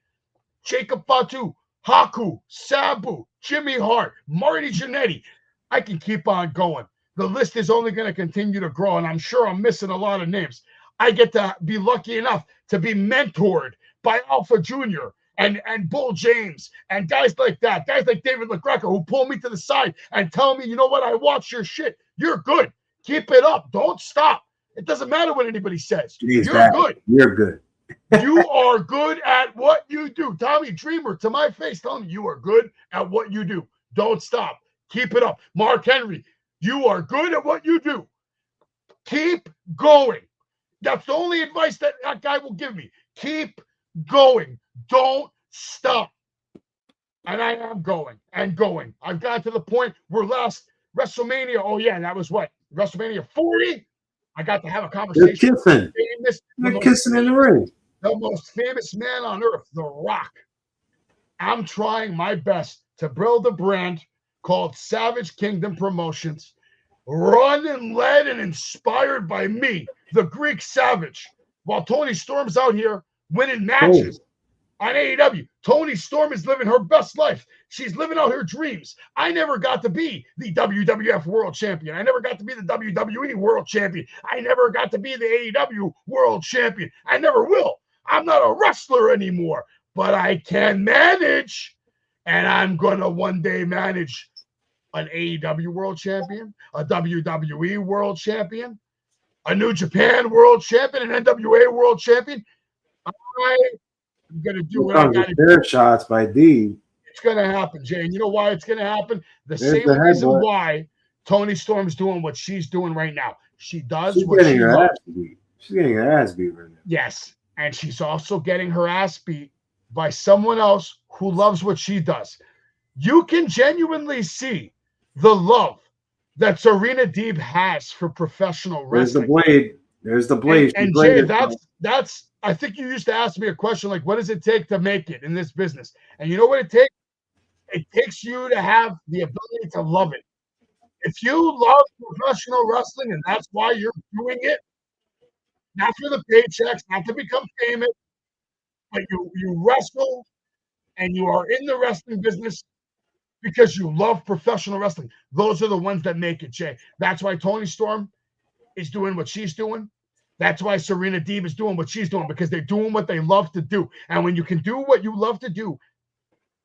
Speaker 4: Jacob Fatu, Haku, Sabu, Jimmy Hart, Marty Jannetty. I can keep on going. The list is only going to continue to grow, and I'm sure I'm missing a lot of names. I get to be lucky enough to be mentored by Alpha Jr. and Bull James and guys like that, guys like David LaGreca who pull me to the side and tell me, you know what, I watch your shit. You're good. Keep it up. Don't stop. It doesn't matter what anybody says. You're good.
Speaker 5: You're good.
Speaker 4: You are good at what you do. Tommy Dreamer, to my face, telling me you are good at what you do. Don't stop. Keep it up. Mark Henry, you are good at what you do. Keep going. That's the only advice that guy will give me. Keep going. Don't stop. And I am going and going. I've got to the point where last WrestleMania, that was what? WrestleMania 40? I got to have a conversation.
Speaker 5: They're kissing in the ring.
Speaker 4: The most famous man on earth, The Rock. I'm trying my best to build a brand called Savage Kingdom Promotions, run and led and inspired by me, the Greek Savage, while Toni Storm's out here winning matches on AEW. Toni Storm is living her best life. She's living out her dreams. I never got to be the WWF World Champion. I never got to be the WWE World Champion. I never got to be the AEW World Champion. I never will. I'm not a wrestler anymore, but I can manage, and I'm going to one day manage an AEW World Champion, a WWE World Champion, a New Japan World Champion, an NWA World Champion. I'm going to do what I got to do.
Speaker 5: Shots by D.
Speaker 4: It's going to happen, Jay. And you know why it's going to happen? There's same reason why Toni Storm's doing what she's doing right now. She does what she loves.
Speaker 5: She's getting her ass beat right now.
Speaker 4: Yes. And she's also getting her ass beat by someone else who loves what she does. You can genuinely see the love that Serena Deeb has for professional wrestling.
Speaker 5: There's the blade. There's the blade.
Speaker 4: And Jay, that's I think you used to ask me a question like, what does it take to make it in this business? And you know what it takes? It takes you to have the ability to love it. If you love professional wrestling and that's why you're doing it, not for the paychecks, not to become famous, but you wrestle and you are in the wrestling business because you love professional wrestling. Those are the ones that make it, Jay. That's why Toni Storm is doing what she's doing. That's why Serena Deeb is doing what she's doing, because they're doing what they love to do. And when you can do what you love to do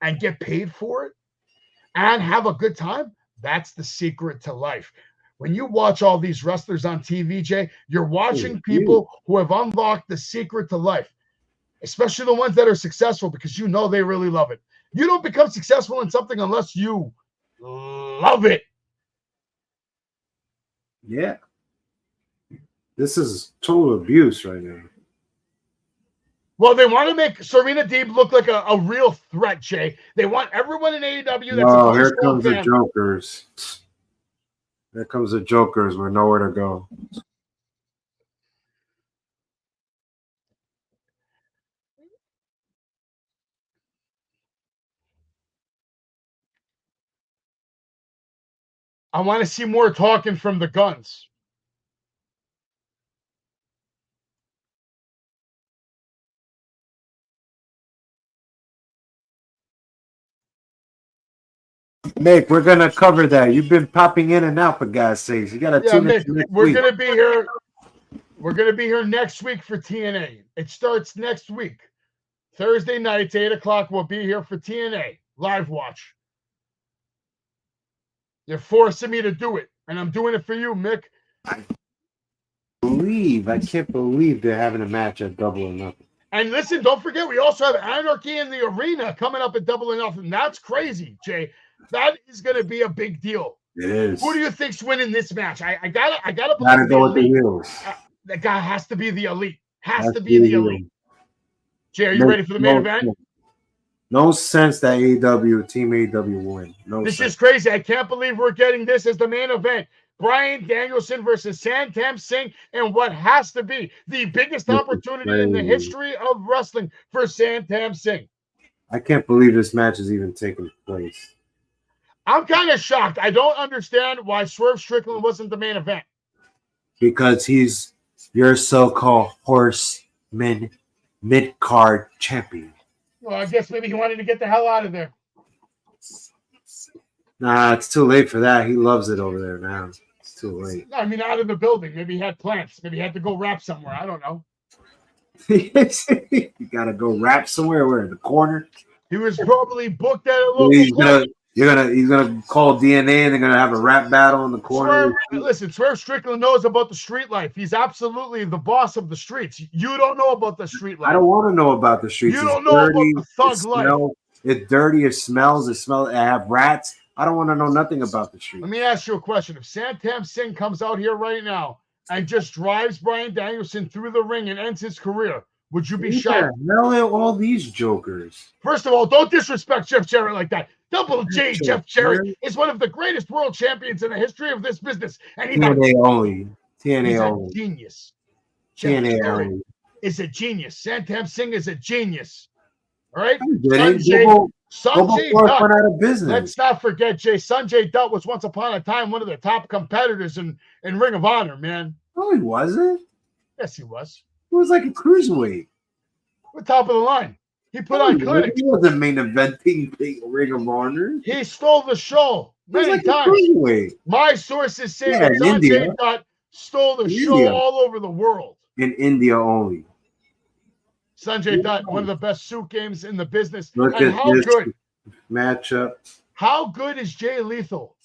Speaker 4: and get paid for it and have a good time, that's the secret to life. When you watch all these wrestlers on TV, Jay, you're watching people who have unlocked the secret to life, especially the ones that are successful, because you know they really love it. You don't become successful in something unless you love it.
Speaker 5: Yeah. This is total abuse right now.
Speaker 4: Well, they want to make Serena Deeb look like a real threat, Jay. They want everyone in AEW that's
Speaker 5: Oh, here comes the Jokers. Here comes the Jokers with nowhere to go.
Speaker 4: I want to see more talking from the Guns.
Speaker 5: Mick, we're gonna cover that. You've been popping in and out for God's sakes. You gotta tune in next
Speaker 4: we're
Speaker 5: week.
Speaker 4: gonna be here. We're gonna be here next week for TNA. It starts next week, Thursday nights, 8 o'clock. We'll be here for TNA live watch. You're forcing me to do it, and I'm doing it for you, Mick.
Speaker 5: I can't believe they're having a match at Double or Nothing.
Speaker 4: And listen, don't forget, we also have Anarchy in the Arena coming up at Double or Nothing. That's crazy, Jay. That is going to be a big deal.
Speaker 5: It is.
Speaker 4: Who do you think's winning this match? I gotta
Speaker 5: go with the heels.
Speaker 4: That guy has to be the elite. Has to be the elite. Jay, are you ready for the main event?
Speaker 5: No sense that Team AEW win.
Speaker 4: This is crazy. I can't believe we're getting this as the main event. Bryan Danielson versus Santam Singh, and what has to be the biggest opportunity in the history of wrestling for Santam Singh.
Speaker 5: I can't believe this match is even taking place.
Speaker 4: I'm kind of shocked. I don't understand why Swerve Strickland wasn't the main event.
Speaker 5: Because he's your so-called horseman mid-card champion.
Speaker 4: Well, I guess maybe he wanted to get the hell out of there.
Speaker 5: Nah, it's too late for that. He loves it over there now. It's too late.
Speaker 4: No, I mean, out of the building. Maybe he had plans. Maybe he had to go rap somewhere. I don't know.
Speaker 5: You got to go rap somewhere. Where? In the corner?
Speaker 4: He was probably booked at a local club.
Speaker 5: He's gonna call DNA and they're gonna have a rap battle in the corner.
Speaker 4: Swerve Strickland knows about the street life. He's absolutely the boss of the streets. You don't know about the street life.
Speaker 5: I don't want to know about the streets.
Speaker 4: You don't know about the thug life.
Speaker 5: It's dirty. It smells. I have rats. I don't want to know nothing about the street.
Speaker 4: Let me ask you a question. If Santam Singh comes out here right now and just drives Bryan Danielson through the ring and ends his career, would you be shocked?
Speaker 5: Hell, all these jokers.
Speaker 4: First of all, don't disrespect Jeff Jarrett like that. Double J Jeff Jarrett is one of the greatest world champions in the history of this business. And he's
Speaker 5: TNA only.
Speaker 4: He's
Speaker 5: only.
Speaker 4: A genius.
Speaker 5: TNA only.
Speaker 4: Is a genius. Santam Singh is a genius. All right?
Speaker 5: Sanjay Dutt.
Speaker 4: Let's not forget, Jay. Sanjay Dutt was once upon a time one of the top competitors in Ring of Honor, man.
Speaker 5: No, he wasn't.
Speaker 4: Yes, he was.
Speaker 5: He was like a cruiserweight.
Speaker 4: We're top of the line. He put on clinic.
Speaker 5: He wasn't main eventing Ring of Honor.
Speaker 4: He stole the show many times. My sources say that Sanjay Dutt stole the show all over the world.
Speaker 5: In India only.
Speaker 4: Sanjay Dutt, one of the best suit games in the business.
Speaker 5: Look
Speaker 4: and
Speaker 5: at
Speaker 4: how
Speaker 5: this
Speaker 4: good
Speaker 5: matchup.
Speaker 4: How good is Jay Lethal?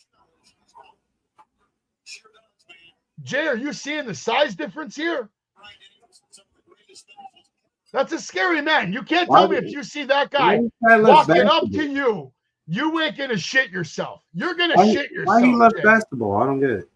Speaker 4: Jay, are you seeing the size difference here? That's a scary man. You can't tell me if you see that guy walking up to you, you ain't going to shit yourself. You're going to shit yourself.
Speaker 5: Why he left basketball? I don't get it.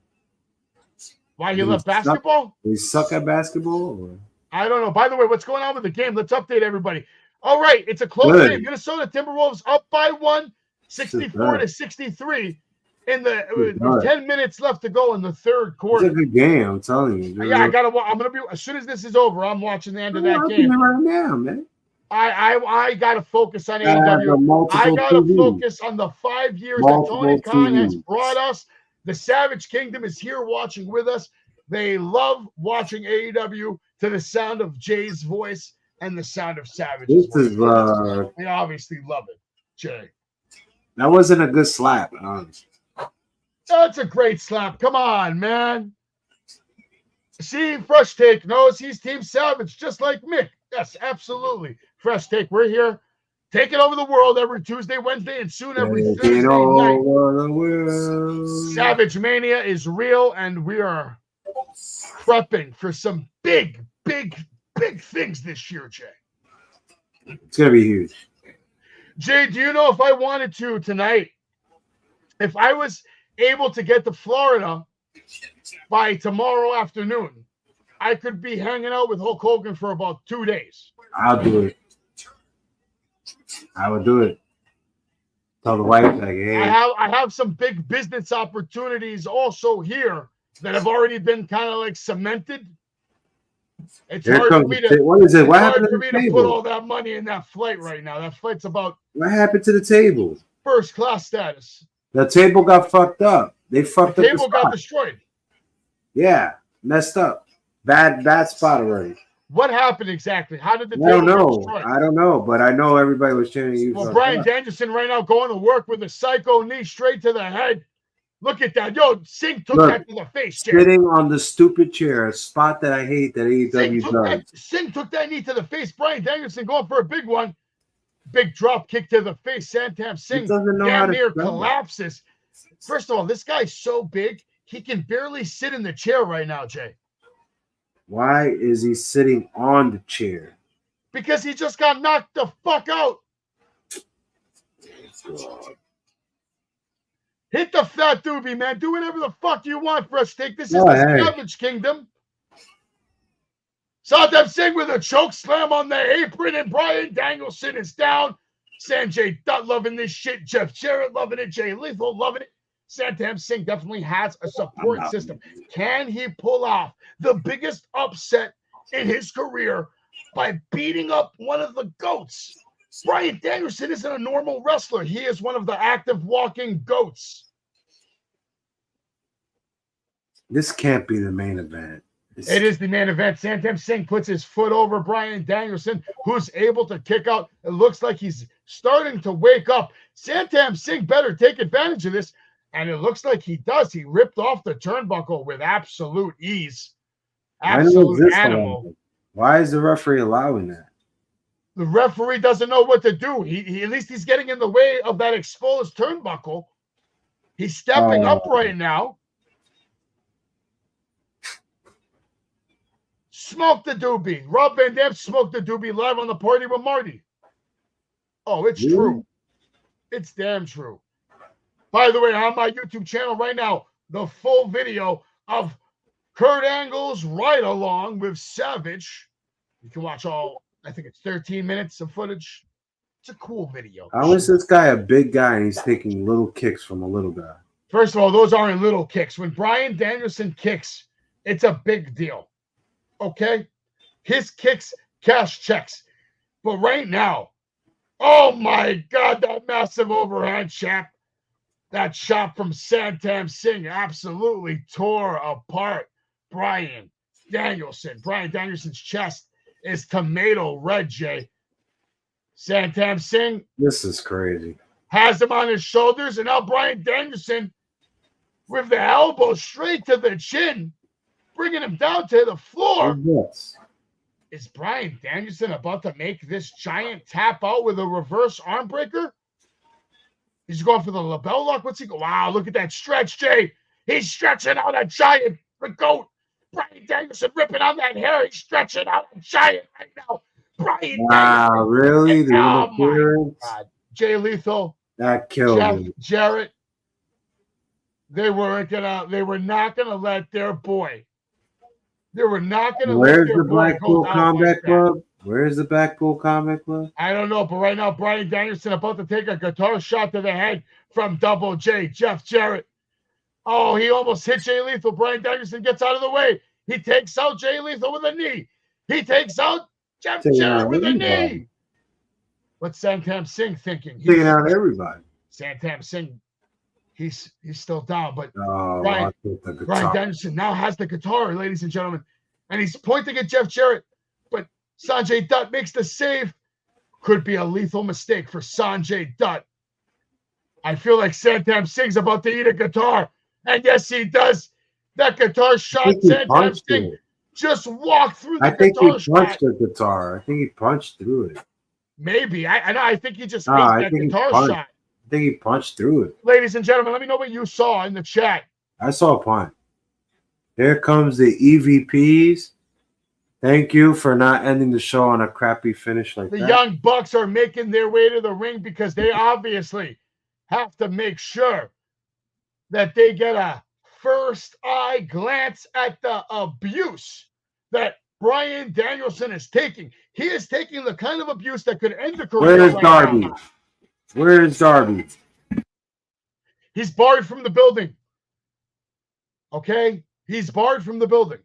Speaker 4: Why he left basketball?
Speaker 5: Did he suck at basketball? Or?
Speaker 4: I don't know. By the way, what's going on with the game? Let's update everybody. All right, it's a close
Speaker 5: Good.
Speaker 4: game. Minnesota Timberwolves up by 1,
Speaker 5: This is
Speaker 4: 64 to
Speaker 5: good.
Speaker 4: 63. In the
Speaker 5: This is
Speaker 4: with
Speaker 5: good.
Speaker 4: 10 minutes left to go in the third
Speaker 5: It's
Speaker 4: quarter.
Speaker 5: a good game. I'm telling you.
Speaker 4: Yeah, I'm gonna be as soon as this is over. I'm watching the end of that
Speaker 5: I'm
Speaker 4: game.
Speaker 5: right now, man.
Speaker 4: I gotta focus on
Speaker 5: Gotta have the
Speaker 4: AEW. I
Speaker 5: multiple
Speaker 4: gotta
Speaker 5: TVs.
Speaker 4: focus on the 5 years
Speaker 5: Multiple
Speaker 4: that Tony Khan has
Speaker 5: TVs.
Speaker 4: brought us. The Savage Kingdom is here watching with us. They love watching AEW to the sound of Jay's voice and the sound of Savage's
Speaker 5: This is
Speaker 4: voice. They obviously love it, Jay.
Speaker 5: that wasn't a good slap, honestly.
Speaker 4: That's a great slap. Come on, man. See, Fresh Take knows he's Team Savage, just like Mick. Yes, absolutely. Fresh Take, we're here taking over the world every Tuesday, Wednesday, and soon every Thursday night. Savage Mania is real, and we are prepping for some big things this year, Jay.
Speaker 5: It's gonna be huge.
Speaker 4: Jay, do you know if I wanted to tonight, if I was able to get to Florida by tomorrow afternoon, I could be hanging out with Hulk Hogan for about 2 days.
Speaker 5: I'll do it. I would do it. Tell the wife, like, hey,
Speaker 4: I have some big business opportunities also here that have already been kind of like cemented. It's
Speaker 5: here
Speaker 4: hard for
Speaker 5: comes
Speaker 4: me
Speaker 5: the
Speaker 4: to.
Speaker 5: ta- what is it?
Speaker 4: It's
Speaker 5: What
Speaker 4: hard
Speaker 5: happened
Speaker 4: for
Speaker 5: to
Speaker 4: me
Speaker 5: the
Speaker 4: to put all
Speaker 5: table?
Speaker 4: that money in that flight right now. That flight's about
Speaker 5: What happened to the table?
Speaker 4: first class status.
Speaker 5: The table got fucked up. They
Speaker 4: The
Speaker 5: fucked up the
Speaker 4: table got
Speaker 5: spot.
Speaker 4: destroyed.
Speaker 5: Yeah, messed up. Bad spot already.
Speaker 4: What happened exactly? How did the
Speaker 5: I
Speaker 4: table
Speaker 5: don't
Speaker 4: get
Speaker 5: know.
Speaker 4: destroyed?
Speaker 5: I don't know, but I know everybody was cheering you.
Speaker 4: Well, Brian Danielson right now going to work with a psycho knee straight to the head. Look at that. Yo, Singh took
Speaker 5: Look,
Speaker 4: that to the face, Jay.
Speaker 5: sitting on the stupid chair, a spot that I hate that AEW does.
Speaker 4: Singh took that knee to the face. Brian Danielson going for a big one. Big drop kick to the face. Santam Singh
Speaker 5: doesn't know how
Speaker 4: damn
Speaker 5: to
Speaker 4: near
Speaker 5: sell it.
Speaker 4: collapses. First of all, this guy's so big, he can barely sit in the chair right now, Jay.
Speaker 5: Why is he sitting on the chair?
Speaker 4: Because he just got knocked the fuck out. Hit the fat doobie, man. Do whatever the fuck you want, Fresh Take. This is
Speaker 5: Oh,
Speaker 4: the
Speaker 5: hey.
Speaker 4: Savage Kingdom. Saddam Singh with a choke slam on the apron, and Brian Danielson is down. Sanjay Dutt loving this shit. Jeff Jarrett loving it. Jay Lethal loving it. Santam Singh definitely has a support system. Can he pull off the biggest upset in his career by beating up one of the GOATs? Brian Danielson isn't a normal wrestler. He is one of the active walking GOATs.
Speaker 5: This can't be the main event.
Speaker 4: It is the main event. Santam Singh puts his foot over Brian Danielson, who's able to kick out. It looks like he's starting to wake up. Santam Singh better take advantage of this, and it looks like he does. He ripped off the turnbuckle with absolute ease. Absolute animal.
Speaker 5: Why is the referee allowing that?
Speaker 4: The referee doesn't know what to do. He at least he's getting in the way of that exposed turnbuckle. He's stepping up right now. Smoke the doobie. Rob Van Dam smoked the doobie live on the Party with Marty. Oh, it's true. It's damn true. By the way, on my YouTube channel right now, the full video of Kurt Angle's ride along with Savage. You can watch all, I think it's 13 minutes of footage. It's a cool video.
Speaker 5: How is this guy a big guy and he's taking little kicks from a little guy?
Speaker 4: First of all, those aren't little kicks. When Brian Danielson kicks, it's a big deal. Okay? His kicks cash checks. But right now, oh my God, that massive overhand chop. That shot from Santam Singh absolutely tore apart Brian Danielson. Brian Danielson's chest is tomato red, Jay. Santam Singh.
Speaker 5: This is crazy.
Speaker 4: Has him on his shoulders, and now Brian Danielson with the elbow straight to the chin, bringing him down to the floor.
Speaker 5: Yes.
Speaker 4: Is Brian Danielson about to make this giant tap out with a reverse arm breaker? He's going for the label lock. What's he go? Wow, look at that stretch, Jay. He's stretching out a giant. The GOAT. Brian Danielson ripping on that hair. He's stretching out a giant right now. Brian Danielson.
Speaker 5: Really? The
Speaker 4: Oh
Speaker 5: interference?
Speaker 4: my God. Jay Lethal.
Speaker 5: That killed
Speaker 4: Jeff
Speaker 5: me.
Speaker 4: Jarrett. They were not gonna let their boy They were not going to let
Speaker 5: Where's
Speaker 4: their
Speaker 5: the
Speaker 4: boy
Speaker 5: Blackpool
Speaker 4: go down
Speaker 5: Combat
Speaker 4: like that.
Speaker 5: Club? Where's the Blackpool Combat Club?
Speaker 4: I don't know, but right now, Bryan Danielson about to take a guitar shot to the head from Double J, Jeff Jarrett. Oh, he almost hit Jay Lethal. Bryan Danielson gets out of the way. He takes out Jay Lethal with a knee. He takes out Jeff Jarrett with a knee. What's Santam Singh thinking? He's
Speaker 5: taking out everybody.
Speaker 4: Santam Singh, he's still down, but
Speaker 5: Oh,
Speaker 4: Bryan Danielson now has the guitar, ladies and gentlemen, and he's pointing at Jeff Jarrett, but Sanjay Dutt makes the save. Could be a lethal mistake for Sanjay Dutt. I feel like Santam Singh's about to eat a guitar, and yes, he does. That guitar shot, Santam Singh just walked through the guitar shot.
Speaker 5: I think he punched the guitar. I think he punched through it.
Speaker 4: Maybe. I think he just ate that guitar shot.
Speaker 5: I think he punched through it.
Speaker 4: Ladies and gentlemen, let me know what you saw in the chat.
Speaker 5: I saw a punch. Here comes the EVPs. Thank you for not ending the show on a crappy finish like that.
Speaker 4: The Young Bucks are making their way to the ring because they obviously have to make sure that they get a first eye glance at the abuse that Bryan Danielson is taking. He is taking the kind of abuse that could end the career.
Speaker 5: Where's Darby? Where is Darby?
Speaker 4: He's barred from the building. Okay? He's barred from the building.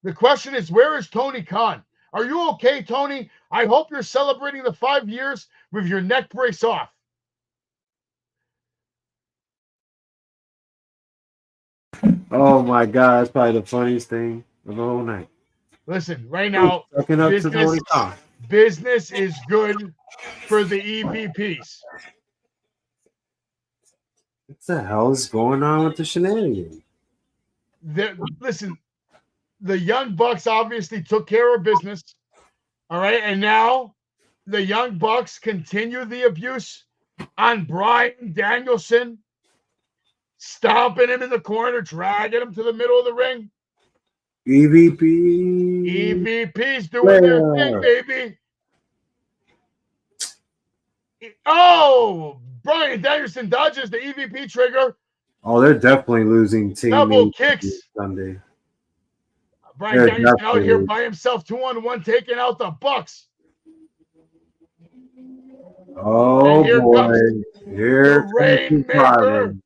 Speaker 4: The question is, where is Tony Khan? Are you okay, Tony? I hope you're celebrating the 5 years with your neck brace off.
Speaker 5: Oh my God, that's probably the funniest thing of the whole night.
Speaker 4: Listen, right now, business is good for the EVPs.
Speaker 5: What the hell is going on with the shenanigans?
Speaker 4: Listen, the Young Bucks obviously took care of business. All right. And now the Young Bucks continue the abuse on Bryan Danielson, stomping him in the corner, dragging him to the middle of the ring. EVP's doing their thing, baby. Oh, Bryan Danielson dodges the EVP trigger.
Speaker 5: Oh, they're definitely losing team.
Speaker 4: Double kicks.
Speaker 5: Sunday.
Speaker 4: Bryan Danielson out here by himself, 2-on-1, taking out the Bucks.
Speaker 5: Oh, boy. Here
Speaker 4: the Rainmaker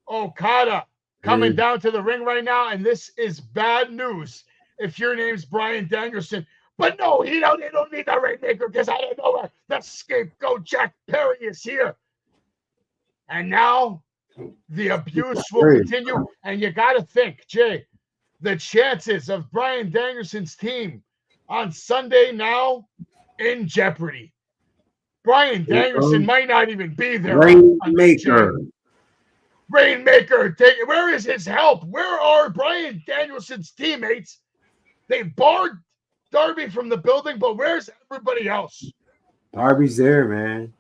Speaker 4: Okada coming down to the ring right now, and this is bad news if your name's Bryan Danielson. But no, they don't need the Rainmaker because I don't know where the scapegoat Jack Perry is here. And now the abuse will continue. And you got to think, Jay, the chances of Bryan Danielson's team on Sunday now in jeopardy. Bryan Danielson might not even be there.
Speaker 5: Rainmaker.
Speaker 4: Rainmaker, where is his help? Where are Bryan Danielson's teammates? They barred Darby from the building, but where's everybody else?
Speaker 5: Darby's there, man.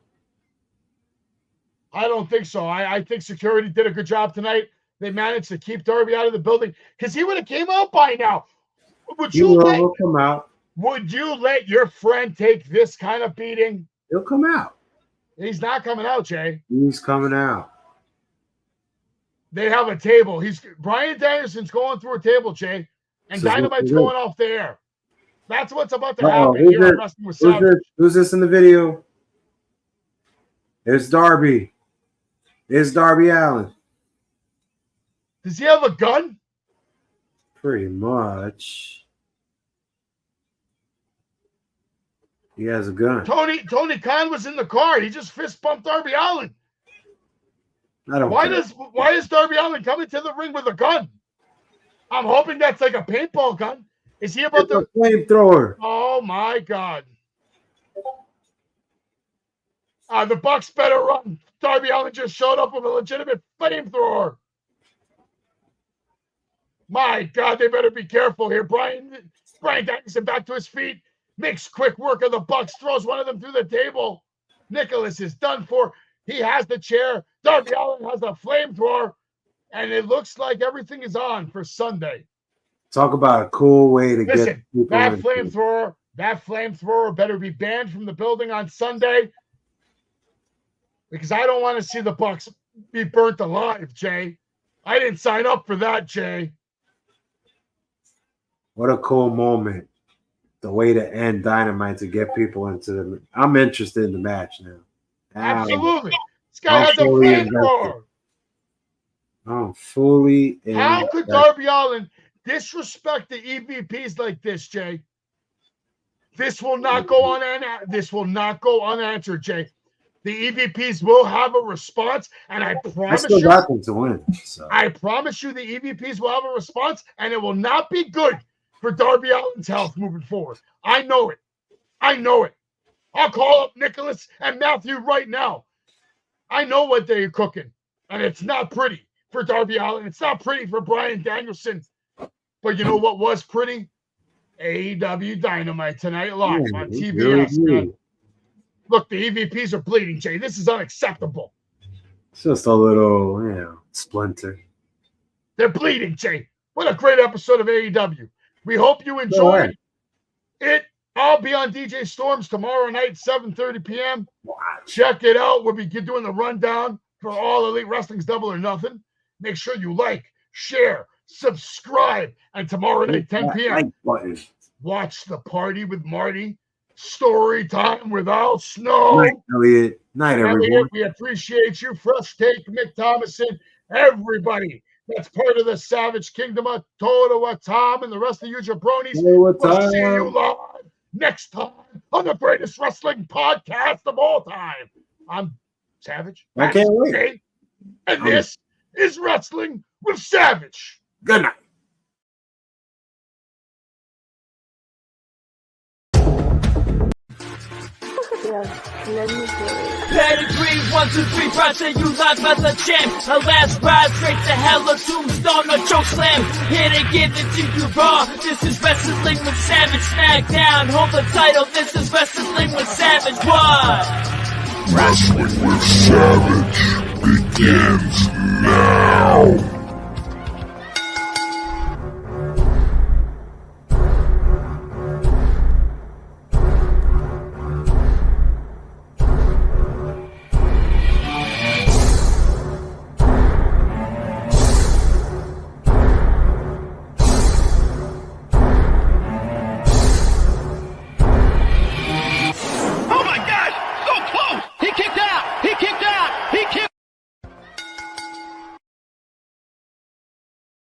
Speaker 4: I don't think so. I think security did a good job tonight. They managed to keep Darby out of the building because he would have came out by now. Would you
Speaker 5: come out?
Speaker 4: Would you let your friend take this kind of beating?
Speaker 5: He'll come out.
Speaker 4: He's not coming out, Jay.
Speaker 5: He's coming out.
Speaker 4: They have a table. Bryan Danielson's going through a table, Jay, and Dynamite's going off the air. That's what's about to happen here on Wrestling with Savage.
Speaker 5: Who's this in the video? It's Darby. It's Darby Allin.
Speaker 4: Does he have a gun?
Speaker 5: Pretty much. He has a gun.
Speaker 4: Tony Khan was in the car. He just fist bumped Darby Allin. Why does Darby Allin come into the ring with a gun? I'm hoping that's like a paintball gun. Is he about to
Speaker 5: flamethrower?
Speaker 4: Oh my God! The Bucks better run. Darby Allin just showed up with a legitimate flamethrower. My God, they better be careful here. Bryan Danielson back to his feet, makes quick work of the Bucks, throws one of them through the table. Nicholas is done for. He has the chair. Darby Allin has the flamethrower, and it looks like everything is on for Sunday.
Speaker 5: Talk about a cool way to get people
Speaker 4: that flamethrower. That flamethrower better be banned from the building on Sunday, because I don't want to see the Bucks be burnt alive, Jay. I didn't sign up for that, Jay.
Speaker 5: What a cool moment. The way to end Dynamite to get people into the. I'm interested in the match now.
Speaker 4: Absolutely. This guy has a flamethrower.
Speaker 5: I'm fully in.
Speaker 4: How could Darby Allin disrespect the EVPs like this, Jay? This will not go unanswered, Jay. The EVPs will have a response, and I promise you,
Speaker 5: got them to win. So.
Speaker 4: I promise you, the EVPs will have a response, and it will not be good for Darby Allin's health moving forward. I know it. I'll call up Nicholas and Matthew right now. I know what they're cooking, and it's not pretty for Darby Allin. It's not pretty for Bryan Danielson. But you know what was pretty? AEW Dynamite tonight live on TBS. Man. Look, the EVPs are bleeding, Jay. This is unacceptable.
Speaker 5: It's just a little, splinter.
Speaker 4: They're bleeding, Jay. What a great episode of AEW. We hope you enjoyed it. I'll be on DJ Storms tomorrow night, 7:30 p.m. Check it out. We'll be doing the rundown for All Elite Wrestling's Double or Nothing. Make sure you like, share, subscribe. And tomorrow night, 10 p.m., watch The Party with Marty. Story time with Al Snow.
Speaker 5: Night, Elliot. Night, everyone.
Speaker 4: Elliot, we appreciate you. Fresh Take, Mick Thomason, everybody that's part of the Savage Kingdom of Totowa Tom and the rest of you jabronis. We'll see you live next time on the greatest wrestling podcast of all time. I'm Savage.
Speaker 5: I can't wait.
Speaker 4: And this is Wrestling with Savage.
Speaker 5: Good night.
Speaker 2: Pedigree, 1, 2, 3, proud to you live as a champ. A last ride straight to hell, a tombstone, a choke slam. Here to give it to you raw. This is Wrestling with Savage. SmackDown, hold the title. This is Wrestling with Savage. What?
Speaker 6: Wrestling with Savage begins now.